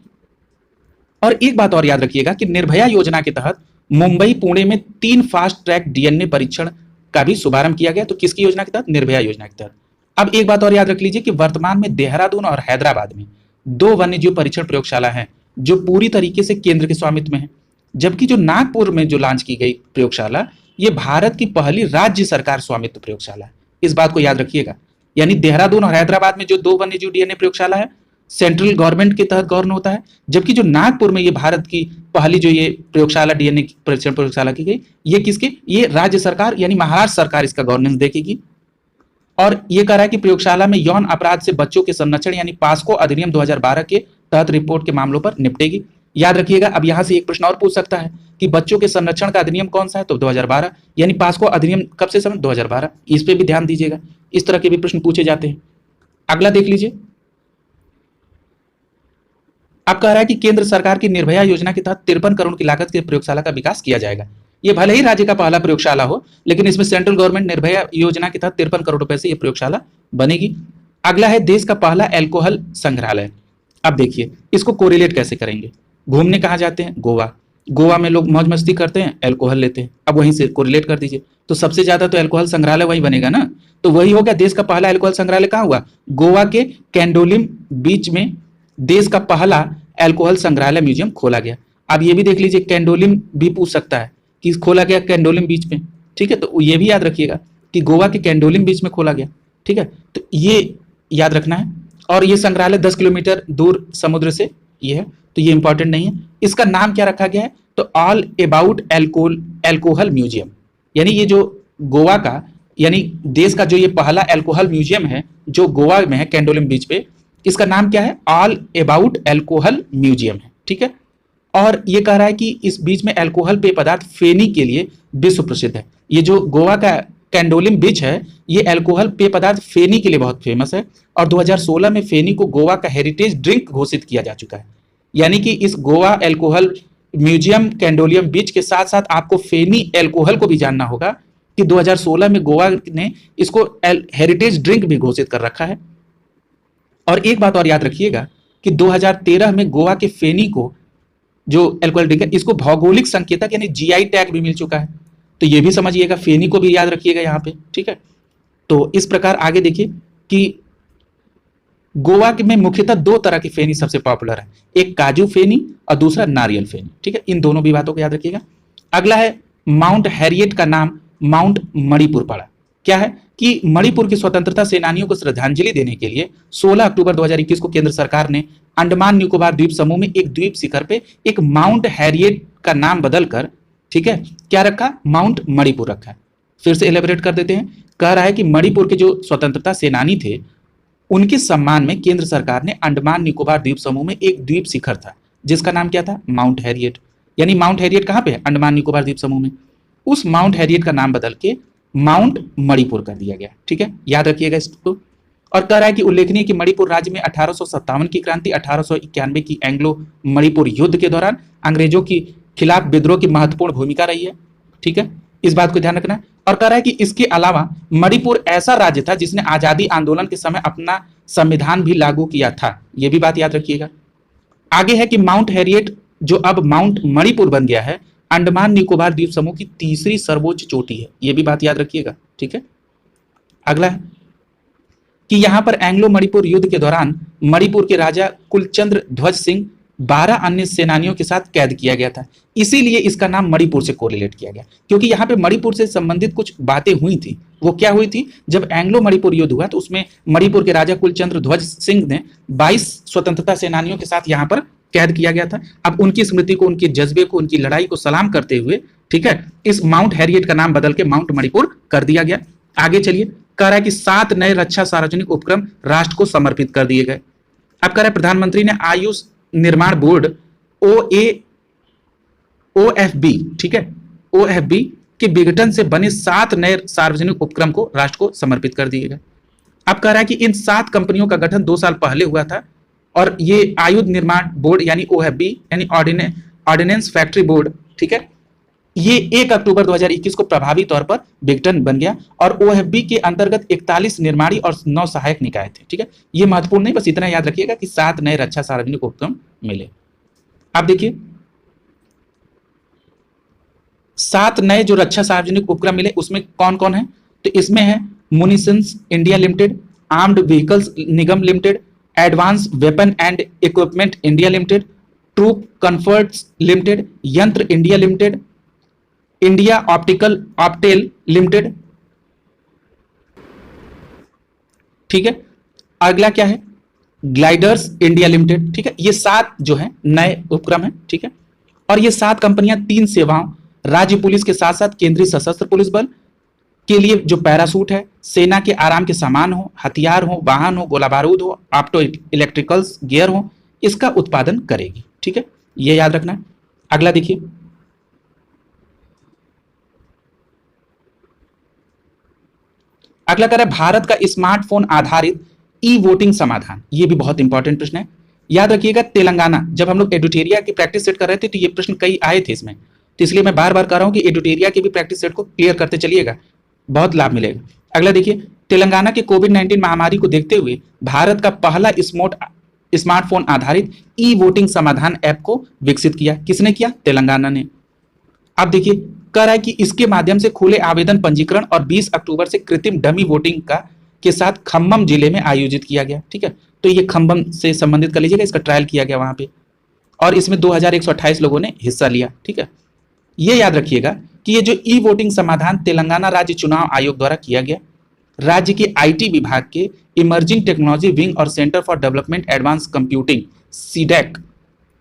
और एक बात और याद रखिएगा कि निर्भया योजना के तहत मुंबई पुणे में 3 फास्ट ट्रैक डीएनए परीक्षण का भी शुभारंभ किया गया। तो किसकी योजना के तहत, निर्भया योजना के तहत। अब एक बात और याद रख लीजिए कि वर्तमान में देहरादून और हैदराबाद में 2 वन्यजीव परीक्षण प्रयोगशाला है जो पूरी तरीके से केंद्र के स्वामित्व में है, जबकि जो नागपुर में जो लॉन्च की गई प्रयोगशाला ये भारत की पहली राज्य सरकार स्वामित्व प्रयोगशाला है। इस बात को याद रखिएगा। यानी देहरादून और हैदराबाद में जो 2 वन्यजीव डीएनए प्रयोगशाला है सेंट्रल गवर्नमेंट के तहत गवर्न होता है, जबकि जो नागपुर में ये भारत की पहली जो ये प्रयोगशाला डीएनए परीक्षण प्रयोगशाला की गई ये किसके, ये राज्य सरकार यानी महाराष्ट्र सरकार इसका गवर्नेंस देखेगी। और ये कह रहा है कि प्रयोगशाला में यौन अपराध से बच्चों के संरक्षण यानी पास्को अधिनियम 2012 के तहत रिपोर्ट के मामलों पर निपटेगी। याद रखिएगा। अब यहां से एक प्रश्न और पूछ सकता है कि बच्चों के संरक्षण का अधिनियम कौन सा है, तो 2012 यानी पास्को अधिनियम कब से समय, 2012। इस पे भी ध्यान दीजिएगा, इस तरह के भी प्रश्न पूछे जाते हैं। अगला देख लीजिए। अब कह रहा है कि केंद्र सरकार की निर्भया योजना के तहत 53 करोड़ की लागत के प्रयोगशाला का विकास किया जाएगा। ये भले ही राज्य का पहला प्रयोगशाला हो लेकिन इसमें सेंट्रल गवर्नमेंट निर्भया योजना के तहत 53 करोड़ रुपए से यह प्रयोगशाला बनेगी। अगला है देश का पहला एल्कोहल संग्रहालय। अब देखिए इसको कोरिलेट कैसे करेंगे। घूमने कहाँ जाते हैं, गोवा। गोवा में लोग मौज मस्ती करते हैं, एल्कोहल लेते हैं। अब वहीं से कोरिलेट कर दीजिए तो सबसे ज्यादा तो एल्कोहल संग्रहालय वही बनेगा ना। तो वही हो गया, देश का पहला एल्कोहल संग्रहालय कहाँ हुआ, गोवा के कैंडोलिम बीच में देश का पहला एल्कोहल संग्रहालय म्यूजियम खोला गया। अब ये भी देख लीजिए, कैंडोलिम भी पूछ सकता है कि खोला गया कैंडोलिम बीच में। ठीक है, तो ये भी याद रखिएगा कि गोवा के कैंडोलिम बीच में खोला गया। ठीक है, तो ये याद रखना है। और ये संग्रहालय 10 किलोमीटर दूर समुद्र से ये है, तो ये इंपॉर्टेंट नहीं है। इसका नाम क्या रखा गया है, तो ऑल अबाउट एल्कोहल म्यूजियम। यानी ये जो गोवा का यानी देश का जो ये पहला एल्कोहल म्यूजियम है जो गोवा में है कैंडोलिम बीच पे, इसका नाम क्या है, ऑल अबाउट एल्कोहल म्यूजियम है। ठीक है, और ये कह रहा है कि इस बीच में एल्कोहल पेय पदार्थ फेनी के लिए विश्व प्रसिद्ध है। ये जो गोवा का कैंडोलिम बीच है ये एल्कोहल पेय पदार्थ फेनी के लिए बहुत फेमस है और 2016 में फेनी को गोवा का हेरिटेज ड्रिंक घोषित किया जा चुका है। यानी कि इस गोवा एल्कोहल म्यूजियम कैंडोलियम बीच के साथ साथ आपको फेनी एल्कोहल को भी जानना होगा कि 2016 में गोवा ने इसको हेरिटेज ड्रिंक भी घोषित कर रखा है। और एक बात और याद रखिएगा कि 2013 में गोवा के फेनी को जो एल्कोहल ड्रिंक है इसको भौगोलिक संकेतक यानी जीआई टैग भी मिल चुका है। तो ये भी समझिएगा, फेनी को भी याद रखिएगा यहाँ पे। ठीक है, तो इस प्रकार आगे देखिए कि गोवा में मुख्यतः दो तरह की फेनी सबसे पॉपुलर है, एक काजू फेनी और दूसरा नारियल फेनी। ठीक है, इन दोनों भी बातों को याद रखिएगा। अगला है माउंट हैरियट का नाम माउंट मणिपुर पड़ा। क्या है कि मणिपुर के स्वतंत्रता सेनानियों को श्रद्धांजलि देने के लिए 16 अक्टूबर 2021 को केंद्र सरकार ने अंडमान निकोबार द्वीप समूह में एक द्वीप शिखर पे एक माउंट हैरियट का नाम बदलकर, ठीक है, क्या रखा, माउंट मणिपुर रखा है। फिर से एलेबोरेट कर देते हैं। कह रहा है कि मणिपुर के जो स्वतंत्रता सेनानी थे उनके सम्मान में केंद्र सरकार ने अंडमान निकोबार द्वीप समूह में एक द्वीप शिखर था जिसका नाम क्या था, माउंट हैरियट। यानी माउंट हैरियट कहां पे है, अंडमान निकोबार द्वीप समूह में। उस माउंट हैरियट का नाम बदल के माउंट मणिपुर कर दिया गया। ठीक है, याद रखिएगा इसको। और कह रहा है कि उल्लेखनीय कि मणिपुर राज्य में 1857 की क्रांति, 1891 की एंग्लो मणिपुर युद्ध के दौरान अंग्रेजों के खिलाफ विद्रोह की महत्वपूर्ण भूमिका रही है। ठीक है, इस बात को ध्यान रखना है। और कह रहा है कि इसके अलावा मणिपुर ऐसा राज्य था जिसने आजादी आंदोलन के समय अपना संविधान भी लागू किया था, यह भी बात याद रखिएगा। आगे है कि माउंट हैरियट जो अब माउंट मणिपुर बन गया है, अंडमान निकोबार द्वीप समूह की तीसरी सर्वोच्च चोटी है, यह भी बात याद रखिएगा। ठीक है, अगला है कि यहां पर एंग्लो मणिपुर युद्ध के दौरान मणिपुर के राजा कुलचंद्र ध्वज सिंह 12 अन्य सेनानियों के साथ कैद किया गया था, इसीलिए इसका नाम मणिपुर से कोरिलेट किया गया, क्योंकि यहाँ पे मणिपुर से संबंधित कुछ बातें हुई थी। वो क्या हुई थी, जब एंग्लो मणिपुर युद्ध हुआ तो उसमें मणिपुर के राजा कुलचंद्र ध्वज सिंह ने 22 स्वतंत्रता सेनानियों के साथ यहाँ पर कैद किया गया था। अब उनकी स्मृति को, उनके जज्बे को, उनकी लड़ाई को सलाम करते हुए, ठीक है, इस माउंट हैरियट का नाम बदल के माउंट मणिपुर कर दिया गया। आगे चलिए, कह रहा है कि 7 नए रक्षा सार्वजनिक उपक्रम राष्ट्र को समर्पित कर दिए गए। अब कह रहा है प्रधानमंत्री ने आयुष निर्माण बोर्ड OFB, ठीक है, OFB के विघटन से बने 7 नए सार्वजनिक उपक्रम को राष्ट्र को समर्पित कर दिए गए। अब कह रहा है कि इन 7 कंपनियों का गठन 2 साल पहले हुआ था और ये आयुध निर्माण बोर्ड यानी OFB यानी ऑर्डिनेंस फैक्ट्री बोर्ड, ठीक है, ये 1 अक्टूबर 2021 को प्रभावी तौर पर विघटन बन गया और OFB के अंतर्गत 41 निर्माणी और 9 सहायक निकाय थे। ठीक है, ये महत्वपूर्ण नहीं, बस इतना याद रखिएगा कि 7 नए रक्षा सार्वजनिक उपक्रम मिले। अब देखिए 7 नए जो रक्षा सार्वजनिक उपक्रम मिले उसमें कौन कौन है, तो इसमें है munitions India limited, armed vehicles Nigam limited, advance weapon and equipment India limited, troop comforts limited, Yantra India limited, India Optel limited. ठीक है, अगला क्या है, ग्लाइडर्स इंडिया लिमिटेड। ठीक है, ये 7 जो है नए उपक्रम है। ठीक है, और ये 7 कंपनियां 3 सेवाओं, राज्य पुलिस के साथ साथ केंद्रीय सशस्त्र पुलिस बल के लिए जो पैरासूट है, सेना के आराम के सामान हो, हथियार हो, वाहन हो, गोला बारूद हो, ऑप्टो इलेक्ट्रिकल्स गियर हो, इसका उत्पादन करेगी। ठीक है, ये याद रखना है। अगला देखिए, अगला है भारत का स्मार्टफोन आधारित ई वोटिंग समाधान। ये भी बहुत इंपॉर्टेंट प्रश्न है, याद रखिएगा। तेलंगाना, जब हम लोग एडुटेरिया की प्रैक्टिस सेट कर रहे थे तो ये प्रश्न कई आए थे इसमें, तो इसलिए मैं बार बार कह रहा हूं कि एडुटेरिया की भी प्रैक्टिस सेट को क्लियर करते चलिएगा, बहुत लाभ मिलेगा। अगला देखिए, तेलंगाना के कोविड-19 महामारी को देखते हुए भारत का पहला स्मार्टफोन आधारित ई वोटिंग समाधान ऐप को विकसित किया। किसने किया, तेलंगाना ने। अब देखिए, कह रहा है कि इसके माध्यम से खुले आवेदन पंजीकरण और 20 अक्टूबर से कृत्रिम डमी वोटिंग का के साथ खम्बम जिले में आयोजित किया गया। ठीक है, तो ये खम्बम से संबंधित कर लीजिएगा, इसका ट्रायल किया गया वहां पे और इसमें 2128 लोगों ने हिस्सा लिया। ठीक है, ये याद रखिएगा कि ये जो ई वोटिंग समाधान तेलंगाना राज्य चुनाव आयोग द्वारा किया गया, राज्य के IT विभाग के इमर्जिंग टेक्नोलॉजी विंग और centre for development advance computing CDAC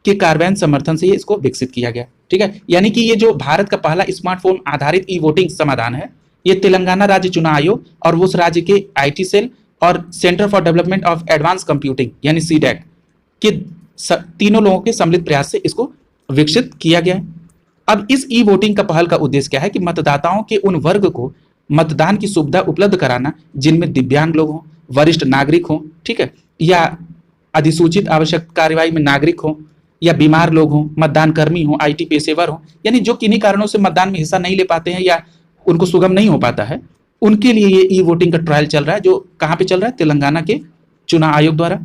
के कार्यान्वयन समर्थन से इसको विकसित किया गया। ठीक है, यानी कि ये जो भारत का पहला स्मार्टफोन आधारित ई वोटिंग समाधान है, ये तेलंगाना राज्य चुनाव आयोग और उस राज्य के IT सेल और centre for development of advance computing यानी सीडैक के तीनों लोगों के सम्मिलित प्रयास से इसको विकसित किया गया है। अब इस ई वोटिंग का पहल का उद्देश्य क्या है कि मतदाताओं के उन वर्ग को मतदान की सुविधा उपलब्ध कराना जिनमें दिव्यांग लोग हों, वरिष्ठ नागरिक हों, ठीक है, या अधिसूचित आवश्यक कार्यवाही में नागरिक हों, या बीमार लोग हों, मतदान कर्मी हों, IT पेशेवर हों, यानी जो किन्हीं कारणों से मतदान में हिस्सा नहीं ले पाते हैं या उनको सुगम नहीं हो पाता है, उनके लिए ये ई वोटिंग का ट्रायल चल रहा है, जो कहाँ पे चल रहा है, तेलंगाना के चुनाव आयोग द्वारा।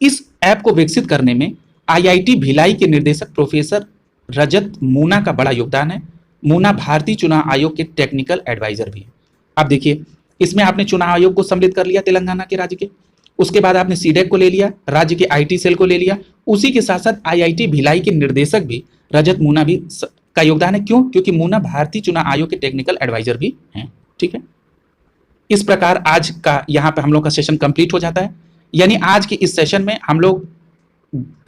इस ऐप को विकसित करने में IIT भिलाई के निदेशक प्रोफेसर रजत मूना का बड़ा योगदान है। मूना भारतीय चुनाव आयोग के टेक्निकल एडवाइजर भी है। अब देखिए, इसमें आपने चुनाव आयोग को सम्मिलित कर लिया तेलंगाना के राज्य के, उसके बाद आपने सीडेक को ले लिया, राज्य के आईटी सेल को ले लिया, उसी के साथ साथ आईआईटी भिलाई के निर्देशक भी रजत मूना भी का योगदान है। क्यों? क्योंकि मूना भारतीय चुनाव आयोग के टेक्निकल एडवाइजर भी हैं। ठीक है, इस प्रकार आज का यहाँ पे हम लोग का सेशन कंप्लीट हो जाता है। यानी आज के इस सेशन में हम लोग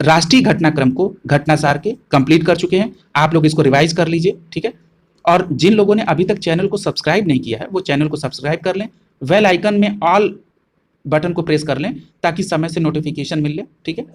राष्ट्रीय घटनाक्रम को घटनासार के कंप्लीट कर चुके हैं। आप लोग इसको रिवाइज कर लीजिए। ठीक है, और जिन लोगों ने अभी तक चैनल को सब्सक्राइब नहीं किया है वो चैनल को सब्सक्राइब कर लें, बेल आइकन में ऑल बटन को प्रेस कर लें ताकि समय से नोटिफिकेशन मिल ले। ठीक है,